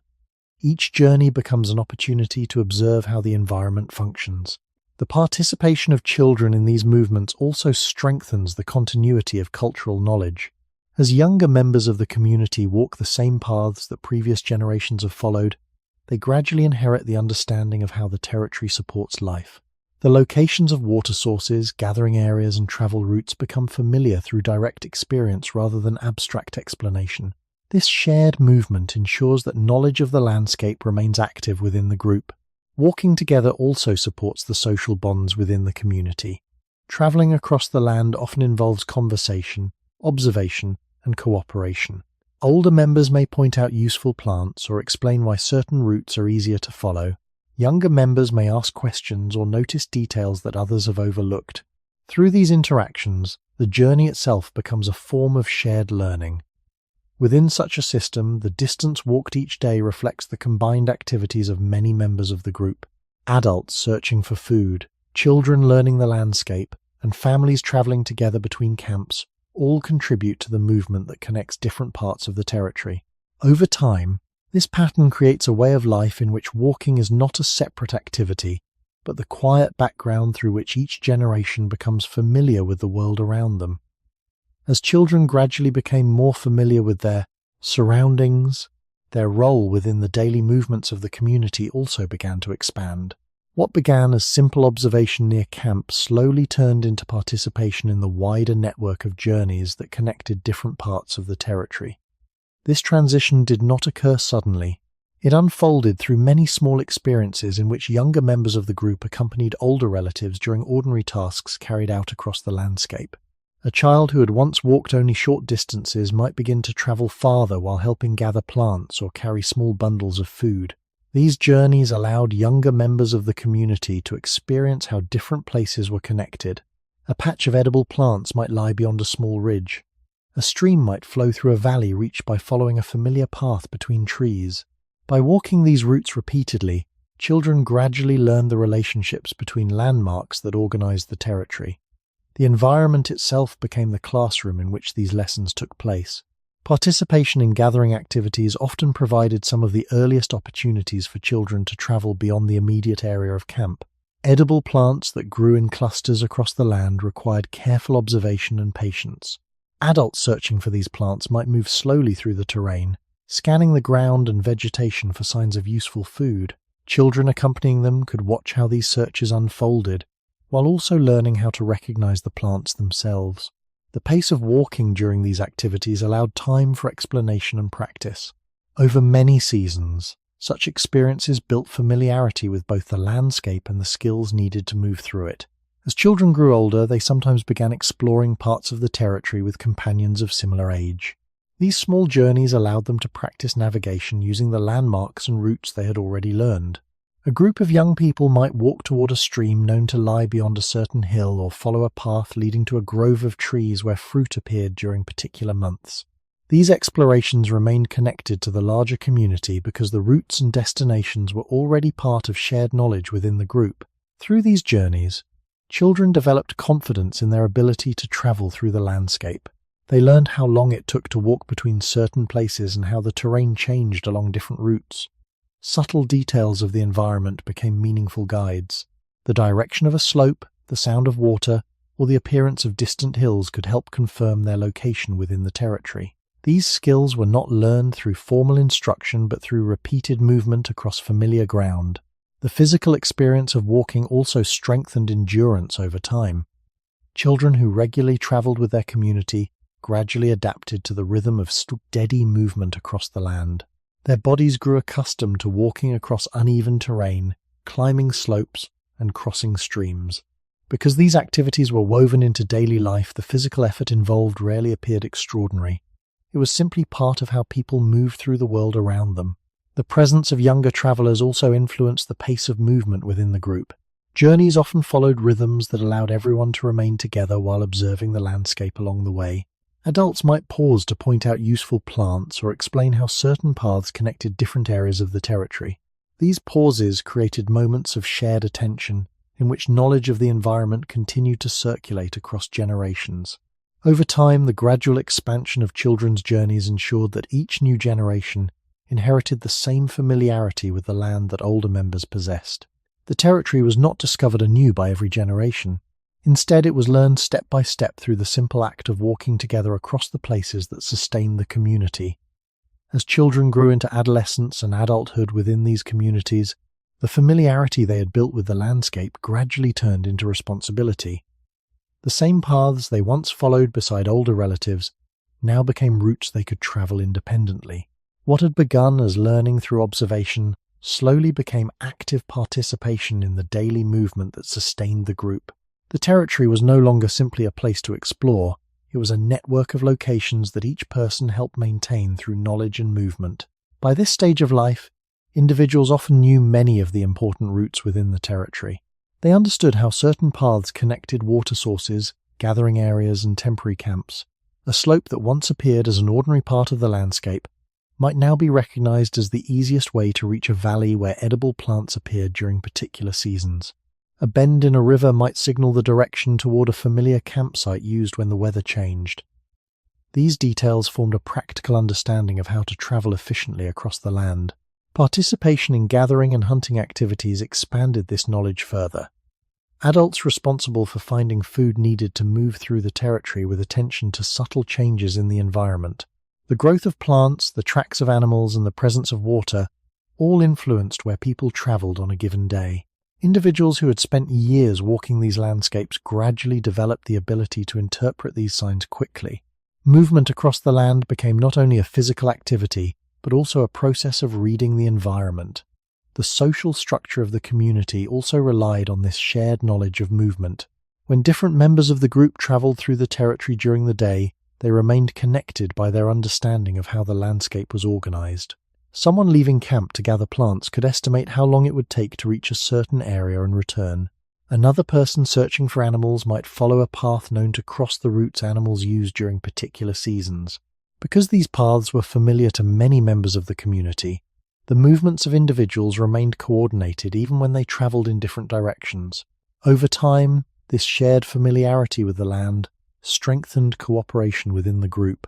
Each journey becomes an opportunity to observe how the environment functions. The participation of children in these movements also strengthens the continuity of cultural knowledge. As younger members of the community walk the same paths that previous generations have followed, they gradually inherit the understanding of how the territory supports life. The locations of water sources, gathering areas, and travel routes become familiar through direct experience rather than abstract explanation. This shared movement ensures that knowledge of the landscape remains active within the group. Walking together also supports the social bonds within the community. Traveling across the land often involves conversation, observation, and cooperation. Older members may point out useful plants or explain why certain routes are easier to follow. Younger members may ask questions or notice details that others have overlooked. Through these interactions, the journey itself becomes a form of shared learning. Within such a system, the distance walked each day reflects the combined activities of many members of the group. Adults searching for food, children learning the landscape, and families traveling together between camps all contribute to the movement that connects different parts of the territory. Over time, this pattern creates a way of life in which walking is not a separate activity, but the quiet background through which each generation becomes familiar with the world around them. As children gradually became more familiar with their surroundings, their role within the daily movements of the community also began to expand. What began as simple observation near camp slowly turned into participation in the wider network of journeys that connected different parts of the territory. This transition did not occur suddenly. It unfolded through many small experiences in which younger members of the group accompanied older relatives during ordinary tasks carried out across the landscape. A child who had once walked only short distances might begin to travel farther while helping gather plants or carry small bundles of food. These journeys allowed younger members of the community to experience how different places were connected. A patch of edible plants might lie beyond a small ridge. A stream might flow through a valley reached by following a familiar path between trees. By walking these routes repeatedly, children gradually learned the relationships between landmarks that organized the territory. The environment itself became the classroom in which these lessons took place. Participation in gathering activities often provided some of the earliest opportunities for children to travel beyond the immediate area of camp. Edible plants that grew in clusters across the land required careful observation and patience. Adults searching for these plants might move slowly through the terrain, scanning the ground and vegetation for signs of useful food. Children accompanying them could watch how these searches unfolded, while also learning how to recognize the plants themselves. The pace of walking during these activities allowed time for explanation and practice. Over many seasons, such experiences built familiarity with both the landscape and the skills needed to move through it. As children grew older, they sometimes began exploring parts of the territory with companions of similar age. These small journeys allowed them to practice navigation using the landmarks and routes they had already learned. A group of young people might walk toward a stream known to lie beyond a certain hill or follow a path leading to a grove of trees where fruit appeared during particular months. These explorations remained connected to the larger community because the routes and destinations were already part of shared knowledge within the group. Through these journeys, children developed confidence in their ability to travel through the landscape. They learned how long it took to walk between certain places and how the terrain changed along different routes. Subtle details of the environment became meaningful guides. The direction of a slope, the sound of water, or the appearance of distant hills could help confirm their location within the territory. These skills were not learned through formal instruction but through repeated movement across familiar ground. The physical experience of walking also strengthened endurance over time. Children who regularly traveled with their community gradually adapted to the rhythm of steady movement across the land. Their bodies grew accustomed to walking across uneven terrain, climbing slopes, and crossing streams. Because these activities were woven into daily life, the physical effort involved rarely appeared extraordinary. It was simply part of how people moved through the world around them. The presence of younger travelers also influenced the pace of movement within the group. Journeys often followed rhythms that allowed everyone to remain together while observing the landscape along the way. Adults might pause to point out useful plants or explain how certain paths connected different areas of the territory. These pauses created moments of shared attention in which knowledge of the environment continued to circulate across generations. Over time, the gradual expansion of children's journeys ensured that each new generation inherited the same familiarity with the land that older members possessed. The territory was not discovered anew by every generation. Instead, it was learned step by step through the simple act of walking together across the places that sustained the community. As children grew into adolescence and adulthood within these communities, the familiarity they had built with the landscape gradually turned into responsibility. The same paths they once followed beside older relatives now became routes they could travel independently. What had begun as learning through observation slowly became active participation in the daily movement that sustained the group. The territory was no longer simply a place to explore, it was a network of locations that each person helped maintain through knowledge and movement. By this stage of life, individuals often knew many of the important routes within the territory. They understood how certain paths connected water sources, gathering areas, and temporary camps. A slope that once appeared as an ordinary part of the landscape might now be recognized as the easiest way to reach a valley where edible plants appeared during particular seasons. A bend in a river might signal the direction toward a familiar campsite used when the weather changed. These details formed a practical understanding of how to travel efficiently across the land. Participation in gathering and hunting activities expanded this knowledge further. Adults responsible for finding food needed to move through the territory with attention to subtle changes in the environment. The growth of plants, the tracks of animals, and the presence of water all influenced where people traveled on a given day. Individuals who had spent years walking these landscapes gradually developed the ability to interpret these signs quickly. Movement across the land became not only a physical activity, but also a process of reading the environment. The social structure of the community also relied on this shared knowledge of movement. When different members of the group traveled through the territory during the day, they remained connected by their understanding of how the landscape was organized. Someone leaving camp to gather plants could estimate how long it would take to reach a certain area and return. Another person searching for animals might follow a path known to cross the routes animals used during particular seasons. Because these paths were familiar to many members of the community, the movements of individuals remained coordinated even when they traveled in different directions. Over time, this shared familiarity with the land strengthened cooperation within the group.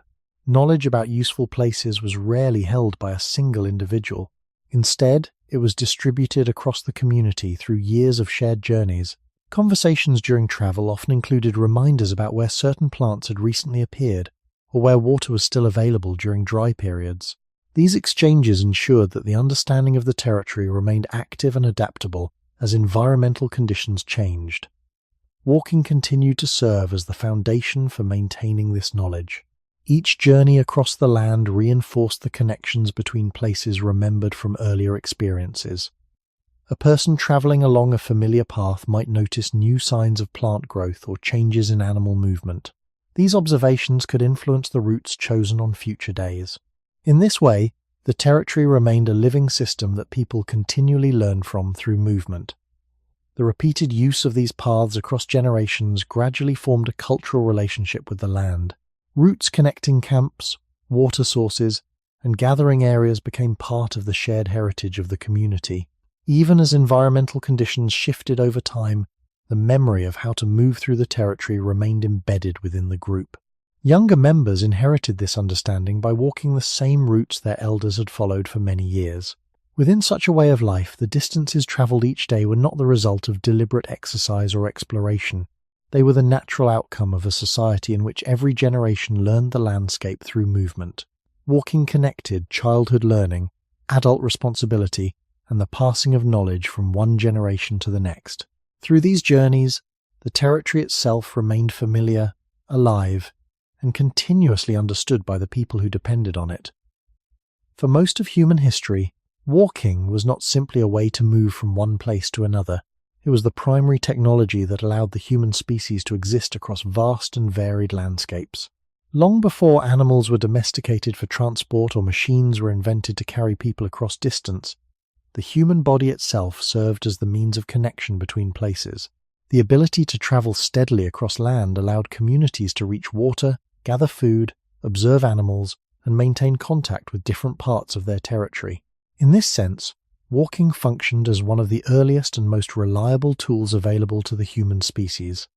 Knowledge about useful places was rarely held by a single individual. Instead, it was distributed across the community through years of shared journeys. Conversations during travel often included reminders about where certain plants had recently appeared or where water was still available during dry periods. These exchanges ensured that the understanding of the territory remained active and adaptable as environmental conditions changed. Walking continued to serve as the foundation for maintaining this knowledge. Each journey across the land reinforced the connections between places remembered from earlier experiences. A person traveling along a familiar path might notice new signs of plant growth or changes in animal movement. These observations could influence the routes chosen on future days. In this way, the territory remained a living system that people continually learned from through movement. The repeated use of these paths across generations gradually formed a cultural relationship with the land. Routes connecting camps, water sources, and gathering areas became part of the shared heritage of the community. Even as environmental conditions shifted over time, the memory of how to move through the territory remained embedded within the group. Younger members inherited this understanding by walking the same routes their elders had followed for many years. Within such a way of life, the distances traveled each day were not the result of deliberate exercise or exploration. They were the natural outcome of a society in which every generation learned the landscape through movement. Walking connected childhood learning, adult responsibility, and the passing of knowledge from one generation to the next. Through these journeys, the territory itself remained familiar, alive, and continuously understood by the people who depended on it. For most of human history, walking was not simply a way to move from one place to another. It was the primary technology that allowed the human species to exist across vast and varied landscapes. Long before animals were domesticated for transport or machines were invented to carry people across distance, the human body itself served as the means of connection between places. The ability to travel steadily across land allowed communities to reach water, gather food, observe animals, and maintain contact with different parts of their territory. In this sense, walking functioned as one of the earliest and most reliable tools available to the human species.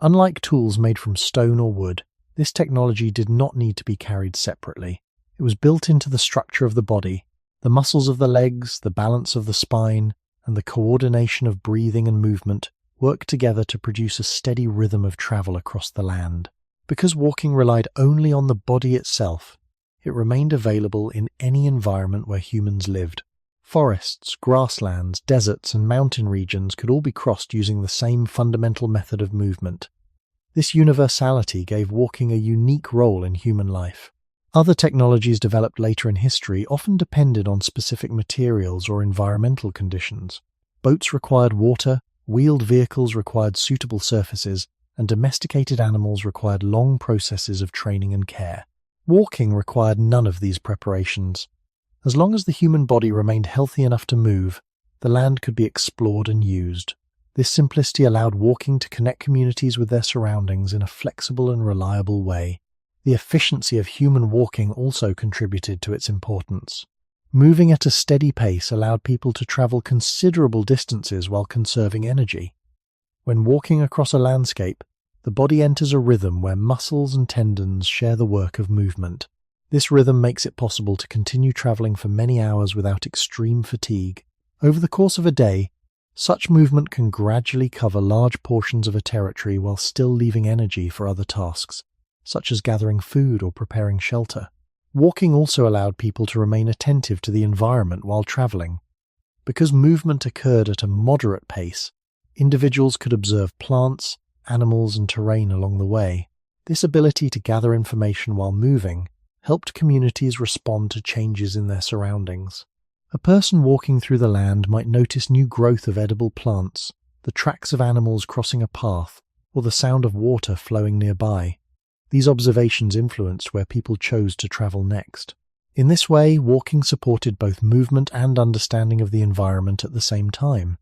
Unlike tools made from stone or wood, this technology did not need to be carried separately. It was built into the structure of the body. The muscles of the legs, the balance of the spine, and the coordination of breathing and movement worked together to produce a steady rhythm of travel across the land. Because walking relied only on the body itself, it remained available in any environment where humans lived. Forests, grasslands, deserts, and mountain regions could all be crossed using the same fundamental method of movement. This universality gave walking a unique role in human life. Other technologies developed later in history often depended on specific materials or environmental conditions. Boats required water, wheeled vehicles required suitable surfaces, and domesticated animals required long processes of training and care. Walking required none of these preparations. As long as the human body remained healthy enough to move, the land could be explored and used. This simplicity allowed walking to connect communities with their surroundings in a flexible and reliable way. The efficiency of human walking also contributed to its importance. Moving at a steady pace allowed people to travel considerable distances while conserving energy. When walking across a landscape, the body enters a rhythm where muscles and tendons share the work of movement. This rhythm makes it possible to continue traveling for many hours without extreme fatigue. Over the course of a day, such movement can gradually cover large portions of a territory while still leaving energy for other tasks, such as gathering food or preparing shelter. Walking also allowed people to remain attentive to the environment while traveling. Because movement occurred at a moderate pace, individuals could observe plants, animals, and terrain along the way. This ability to gather information while moving helped communities respond to changes in their surroundings. A person walking through the land might notice new growth of edible plants, the tracks of animals crossing a path, or the sound of water flowing nearby. These observations influenced where people chose to travel next. In this way, walking supported both movement and understanding of the environment at the same time.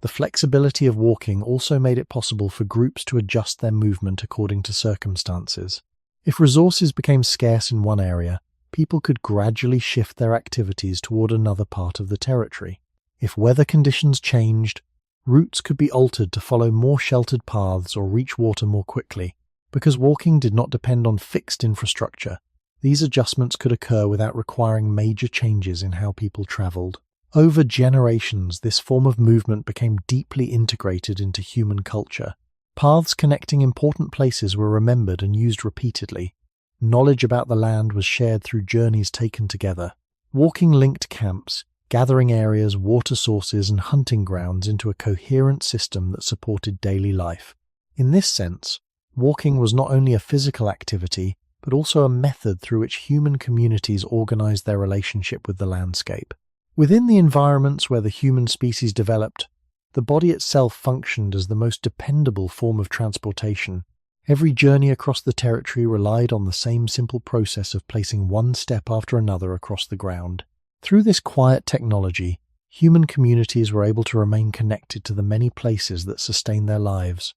The flexibility of walking also made it possible for groups to adjust their movement according to circumstances. If resources became scarce in one area, people could gradually shift their activities toward another part of the territory. If weather conditions changed, routes could be altered to follow more sheltered paths or reach water more quickly. Because walking did not depend on fixed infrastructure, these adjustments could occur without requiring major changes in how people traveled. Over generations, this form of movement became deeply integrated into human culture. Paths connecting important places were remembered and used repeatedly. Knowledge about the land was shared through journeys taken together. Walking linked camps, gathering areas, water sources, and hunting grounds into a coherent system that supported daily life. In this sense, walking was not only a physical activity, but also a method through which human communities organized their relationship with the landscape. Within the environments where the human species developed, the body itself functioned as the most dependable form of transportation. Every journey across the territory relied on the same simple process of placing one step after another across the ground. Through this quiet technology, human communities were able to remain connected to the many places that sustained their lives.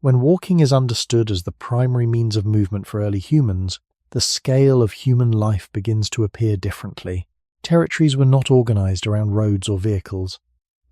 When walking is understood as the primary means of movement for early humans, the scale of human life begins to appear differently. Territories were not organized around roads or vehicles,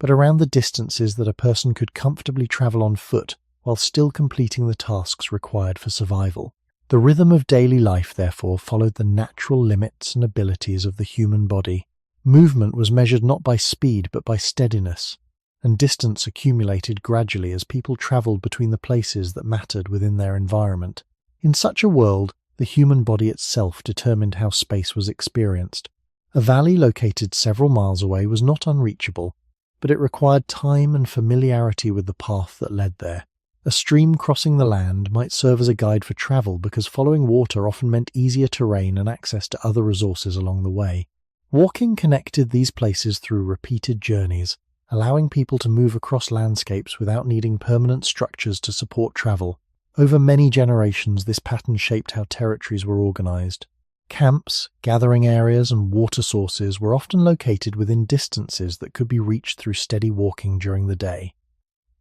but around the distances that a person could comfortably travel on foot while still completing the tasks required for survival. The rhythm of daily life, therefore, followed the natural limits and abilities of the human body. Movement was measured not by speed but by steadiness, and distance accumulated gradually as people traveled between the places that mattered within their environment. In such a world, the human body itself determined how space was experienced. A valley located several miles away was not unreachable, but it required time and familiarity with the path that led there. A stream crossing the land might serve as a guide for travel because following water often meant easier terrain and access to other resources along the way. Walking connected these places through repeated journeys, allowing people to move across landscapes without needing permanent structures to support travel. Over many generations, this pattern shaped how territories were organized. Camps, gathering areas, and water sources were often located within distances that could be reached through steady walking during the day.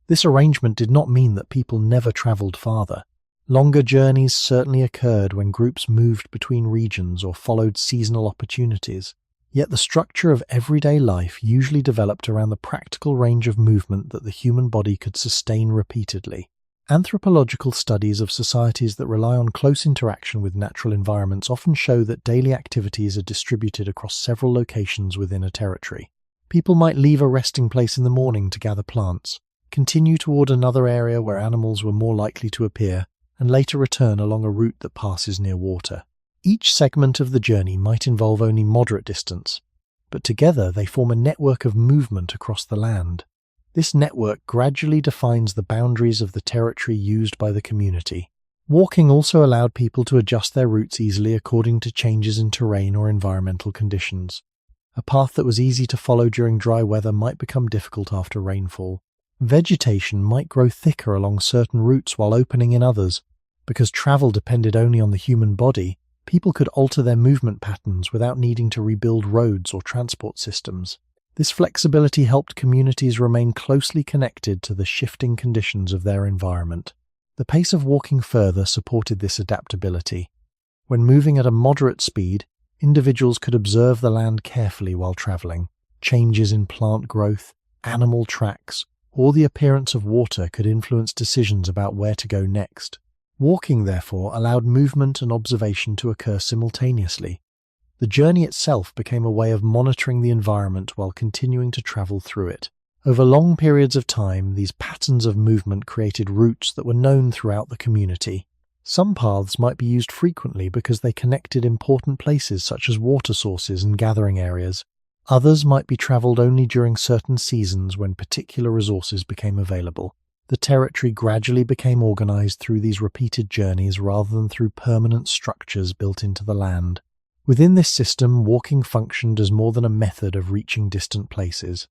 This arrangement did not mean that people never traveled farther. Longer journeys certainly occurred when groups moved between regions or followed seasonal opportunities. Yet the structure of everyday life usually developed around the practical range of movement that the human body could sustain repeatedly. Anthropological studies of societies that rely on close interaction with natural environments often show that daily activities are distributed across several locations within a territory. People might leave a resting place in the morning to gather plants, continue toward another area where animals were more likely to appear, and later return along a route that passes near water. Each segment of the journey might involve only moderate distance, but together they form a network of movement across the land. This network gradually defines the boundaries of the territory used by the community. Walking also allowed people to adjust their routes easily according to changes in terrain or environmental conditions. A path that was easy to follow during dry weather might become difficult after rainfall. Vegetation might grow thicker along certain routes while opening in others. Because travel depended only on the human body, people could alter their movement patterns without needing to rebuild roads or transport systems. This flexibility helped communities remain closely connected to the shifting conditions of their environment. The pace of walking further supported this adaptability. When moving at a moderate speed, individuals could observe the land carefully while traveling. Changes in plant growth, animal tracks, or the appearance of water could influence decisions about where to go next. Walking, therefore, allowed movement and observation to occur simultaneously. The journey itself became a way of monitoring the environment while continuing to travel through it. Over long periods of time, these patterns of movement created routes that were known throughout the community. Some paths might be used frequently because they connected important places such as water sources and gathering areas. Others might be traveled only during certain seasons when particular resources became available. The territory gradually became organized through these repeated journeys rather than through permanent structures built into the land. Within this system, walking functioned as more than a method of reaching distant places.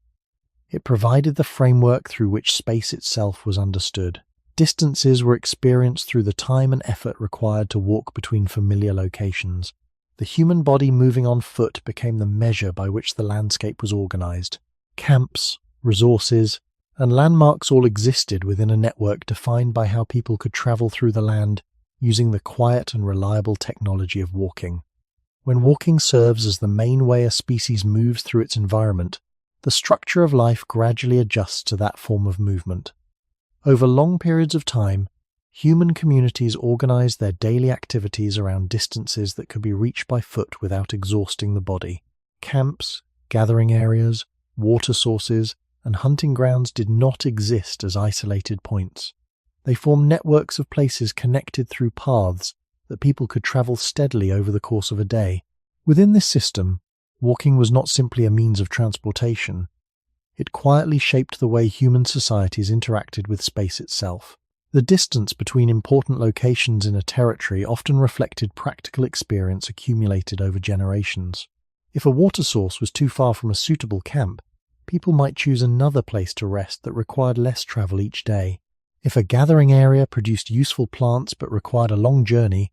It provided the framework through which space itself was understood. Distances were experienced through the time and effort required to walk between familiar locations. the human body moving on foot became the measure by which the landscape was organized. Camps, resources, and landmarks all existed within a network defined by how people could travel through the land using the quiet and reliable technology of walking. When walking serves as the main way a species moves through its environment, the structure of life gradually adjusts to that form of movement. Over long periods of time, human communities organized their daily activities around distances that could be reached by foot without exhausting the body. Camps, gathering areas, water sources, and hunting grounds did not exist as isolated points. They formed networks of places connected through paths that people could travel steadily over the course of a day. Within this system, walking was not simply a means of transportation. It quietly shaped the way human societies interacted with space itself. The distance between important locations in a territory often reflected practical experience accumulated over generations. If a water source was too far from a suitable camp, people might choose another place to rest that required less travel each day. If a gathering area produced useful plants but required a long journey,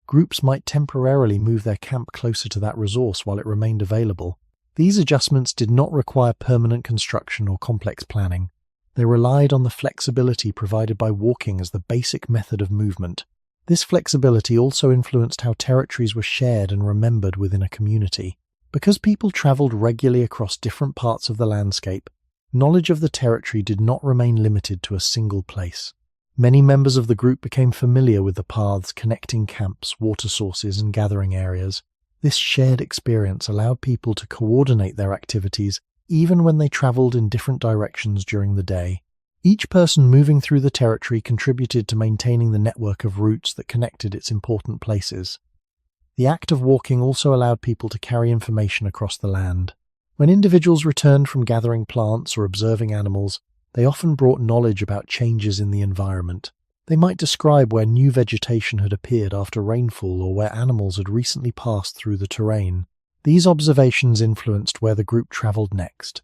groups might temporarily move their camp closer to that resource while it remained available. These adjustments did not require permanent construction or complex planning. They relied on the flexibility provided by walking as the basic method of movement. This flexibility also influenced how territories were shared and remembered within a community. Because people traveled regularly across different parts of the landscape, knowledge of the territory did not remain limited to a single place. Many members of the group became familiar with the paths connecting camps, water sources, and gathering areas. This shared experience allowed people to coordinate their activities even when they traveled in different directions during the day. Each person moving through the territory contributed to maintaining the network of routes that connected its important places. The act of walking also allowed people to carry information across the land. When individuals returned from gathering plants or observing animals, they often brought knowledge about changes in the environment. They might describe where new vegetation had appeared after rainfall or where animals had recently passed through the terrain. These observations influenced where the group traveled next.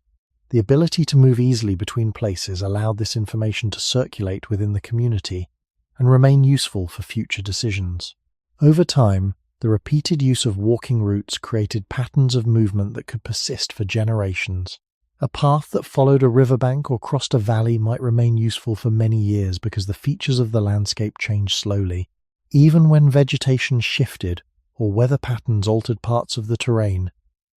The ability to move easily between places allowed this information to circulate within the community and remain useful for future decisions. Over time, the repeated use of walking routes created patterns of movement that could persist for generations. A path that followed a riverbank or crossed a valley might remain useful for many years because the features of the landscape changed slowly. Even when vegetation shifted or weather patterns altered parts of the terrain,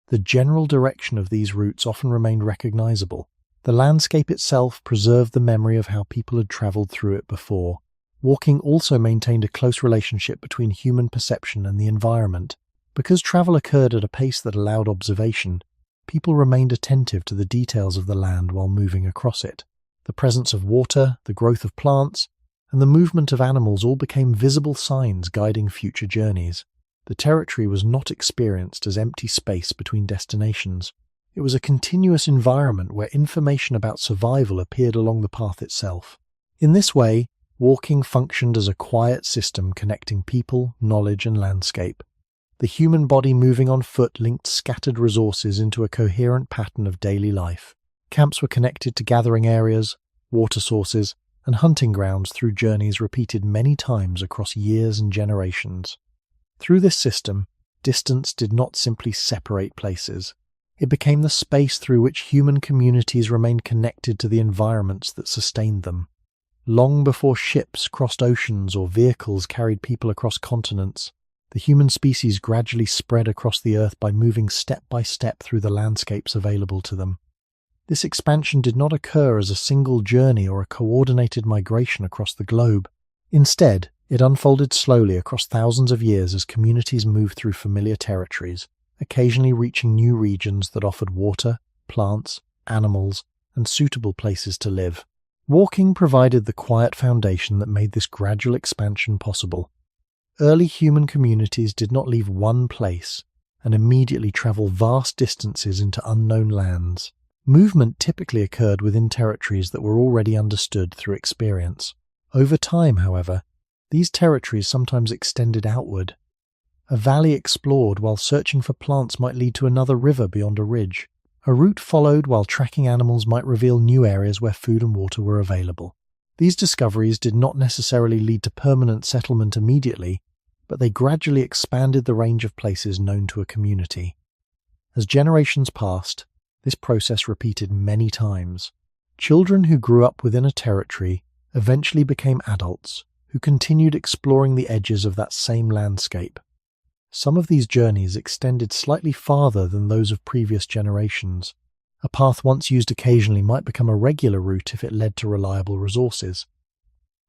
the general direction of these routes often remained recognizable. The landscape itself preserved the memory of how people had traveled through it before. Walking also maintained a close relationship between human perception and the environment. Because travel occurred at a pace that allowed observation, people remained attentive to the details of the land while moving across it. The presence of water, the growth of plants, and the movement of animals all became visible signs guiding future journeys. The territory was not experienced as empty space between destinations. It was a continuous environment where information about survival appeared along the path itself. In this way, walking functioned as a quiet system connecting people, knowledge, and landscape. The human body moving on foot linked scattered resources into a coherent pattern of daily life. Camps were connected to gathering areas, water sources, and hunting grounds through journeys repeated many times across years and generations. Through this system, distance did not simply separate places. It became the space through which human communities remained connected to the environments that sustained them. Long before ships crossed oceans or vehicles carried people across continents, the human species gradually spread across the earth by moving step by step through the landscapes available to them. This expansion did not occur as a single journey or a coordinated migration across the globe. Instead, it unfolded slowly across thousands of years as communities moved through familiar territories, occasionally reaching new regions that offered water, plants, animals, and suitable places to live. Walking provided the quiet foundation that made this gradual expansion possible. Early human communities did not leave one place and immediately travel vast distances into unknown lands. Movement typically occurred within territories that were already understood through experience. Over time, however, these territories sometimes extended outward. A valley explored while searching for plants might lead to another river beyond a ridge. A route followed while tracking animals might reveal new areas where food and water were available. These discoveries did not necessarily lead to permanent settlement immediately, but they gradually expanded the range of places known to a community. As generations passed, this process repeated many times. Children who grew up within a territory eventually became adults who continued exploring the edges of that same landscape. Some of these journeys extended slightly farther than those of previous generations. A path once used occasionally might become a regular route if it led to reliable resources.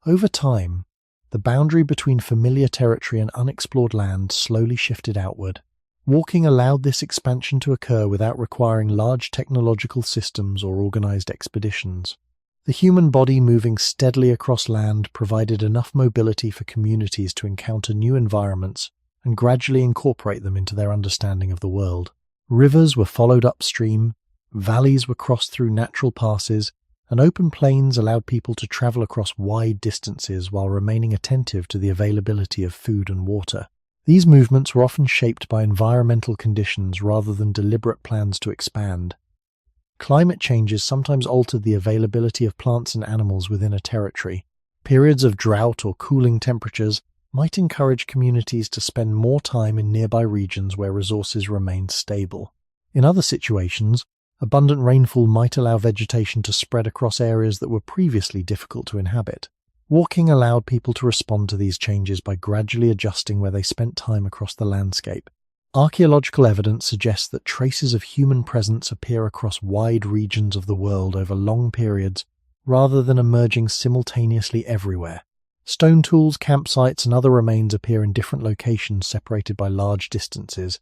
Over time, the boundary between familiar territory and unexplored land slowly shifted outward. Walking allowed this expansion to occur without requiring large technological systems or organized expeditions. The human body moving steadily across land provided enough mobility for communities to encounter new environments and gradually incorporate them into their understanding of the world. Rivers were followed upstream, valleys were crossed through natural passes, and open plains allowed people to travel across wide distances while remaining attentive to the availability of food and water. These movements were often shaped by environmental conditions rather than deliberate plans to expand. Climate changes sometimes altered the availability of plants and animals within a territory. Periods of drought or cooling temperatures might encourage communities to spend more time in nearby regions where resources remained stable. In other situations, abundant rainfall might allow vegetation to spread across areas that were previously difficult to inhabit. Walking allowed people to respond to these changes by gradually adjusting where they spent time across the landscape. Archaeological evidence suggests that traces of human presence appear across wide regions of the world over long periods rather than emerging simultaneously everywhere. Stone tools, campsites, and other remains appear in different locations separated by large distances,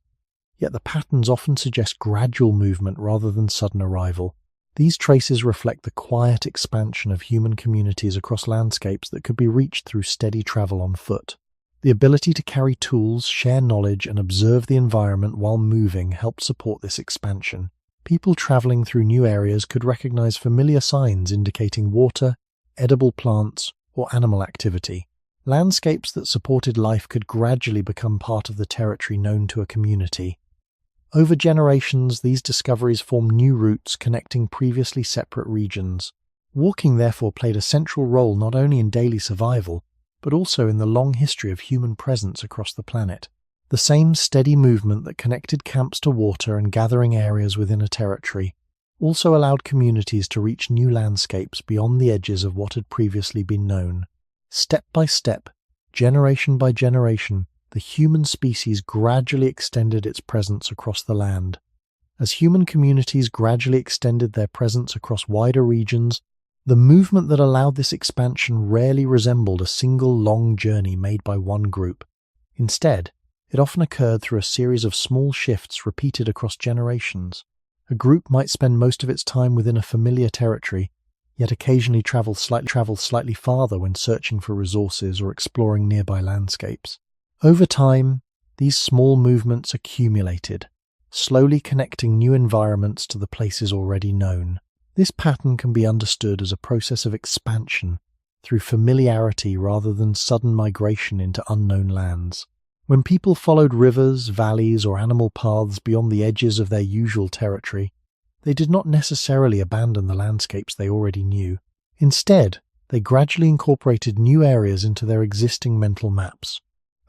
yet the patterns often suggest gradual movement rather than sudden arrival. These traces reflect the quiet expansion of human communities across landscapes that could be reached through steady travel on foot. The ability to carry tools, share knowledge, and observe the environment while moving helped support this expansion. People traveling through new areas could recognize familiar signs indicating water, edible plants, or animal activity. Landscapes that supported life could gradually become part of the territory known to a community. Over generations, these discoveries formed new routes connecting previously separate regions. Walking therefore played a central role not only in daily survival, but also in the long history of human presence across the planet. The same steady movement that connected camps to water and gathering areas within a territory also allowed communities to reach new landscapes beyond the edges of what had previously been known. Step by step, generation by generation, the human species gradually extended its presence across the land. As human communities gradually extended their presence across wider regions, the movement that allowed this expansion rarely resembled a single long journey made by one group. Instead, it often occurred through a series of small shifts repeated across generations. A group might spend most of its time within a familiar territory, yet occasionally travel slightly farther when searching for resources or exploring nearby landscapes. Over time, these small movements accumulated, slowly connecting new environments to the places already known. This pattern can be understood as a process of expansion through familiarity rather than sudden migration into unknown lands. When people followed rivers, valleys, or animal paths beyond the edges of their usual territory, they did not necessarily abandon the landscapes they already knew. Instead, they gradually incorporated new areas into their existing mental maps.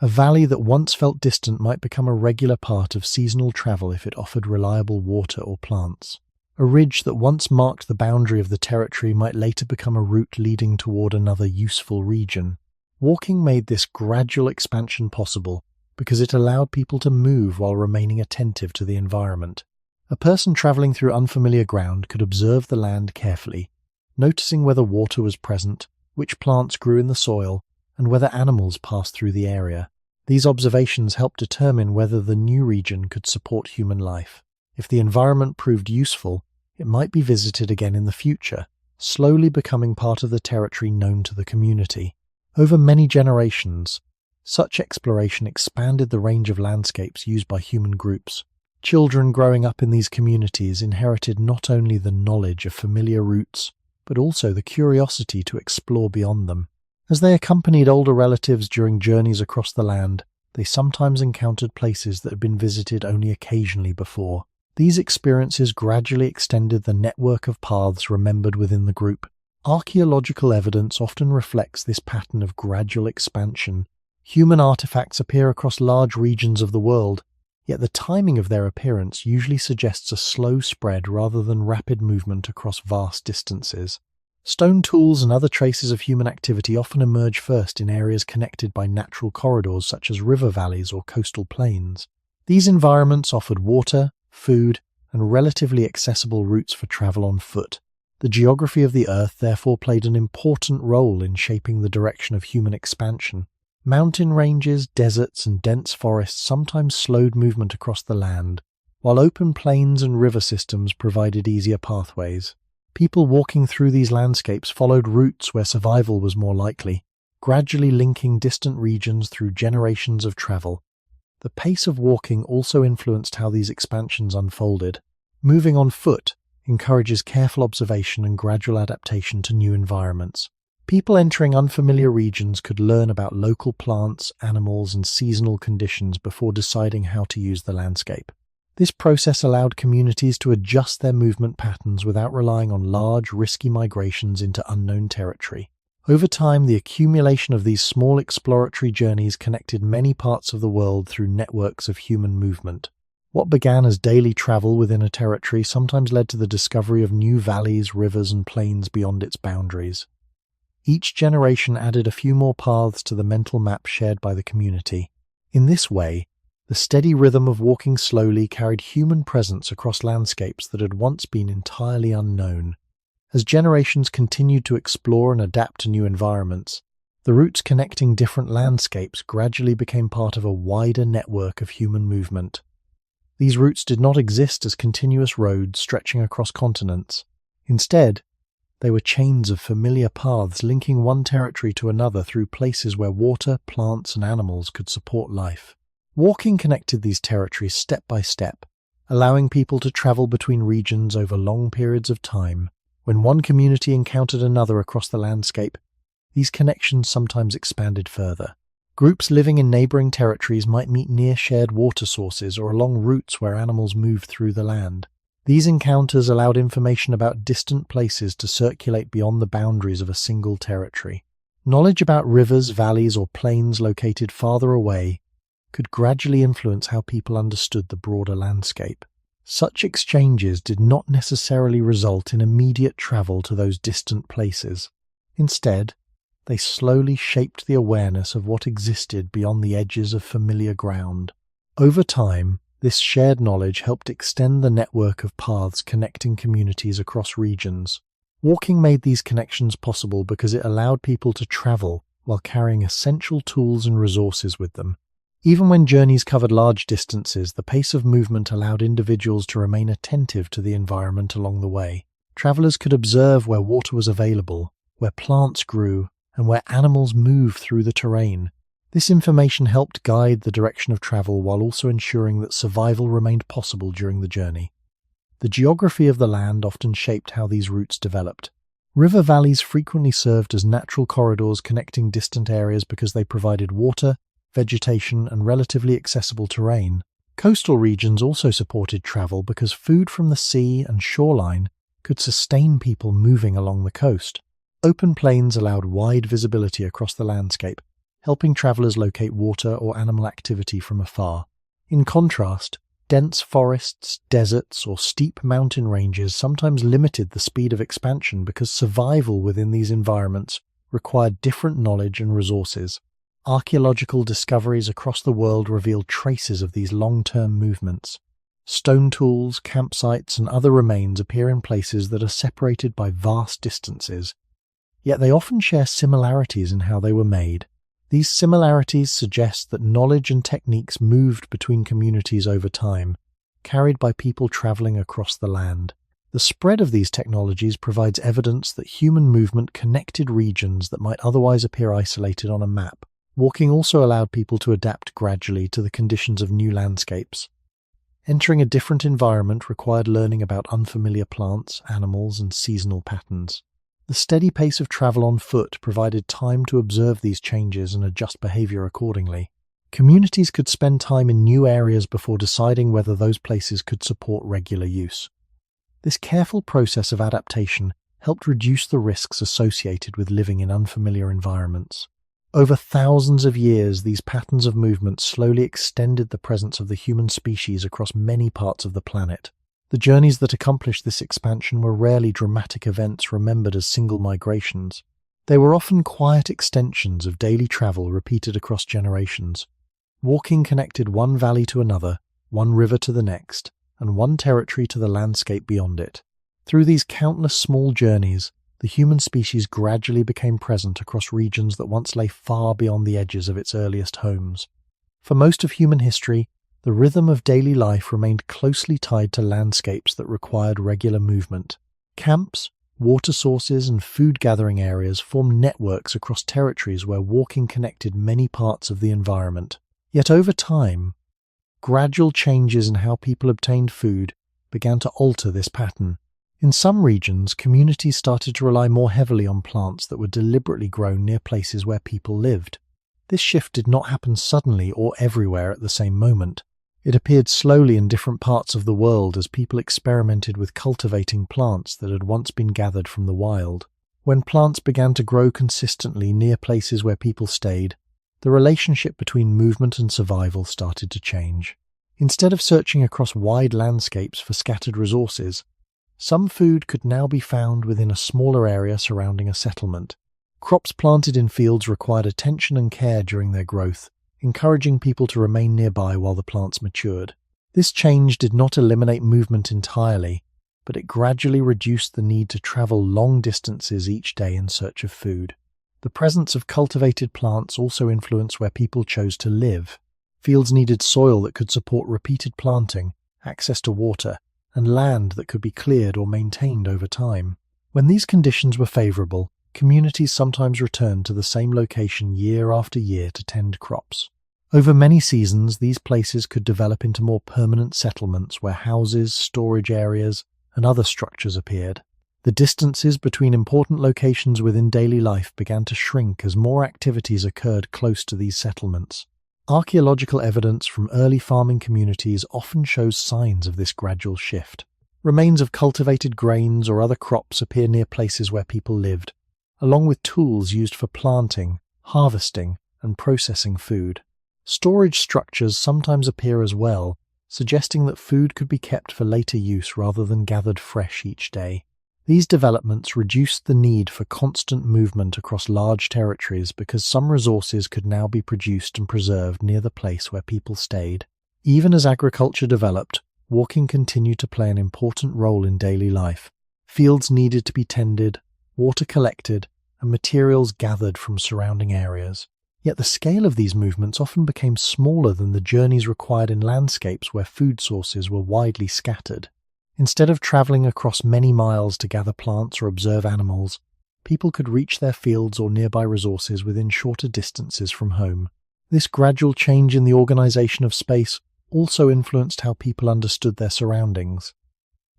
A valley that once felt distant might become a regular part of seasonal travel if it offered reliable water or plants. A ridge that once marked the boundary of the territory might later become a route leading toward another useful region. Walking made this gradual expansion possible because it allowed people to move while remaining attentive to the environment. A person traveling through unfamiliar ground could observe the land carefully, noticing whether water was present, which plants grew in the soil, and whether animals passed through the area. These observations helped determine whether the new region could support human life. If the environment proved useful, it might be visited again in the future, slowly becoming part of the territory known to the community. Over many generations, such exploration expanded the range of landscapes used by human groups. Children growing up in these communities inherited not only the knowledge of familiar routes, but also the curiosity to explore beyond them. As they accompanied older relatives during journeys across the land, they sometimes encountered places that had been visited only occasionally before. These experiences gradually extended the network of paths remembered within the group. Archaeological evidence often reflects this pattern of gradual expansion. Human artifacts appear across large regions of the world, yet the timing of their appearance usually suggests a slow spread rather than rapid movement across vast distances. Stone tools and other traces of human activity often emerge first in areas connected by natural corridors such as river valleys or coastal plains. These environments offered water, food, and relatively accessible routes for travel on foot. The geography of the Earth therefore played an important role in shaping the direction of human expansion. Mountain ranges, deserts, and dense forests sometimes slowed movement across the land, while open plains and river systems provided easier pathways. People walking through these landscapes followed routes where survival was more likely, gradually linking distant regions through generations of travel. The pace of walking also influenced how these expansions unfolded. Moving on foot encourages careful observation and gradual adaptation to new environments. People entering unfamiliar regions could learn about local plants, animals, and seasonal conditions before deciding how to use the landscape. This process allowed communities to adjust their movement patterns without relying on large, risky migrations into unknown territory. Over time, the accumulation of these small exploratory journeys connected many parts of the world through networks of human movement. What began as daily travel within a territory sometimes led to the discovery of new valleys, rivers, and plains beyond its boundaries. Each generation added a few more paths to the mental map shared by the community. In this way, the steady rhythm of walking slowly carried human presence across landscapes that had once been entirely unknown. As generations continued to explore and adapt to new environments, the routes connecting different landscapes gradually became part of a wider network of human movement. These routes did not exist as continuous roads stretching across continents. Instead, they were chains of familiar paths linking one territory to another through places where water, plants, and animals could support life. Walking connected these territories step by step, allowing people to travel between regions over long periods of time. When one community encountered another across the landscape, these connections sometimes expanded further. Groups living in neighboring territories might meet near shared water sources or along routes where animals moved through the land. These encounters allowed information about distant places to circulate beyond the boundaries of a single territory. Knowledge about rivers, valleys, or plains located farther away could gradually influence how people understood the broader landscape. Such exchanges did not necessarily result in immediate travel to those distant places. Instead, they slowly shaped the awareness of what existed beyond the edges of familiar ground. Over time, this shared knowledge helped extend the network of paths connecting communities across regions. Walking made these connections possible because it allowed people to travel while carrying essential tools and resources with them. Even when journeys covered large distances, the pace of movement allowed individuals to remain attentive to the environment along the way. Travelers could observe where water was available, where plants grew, and where animals moved through the terrain. This information helped guide the direction of travel while also ensuring that survival remained possible during the journey. The geography of the land often shaped how these routes developed. River valleys frequently served as natural corridors connecting distant areas because they provided water, vegetation, and relatively accessible terrain. Coastal regions also supported travel because food from the sea and shoreline could sustain people moving along the coast. Open plains allowed wide visibility across the landscape, helping travelers locate water or animal activity from afar. In contrast, dense forests, deserts, or steep mountain ranges sometimes limited the speed of expansion because survival within these environments required different knowledge and resources. Archaeological discoveries across the world revealed traces of these long-term movements. Stone tools, campsites, and other remains appear in places that are separated by vast distances, yet they often share similarities in how they were made. These similarities suggest that knowledge and techniques moved between communities over time, carried by people traveling across the land. The spread of these technologies provides evidence that human movement connected regions that might otherwise appear isolated on a map. Walking also allowed people to adapt gradually to the conditions of new landscapes. Entering a different environment required learning about unfamiliar plants, animals, and seasonal patterns. The steady pace of travel on foot provided time to observe these changes and adjust behavior accordingly. Communities could spend time in new areas before deciding whether those places could support regular use. This careful process of adaptation helped reduce the risks associated with living in unfamiliar environments. Over thousands of years, these patterns of movement slowly extended the presence of the human species across many parts of the planet. The journeys that accomplished this expansion were rarely dramatic events remembered as single migrations. They were often quiet extensions of daily travel repeated across generations. Walking connected one valley to another, one river to the next, and one territory to the landscape beyond it. Through these countless small journeys, the human species gradually became present across regions that once lay far beyond the edges of its earliest homes. For most of human history, the rhythm of daily life remained closely tied to landscapes that required regular movement. Camps, water sources, and food-gathering areas formed networks across territories where walking connected many parts of the environment. Yet over time, gradual changes in how people obtained food began to alter this pattern. In some regions, communities started to rely more heavily on plants that were deliberately grown near places where people lived. This shift did not happen suddenly or everywhere at the same moment. It appeared slowly in different parts of the world as people experimented with cultivating plants that had once been gathered from the wild. When plants began to grow consistently near places where people stayed, the relationship between movement and survival started to change. Instead of searching across wide landscapes for scattered resources, some food could now be found within a smaller area surrounding a settlement. Crops planted in fields required attention and care during their growth, encouraging people to remain nearby while the plants matured. This change did not eliminate movement entirely, but it gradually reduced the need to travel long distances each day in search of food. The presence of cultivated plants also influenced where people chose to live. Fields needed soil that could support repeated planting, access to water, and land that could be cleared or maintained over time. When these conditions were favorable, communities sometimes returned to the same location year after year to tend crops. Over many seasons, these places could develop into more permanent settlements where houses, storage areas, and other structures appeared. The distances between important locations within daily life began to shrink as more activities occurred close to these settlements. Archaeological evidence from early farming communities often shows signs of this gradual shift. Remains of cultivated grains or other crops appear near places where people lived, along with tools used for planting, harvesting, and processing food. Storage structures sometimes appear as well, suggesting that food could be kept for later use rather than gathered fresh each day. These developments reduced the need for constant movement across large territories because some resources could now be produced and preserved near the place where people stayed. Even as agriculture developed, walking continued to play an important role in daily life. Fields needed to be tended, water collected, and materials gathered from surrounding areas. Yet the scale of these movements often became smaller than the journeys required in landscapes where food sources were widely scattered. Instead of traveling across many miles to gather plants or observe animals, people could reach their fields or nearby resources within shorter distances from home. This gradual change in the organization of space also influenced how people understood their surroundings.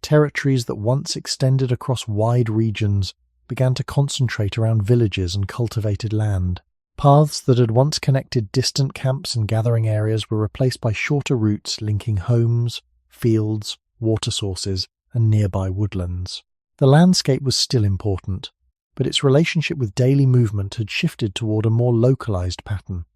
Territories that once extended across wide regions began to concentrate around villages and cultivated land. Paths that had once connected distant camps and gathering areas were replaced by shorter routes linking homes, fields, water sources, and nearby woodlands. The landscape was still important, but its relationship with daily movement had shifted toward a more localized pattern.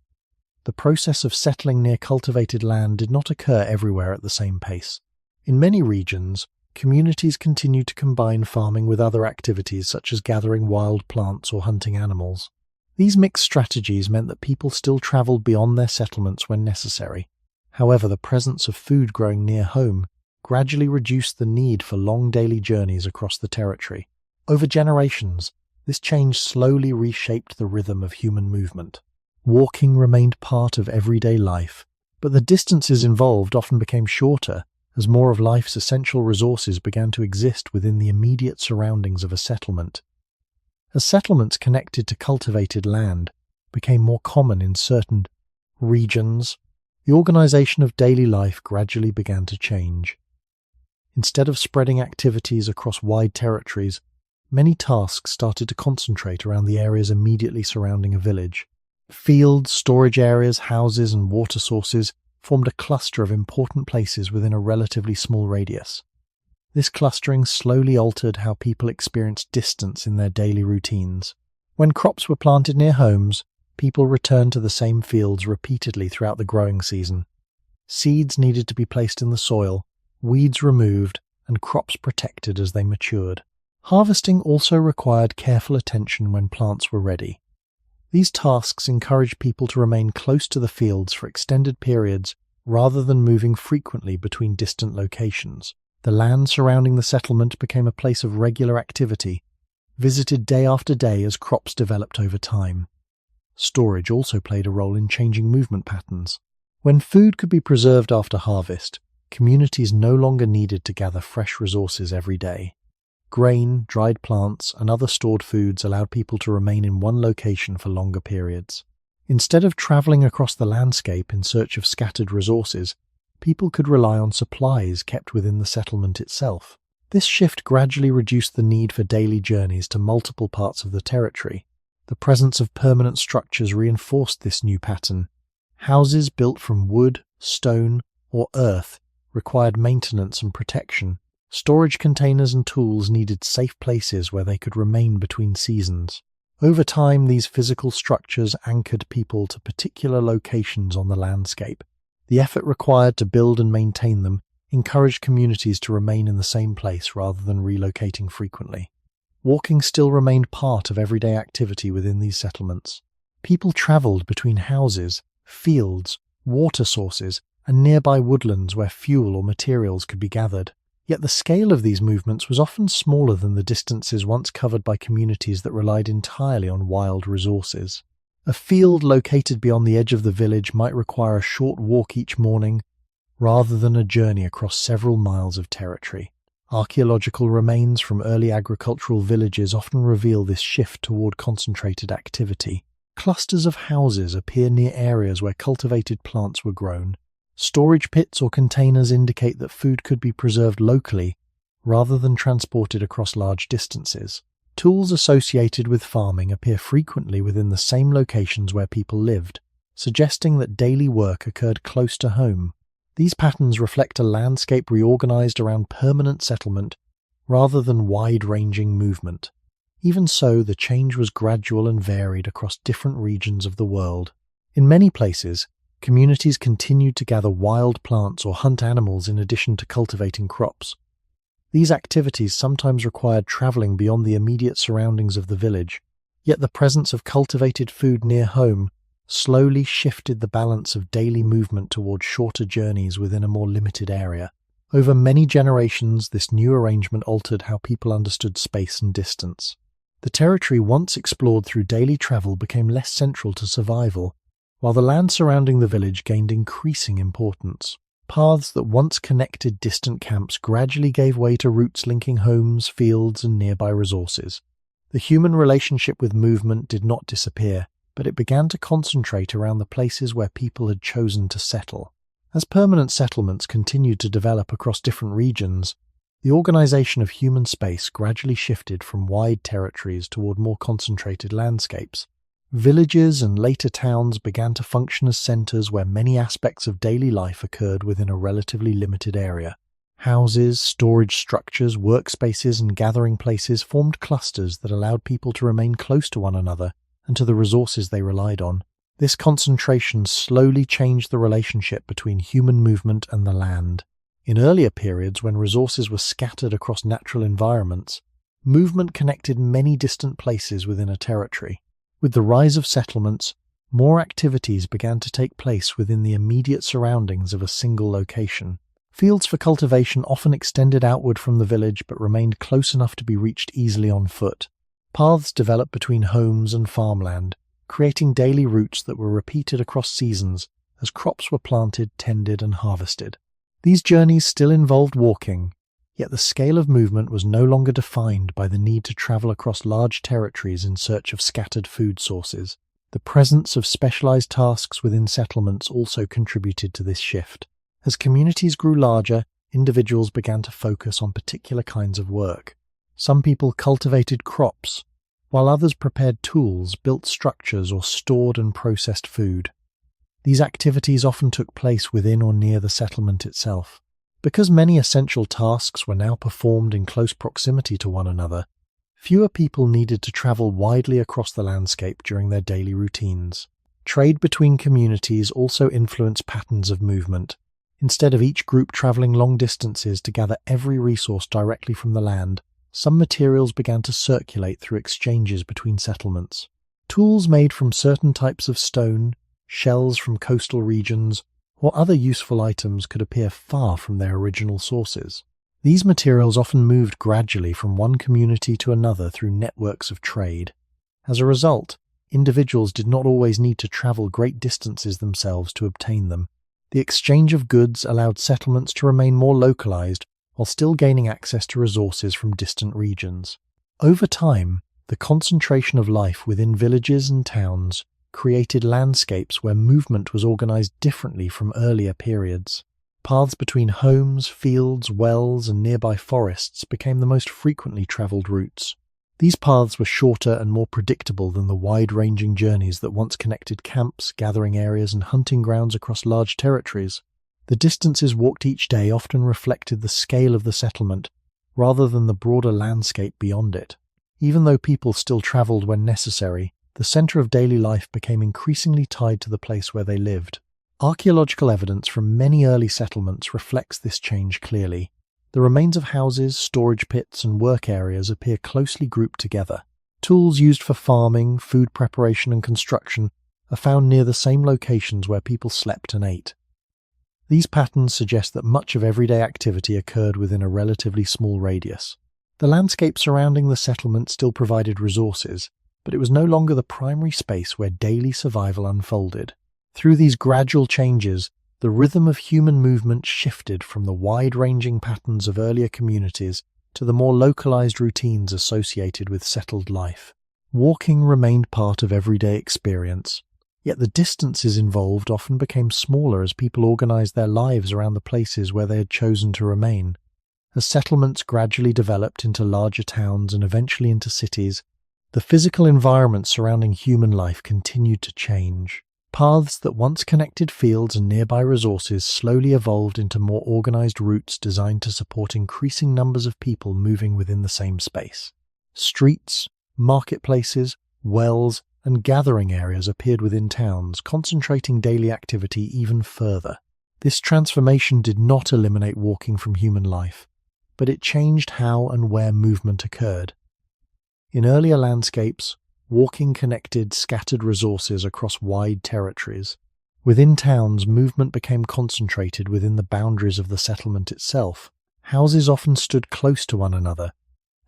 The process of settling near cultivated land did not occur everywhere at the same pace. In many regions, communities continued to combine farming with other activities such as gathering wild plants or hunting animals. These mixed strategies meant that people still traveled beyond their settlements when necessary. However, the presence of food growing near home gradually reduced the need for long daily journeys across the territory. Over generations, this change slowly reshaped the rhythm of human movement. Walking remained part of everyday life, but the distances involved often became shorter as more of life's essential resources began to exist within the immediate surroundings of a settlement. As settlements connected to cultivated land became more common in certain regions, the organization of daily life gradually began to change. Instead of spreading activities across wide territories, many tasks started to concentrate around the areas immediately surrounding a village. Fields, storage areas, houses, and water sources formed a cluster of important places within a relatively small radius. This clustering slowly altered how people experienced distance in their daily routines. When crops were planted near homes, people returned to the same fields repeatedly throughout the growing season. Seeds needed to be placed in the soil, weeds removed, and crops protected as they matured. Harvesting also required careful attention when plants were ready. These tasks encouraged people to remain close to the fields for extended periods rather than moving frequently between distant locations. The land surrounding the settlement became a place of regular activity, visited day after day as crops developed over time. Storage also played a role in changing movement patterns. When food could be preserved after harvest, communities no longer needed to gather fresh resources every day. Grain, dried plants, and other stored foods allowed people to remain in one location for longer periods. Instead of traveling across the landscape in search of scattered resources, people could rely on supplies kept within the settlement itself. This shift gradually reduced the need for daily journeys to multiple parts of the territory. The presence of permanent structures reinforced this new pattern. Houses built from wood, stone, or earth required maintenance and protection. Storage containers and tools needed safe places where they could remain between seasons. Over time, these physical structures anchored people to particular locations on the landscape. The effort required to build and maintain them encouraged communities to remain in the same place rather than relocating frequently. Walking still remained part of everyday activity within these settlements. People traveled between houses, fields, water sources, and nearby woodlands where fuel or materials could be gathered. Yet the scale of these movements was often smaller than the distances once covered by communities that relied entirely on wild resources. A field located beyond the edge of the village might require a short walk each morning, rather than a journey across several miles of territory. Archaeological remains from early agricultural villages often reveal this shift toward concentrated activity. Clusters of houses appear near areas where cultivated plants were grown. Storage pits or containers indicate that food could be preserved locally rather than transported across large distances. Tools associated with farming appear frequently within the same locations where people lived, suggesting that daily work occurred close to home. These patterns reflect a landscape reorganized around permanent settlement rather than wide-ranging movement. Even so, the change was gradual and varied across different regions of the world. In many places, communities continued to gather wild plants or hunt animals in addition to cultivating crops. These activities sometimes required traveling beyond the immediate surroundings of the village, yet the presence of cultivated food near home slowly shifted the balance of daily movement toward shorter journeys within a more limited area. Over many generations, this new arrangement altered how people understood space and distance. The territory once explored through daily travel became less central to survival, while the land surrounding the village gained increasing importance. Paths that once connected distant camps gradually gave way to routes linking homes, fields, and nearby resources. The human relationship with movement did not disappear, but it began to concentrate around the places where people had chosen to settle. As permanent settlements continued to develop across different regions, the organization of human space gradually shifted from wide territories toward more concentrated landscapes. Villages and later towns began to function as centers where many aspects of daily life occurred within a relatively limited area. Houses, storage structures, workspaces, and gathering places formed clusters that allowed people to remain close to one another and to the resources they relied on. This concentration slowly changed the relationship between human movement and the land. In earlier periods, when resources were scattered across natural environments, movement connected many distant places within a territory. With the rise of settlements, more activities began to take place within the immediate surroundings of a single location. Fields for cultivation often extended outward from the village but remained close enough to be reached easily on foot. Paths developed between homes and farmland, creating daily routes that were repeated across seasons as crops were planted, tended, and harvested. These journeys still involved walking, yet the scale of movement was no longer defined by the need to travel across large territories in search of scattered food sources. The presence of specialized tasks within settlements also contributed to this shift. As communities grew larger, individuals began to focus on particular kinds of work. Some people cultivated crops, while others prepared tools, built structures, or stored and processed food. These activities often took place within or near the settlement itself. Because many essential tasks were now performed in close proximity to one another, Fewer people needed to travel widely across the landscape during their daily routines. Trade between communities also influenced patterns of movement. Instead of each group traveling long distances to gather every resource directly from the land, some materials began to circulate through exchanges between settlements. Tools made from certain types of stone, shells from coastal regions, or other useful items could appear far from their original sources. These materials often moved gradually from one community to another through networks of trade. As a result, individuals did not always need to travel great distances themselves to obtain them. The exchange of goods allowed settlements to remain more localized while still gaining access to resources from distant regions. Over time, the concentration of life within villages and towns created landscapes where movement was organized differently from earlier periods. Paths between homes, fields, wells, and nearby forests became the most frequently traveled routes. These paths were shorter and more predictable than the wide-ranging journeys that once connected camps, gathering areas, and hunting grounds across large territories. The distances walked each day often reflected the scale of the settlement, rather than the broader landscape beyond it. Even though people still traveled when necessary, the center of daily life became increasingly tied to the place where they lived. Archaeological evidence from many early settlements reflects this change clearly. The remains of houses, storage pits, and work areas appear closely grouped together. Tools used for farming, food preparation, and construction are found near the same locations where people slept and ate. These patterns suggest that much of everyday activity occurred within a relatively small radius. The landscape surrounding the settlement still provided resources, but it was no longer the primary space where daily survival unfolded. Through these gradual changes, the rhythm of human movement shifted from the wide-ranging patterns of earlier communities to the more localized routines associated with settled life. Walking remained part of everyday experience, yet the distances involved often became smaller as people organized their lives around the places where they had chosen to remain. As settlements gradually developed into larger towns and eventually into cities, the physical environment surrounding human life continued to change. Paths that once connected fields and nearby resources slowly evolved into more organized routes designed to support increasing numbers of people moving within the same space. Streets, marketplaces, wells, and gathering areas appeared within towns, concentrating daily activity even further. This transformation did not eliminate walking from human life, but it changed how and where movement occurred. In earlier landscapes, walking connected scattered resources across wide territories. Within towns, movement became concentrated within the boundaries of the settlement itself. Houses often stood close to one another,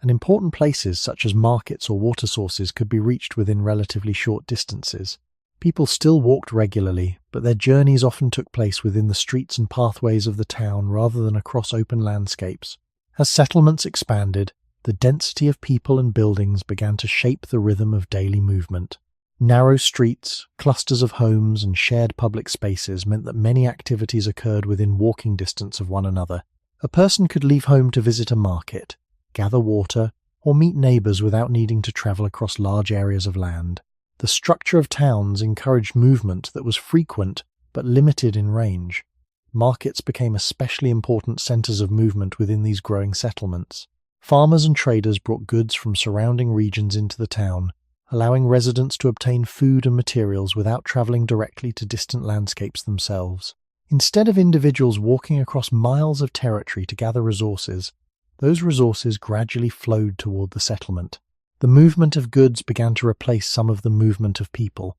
and important places such as markets or water sources could be reached within relatively short distances. People still walked regularly, but their journeys often took place within the streets and pathways of the town rather than across open landscapes. As settlements expanded, the density of people and buildings began to shape the rhythm of daily movement. Narrow streets, clusters of homes, and shared public spaces meant that many activities occurred within walking distance of one another. A person could leave home to visit a market, gather water, or meet neighbors without needing to travel across large areas of land. The structure of towns encouraged movement that was frequent but limited in range. Markets became especially important centers of movement within these growing settlements. Farmers and traders brought goods from surrounding regions into the town, allowing residents to obtain food and materials without traveling directly to distant landscapes themselves. Instead of individuals walking across miles of territory to gather resources, those resources gradually flowed toward the settlement. The movement of goods began to replace some of the movement of people.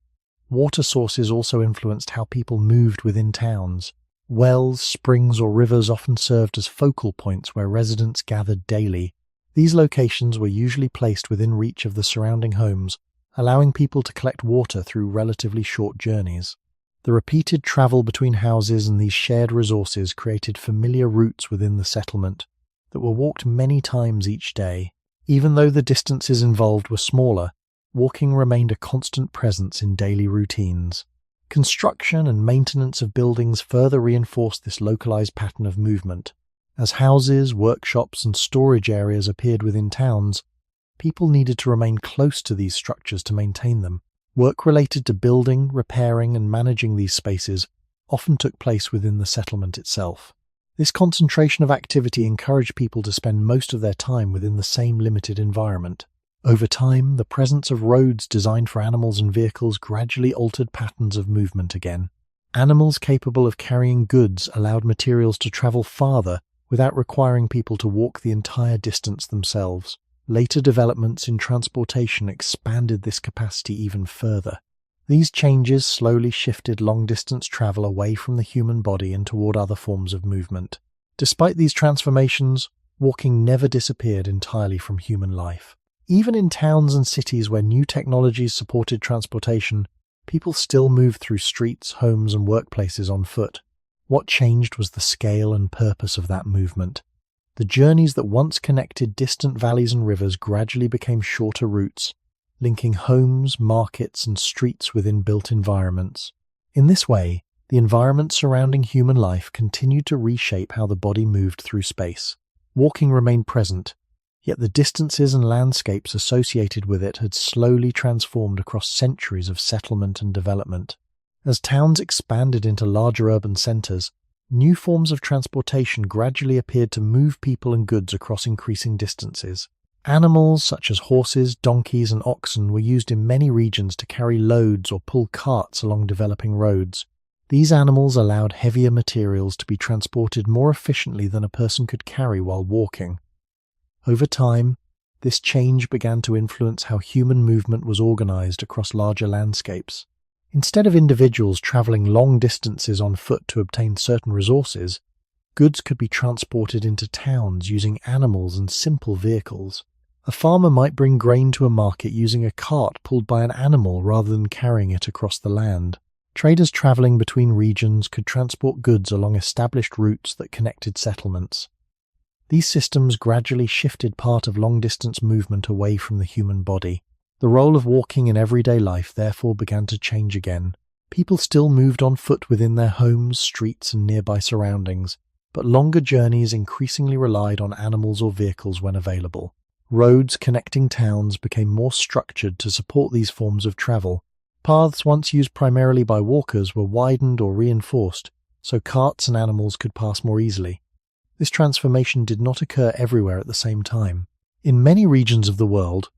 Water sources also influenced how people moved within towns. Wells, springs, or rivers often served as focal points where residents gathered daily. These locations were usually placed within reach of the surrounding homes, allowing people to collect water through relatively short journeys. The repeated travel between houses and these shared resources created familiar routes within the settlement that were walked many times each day. Even though the distances involved were smaller, walking remained a constant presence in daily routines. Construction and maintenance of buildings further reinforced this localized pattern of movement. As houses, workshops, and storage areas appeared within towns, people needed to remain close to these structures to maintain them. Work related to building, repairing, and managing these spaces often took place within the settlement itself. This concentration of activity encouraged people to spend most of their time within the same limited environment. Over time, the presence of roads designed for animals and vehicles gradually altered patterns of movement again. Animals capable of carrying goods allowed materials to travel farther without requiring people to walk the entire distance themselves. Later developments in transportation expanded this capacity even further. These changes slowly shifted long-distance travel away from the human body and toward other forms of movement. Despite these transformations, walking never disappeared entirely from human life. Even in towns and cities where new technologies supported transportation, people still moved through streets, homes, and workplaces on foot. What changed was the scale and purpose of that movement. The journeys that once connected distant valleys and rivers gradually became shorter routes, linking homes, markets, and streets within built environments. In this way, the environment surrounding human life continued to reshape how the body moved through space. Walking remained present, yet the distances and landscapes associated with it had slowly transformed across centuries of settlement and development. As towns expanded into larger urban centers, new forms of transportation gradually appeared to move people and goods across increasing distances. Animals such as horses, donkeys, and oxen were used in many regions to carry loads or pull carts along developing roads. These animals allowed heavier materials to be transported more efficiently than a person could carry while walking. Over time, this change began to influence how human movement was organized across larger landscapes. Instead of individuals traveling long distances on foot to obtain certain resources, goods could be transported into towns using animals and simple vehicles. A farmer might bring grain to a market using a cart pulled by an animal rather than carrying it across the land. Traders traveling between regions could transport goods along established routes that connected settlements. These systems gradually shifted part of long-distance movement away from the human body. The role of walking in everyday life therefore began to change again. People still moved on foot within their homes, streets, and nearby surroundings, but longer journeys increasingly relied on animals or vehicles when available. Roads connecting towns became more structured to support these forms of travel. Paths once used primarily by walkers were widened or reinforced, so carts and animals could pass more easily. This transformation did not occur everywhere at the same time. In many regions of the world,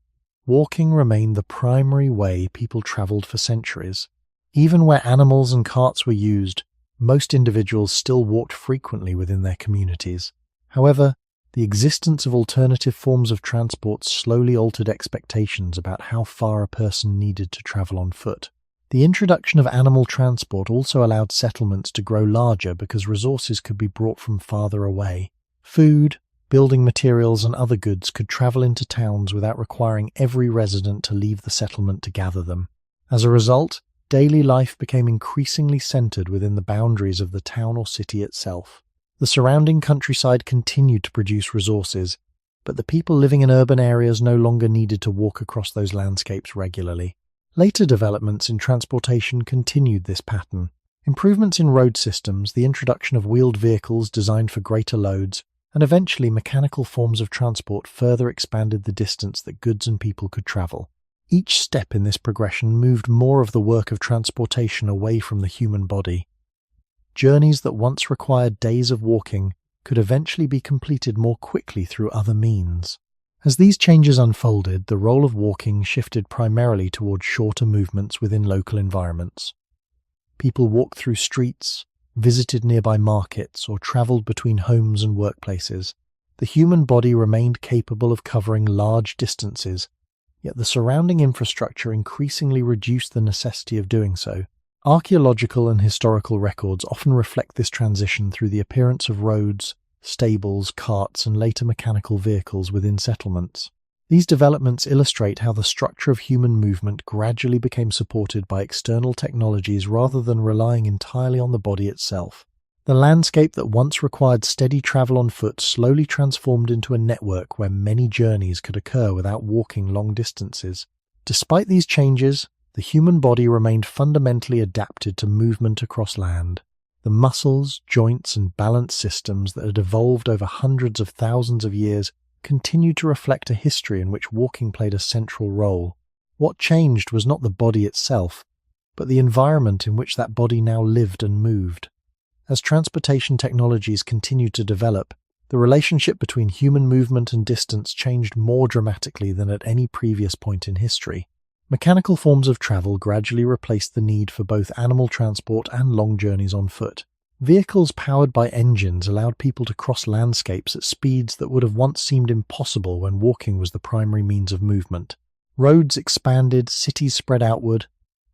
walking remained the primary way people traveled for centuries. Even where animals and carts were used, most individuals still walked frequently within their communities. However, the existence of alternative forms of transport slowly altered expectations about how far a person needed to travel on foot. The introduction of animal transport also allowed settlements to grow larger because resources could be brought from farther away. Food, building materials, and other goods could travel into towns without requiring every resident to leave the settlement to gather them. As a result, daily life became increasingly centered within the boundaries of the town or city itself. The surrounding countryside continued to produce resources, but the people living in urban areas no longer needed to walk across those landscapes regularly. Later developments in transportation continued this pattern. Improvements in road systems, the introduction of wheeled vehicles designed for greater loads, and eventually mechanical forms of transport further expanded the distance that goods and people could travel. Each step in this progression moved more of the work of transportation away from the human body. Journeys that once required days of walking could eventually be completed more quickly through other means. As these changes unfolded, the role of walking shifted primarily towards shorter movements within local environments. People walked through streets, visited nearby markets, or traveled between homes and workplaces. The human body remained capable of covering large distances, yet the surrounding infrastructure increasingly reduced the necessity of doing so. Archaeological and historical records often reflect this transition through the appearance of roads, stables, carts, and later mechanical vehicles within settlements. These developments illustrate how the structure of human movement gradually became supported by external technologies rather than relying entirely on the body itself. The landscape that once required steady travel on foot slowly transformed into a network where many journeys could occur without walking long distances. Despite these changes, the human body remained fundamentally adapted to movement across land. The muscles, joints, and balance systems that had evolved over hundreds of thousands of years continued to reflect a history in which walking played a central role. What changed was not the body itself, but the environment in which that body now lived and moved. As transportation technologies continued to develop, The relationship between human movement and distance changed more dramatically than at any previous point in history. Mechanical forms of travel gradually replaced the need for both animal transport and long journeys on foot. Vehicles powered by engines allowed people to cross landscapes at speeds that would have once seemed impossible when walking was the primary means of movement. Roads expanded, cities spread outward,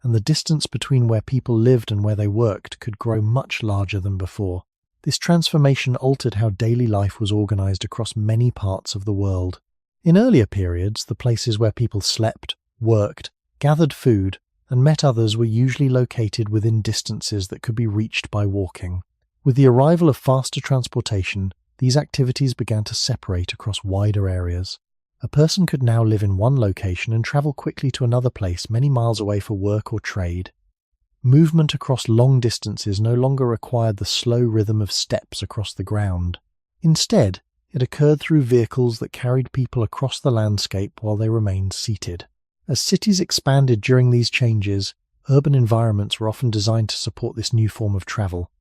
and the distance between where people lived and where they worked could grow much larger than before. This transformation altered how daily life was organized across many parts of the world. In earlier periods, the places where people slept, worked, gathered food, and met others were usually located within distances that could be reached by walking. With the arrival of faster transportation, these activities began to separate across wider areas. A person could now live in one location and travel quickly to another place many miles away for work or trade. Movement across long distances no longer required the slow rhythm of steps across the ground. Instead, it occurred through vehicles that carried people across the landscape while they remained seated. As cities expanded during these changes, urban environments were often designed to support this new form of travel.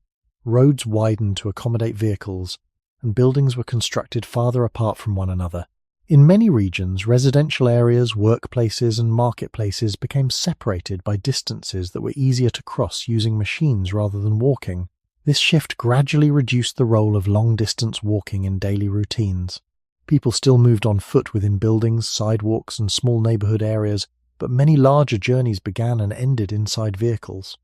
Roads widened to accommodate vehicles, and buildings were constructed farther apart from one another. In many regions, residential areas, workplaces, and marketplaces became separated by distances that were easier to cross using machines rather than walking. This shift gradually reduced the role of long-distance walking in daily routines. People still moved on foot within buildings, sidewalks, and small neighborhood areas, but many larger journeys began and ended inside vehicles.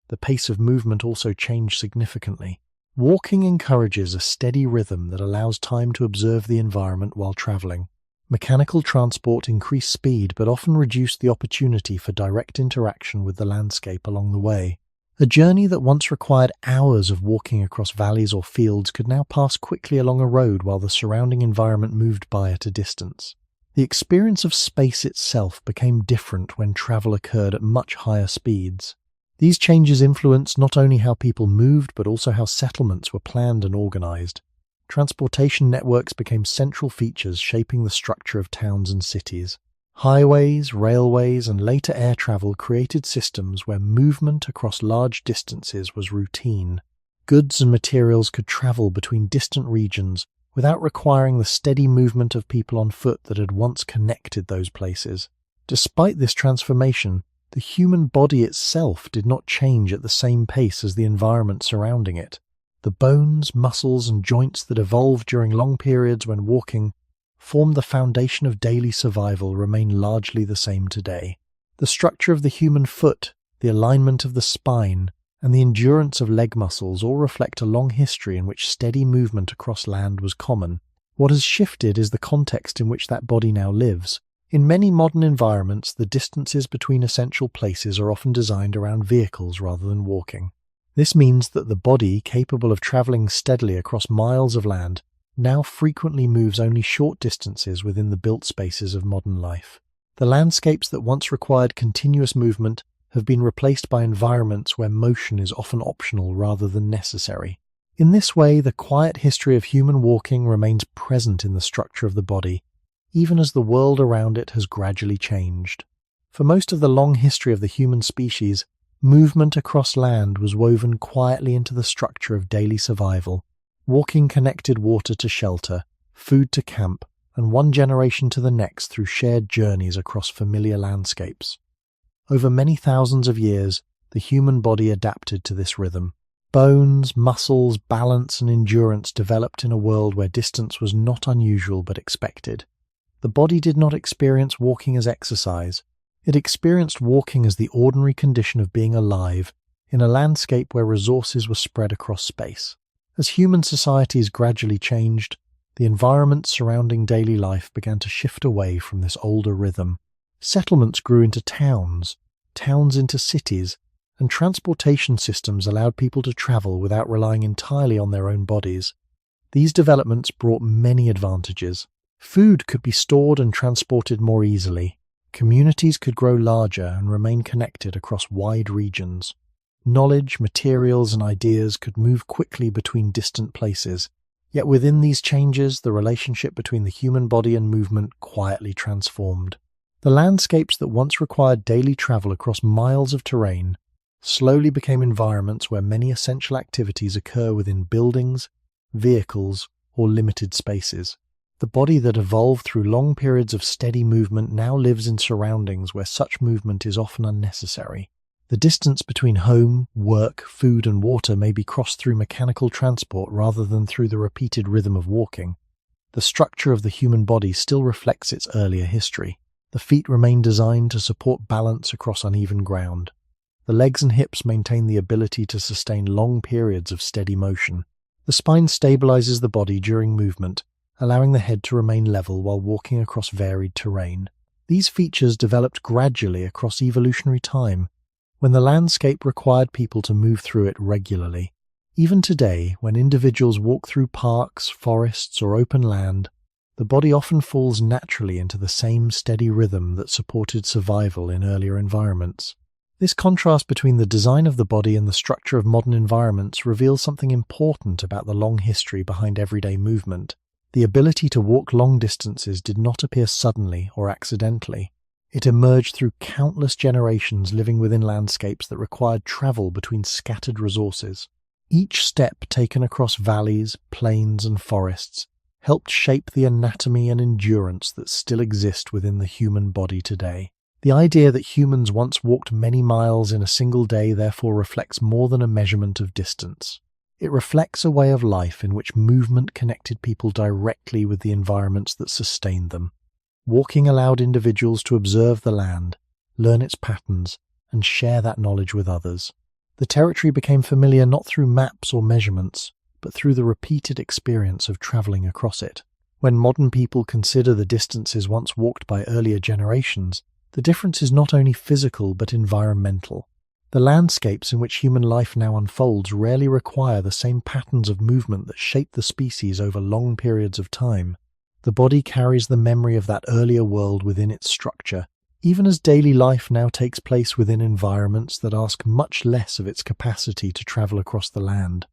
The pace of movement also changed significantly. Walking encourages a steady rhythm that allows time to observe the environment while traveling. Mechanical transport increased speed but often reduced the opportunity for direct interaction with the landscape along the way. A journey that once required hours of walking across valleys or fields could now pass quickly along a road while the surrounding environment moved by at a distance. The experience of space itself became different when travel occurred at much higher speeds. These changes influenced not only how people moved but also how settlements were planned and organized. Transportation networks became central features shaping the structure of towns and cities. Highways, railways, and later air travel created systems where movement across large distances was routine. Goods and materials could travel between distant regions without requiring the steady movement of people on foot that had once connected those places. Despite this transformation, the human body itself did not change at the same pace as the environment surrounding it. The bones, muscles, and joints that evolved during long periods when walking formed the foundation of daily survival remain largely the same today. The structure of the human foot, the alignment of the spine, and the endurance of leg muscles all reflect a long history in which steady movement across land was common. What has shifted is the context in which that body now lives. In many modern environments, the distances between essential places are often designed around vehicles rather than walking. This means that the body, capable of traveling steadily across miles of land, now frequently moves only short distances within the built spaces of modern life. The landscapes that once required continuous movement have been replaced by environments where motion is often optional rather than necessary. In this way, the quiet history of human walking remains present in the structure of the body, even as the world around it has gradually changed. For most of the long history of the human species, movement across land was woven quietly into the structure of daily survival. Walking connected water to shelter, food to camp, and one generation to the next through shared journeys across familiar landscapes. Over many thousands of years, the human body adapted to this rhythm. Bones, muscles, balance, and endurance developed in a world where distance was not unusual but expected. The body did not experience walking as exercise. It experienced walking as the ordinary condition of being alive in a landscape where resources were spread across space. As human societies gradually changed, the environment surrounding daily life began to shift away from this older rhythm. Settlements grew into towns, towns into cities, and transportation systems allowed people to travel without relying entirely on their own bodies. These developments brought many advantages. Food could be stored and transported more easily. Communities could grow larger and remain connected across wide regions. Knowledge, materials, and ideas could move quickly between distant places. Yet within these changes, the relationship between the human body and movement quietly transformed. The landscapes that once required daily travel across miles of terrain slowly became environments where many essential activities occur within buildings, vehicles, or limited spaces. The body that evolved through long periods of steady movement now lives in surroundings where such movement is often unnecessary. The distance between home, work, food, and water may be crossed through mechanical transport rather than through the repeated rhythm of walking. The structure of the human body still reflects its earlier history. The feet remain designed to support balance across uneven ground. The legs and hips maintain the ability to sustain long periods of steady motion. The spine stabilizes the body during movement, allowing the head to remain level while walking across varied terrain. These features developed gradually across evolutionary time, when the landscape required people to move through it regularly. Even today, when individuals walk through parks, forests, or open land, the body often falls naturally into the same steady rhythm that supported survival in earlier environments. This contrast between the design of the body and the structure of modern environments reveals something important about the long history behind everyday movement. The ability to walk long distances did not appear suddenly or accidentally. It emerged through countless generations living within landscapes that required travel between scattered resources. Each step taken across valleys, plains, and forests helped shape the anatomy and endurance that still exist within the human body today. The idea that humans once walked many miles in a single day therefore reflects more than a measurement of distance. It reflects a way of life in which movement connected people directly with the environments that sustained them. Walking allowed individuals to observe the land, learn its patterns, and share that knowledge with others. The territory became familiar not through maps or measurements, but through the repeated experience of traveling across it. When modern people consider the distances once walked by earlier generations, the difference is not only physical but environmental. The landscapes in which human life now unfolds rarely require the same patterns of movement that shaped the species over long periods of time. The body carries the memory of that earlier world within its structure, even as daily life now takes place within environments that ask much less of its capacity to travel across the land.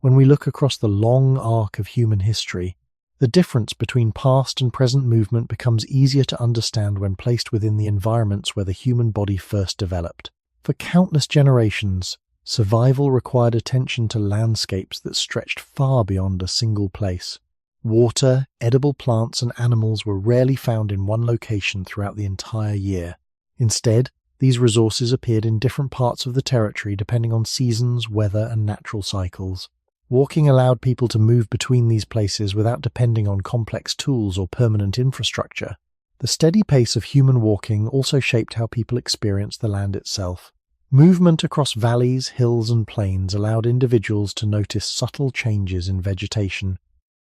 When we look across the long arc of human history, the difference between past and present movement becomes easier to understand when placed within the environments where the human body first developed. For countless generations, survival required attention to landscapes that stretched far beyond a single place. Water, edible plants, and animals were rarely found in one location throughout the entire year. Instead, these resources appeared in different parts of the territory depending on seasons, weather, and natural cycles. Walking allowed people to move between these places without depending on complex tools or permanent infrastructure. The steady pace of human walking also shaped how people experienced the land itself. Movement across valleys, hills, and plains allowed individuals to notice subtle changes in vegetation,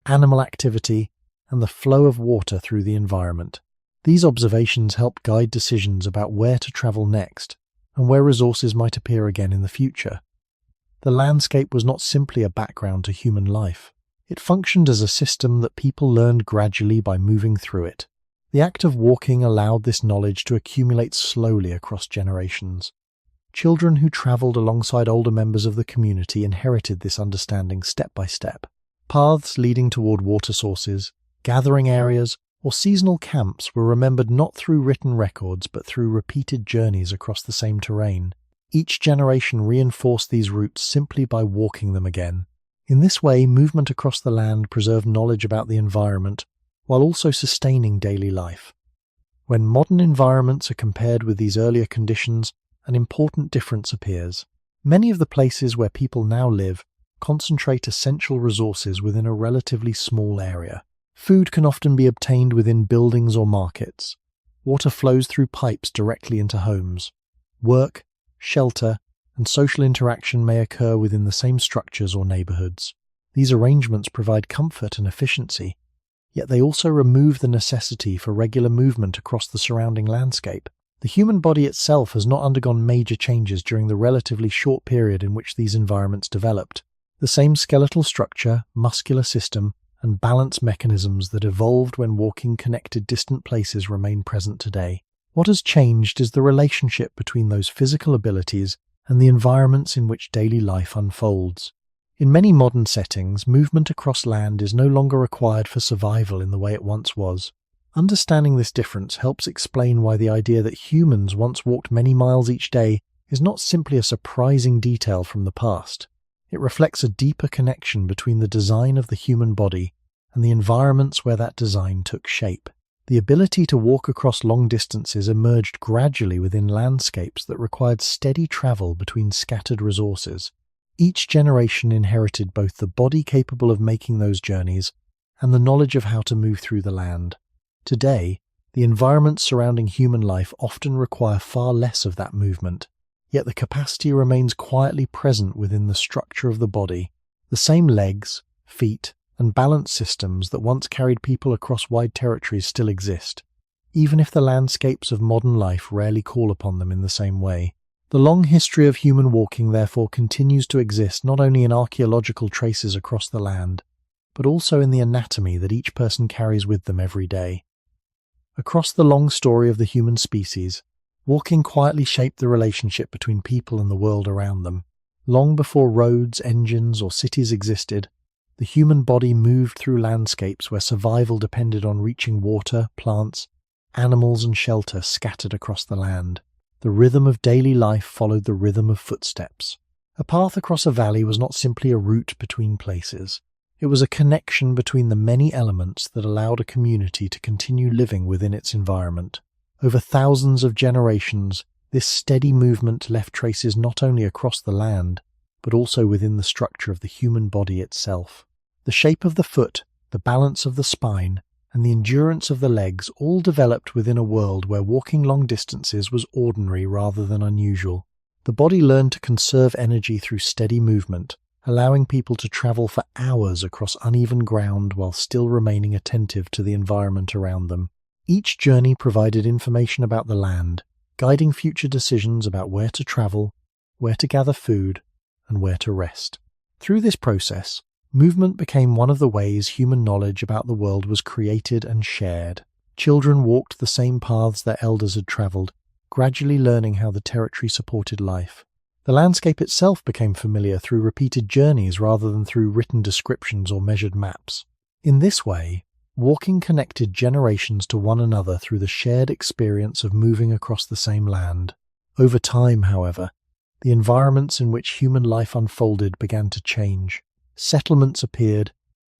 animal activity, and the flow of water through the environment. These observations help guide decisions about where to travel next and where resources might appear again in the future. The landscape was not simply a background to human life. It functioned as a system that people learned gradually by moving through it. The act of walking allowed this knowledge to accumulate slowly across generations. Children who traveled alongside older members of the community inherited this understanding step by step. Paths leading toward water sources, gathering areas, or seasonal camps were remembered not through written records but through repeated journeys across the same terrain. Each generation reinforced these routes simply by walking them again. In this way, movement across the land preserved knowledge about the environment while also sustaining daily life. When modern environments are compared with these earlier conditions, an important difference appears. Many of the places where people now live concentrate essential resources within a relatively small area. Food can often be obtained within buildings or markets. Water flows through pipes directly into homes. Work, shelter, and social interaction may occur within the same structures or neighborhoods. These arrangements provide comfort and efficiency, yet they also remove the necessity for regular movement across the surrounding landscape. The human body itself has not undergone major changes during the relatively short period in which these environments developed. The same skeletal structure, muscular system, and balance mechanisms that evolved when walking connected distant places remain present today. What has changed is the relationship between those physical abilities and the environments in which daily life unfolds. In many modern settings, movement across land is no longer required for survival in the way it once was. Understanding this difference helps explain why the idea that humans once walked many miles each day is not simply a surprising detail from the past. It reflects a deeper connection between the design of the human body and the environments where that design took shape. The ability to walk across long distances emerged gradually within landscapes that required steady travel between scattered resources. Each generation inherited both the body capable of making those journeys and the knowledge of how to move through the land. Today, the environments surrounding human life often require far less of that movement, yet the capacity remains quietly present within the structure of the body. The same legs, feet, and balance systems that once carried people across wide territories still exist, even if the landscapes of modern life rarely call upon them in the same way. The long history of human walking therefore continues to exist not only in archaeological traces across the land, but also in the anatomy that each person carries with them every day. Across the long story of the human species, walking quietly shaped the relationship between people and the world around them. Long before roads, engines, or cities existed, the human body moved through landscapes where survival depended on reaching water, plants, animals, and shelter scattered across the land. The rhythm of daily life followed the rhythm of footsteps. A path across a valley was not simply a route between places. It was a connection between the many elements that allowed a community to continue living within its environment. Over thousands of generations, this steady movement left traces not only across the land, but also within the structure of the human body itself. The shape of the foot, the balance of the spine, and the endurance of the legs all developed within a world where walking long distances was ordinary rather than unusual. The body learned to conserve energy through steady movement, allowing people to travel for hours across uneven ground while still remaining attentive to the environment around them. Each journey provided information about the land, guiding future decisions about where to travel, where to gather food, and where to rest. Through this process, movement became one of the ways human knowledge about the world was created and shared. Children walked the same paths their elders had traveled, gradually learning how the territory supported life. The landscape itself became familiar through repeated journeys rather than through written descriptions or measured maps. In this way, walking connected generations to one another through the shared experience of moving across the same land. Over time, however, the environments in which human life unfolded began to change. Settlements appeared,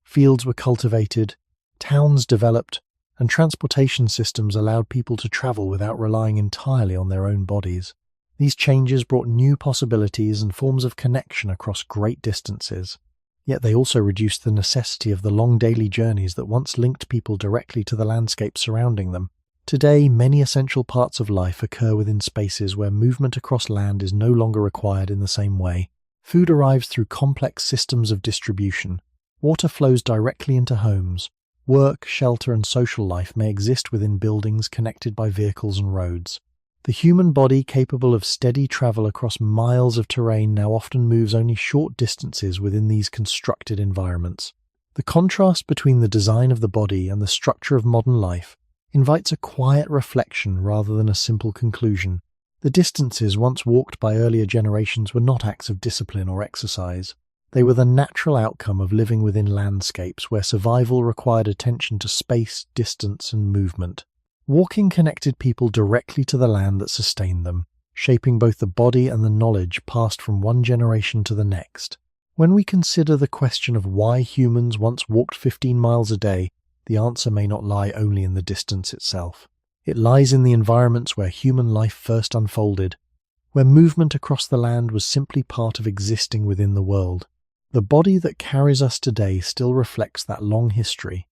fields were cultivated, towns developed, and transportation systems allowed people to travel without relying entirely on their own bodies. These changes brought new possibilities and forms of connection across great distances. Yet they also reduced the necessity of the long daily journeys that once linked people directly to the landscape surrounding them. Today, many essential parts of life occur within spaces where movement across land is no longer required in the same way. Food arrives through complex systems of distribution. Water flows directly into homes. Work, shelter, and social life may exist within buildings connected by vehicles and roads. The human body, capable of steady travel across miles of terrain, now often moves only short distances within these constructed environments. The contrast between the design of the body and the structure of modern life invites a quiet reflection rather than a simple conclusion. The distances once walked by earlier generations were not acts of discipline or exercise. They were the natural outcome of living within landscapes where survival required attention to space, distance, and movement. Walking connected people directly to the land that sustained them, shaping both the body and the knowledge passed from one generation to the next. When we consider the question of why humans once walked 15 miles a day, the answer may not lie only in the distance itself. It lies in the environments where human life first unfolded, where movement across the land was simply part of existing within the world. The body that carries us today still reflects that long history,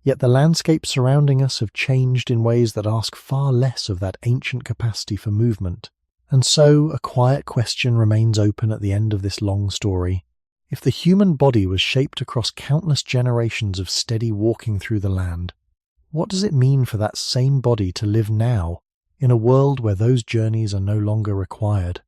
yet the landscapes surrounding us have changed in ways that ask far less of that ancient capacity for movement. And so, a quiet question remains open at the end of this long story. If the human body was shaped across countless generations of steady walking through the land, what does it mean for that same body to live now, in a world where those journeys are no longer required?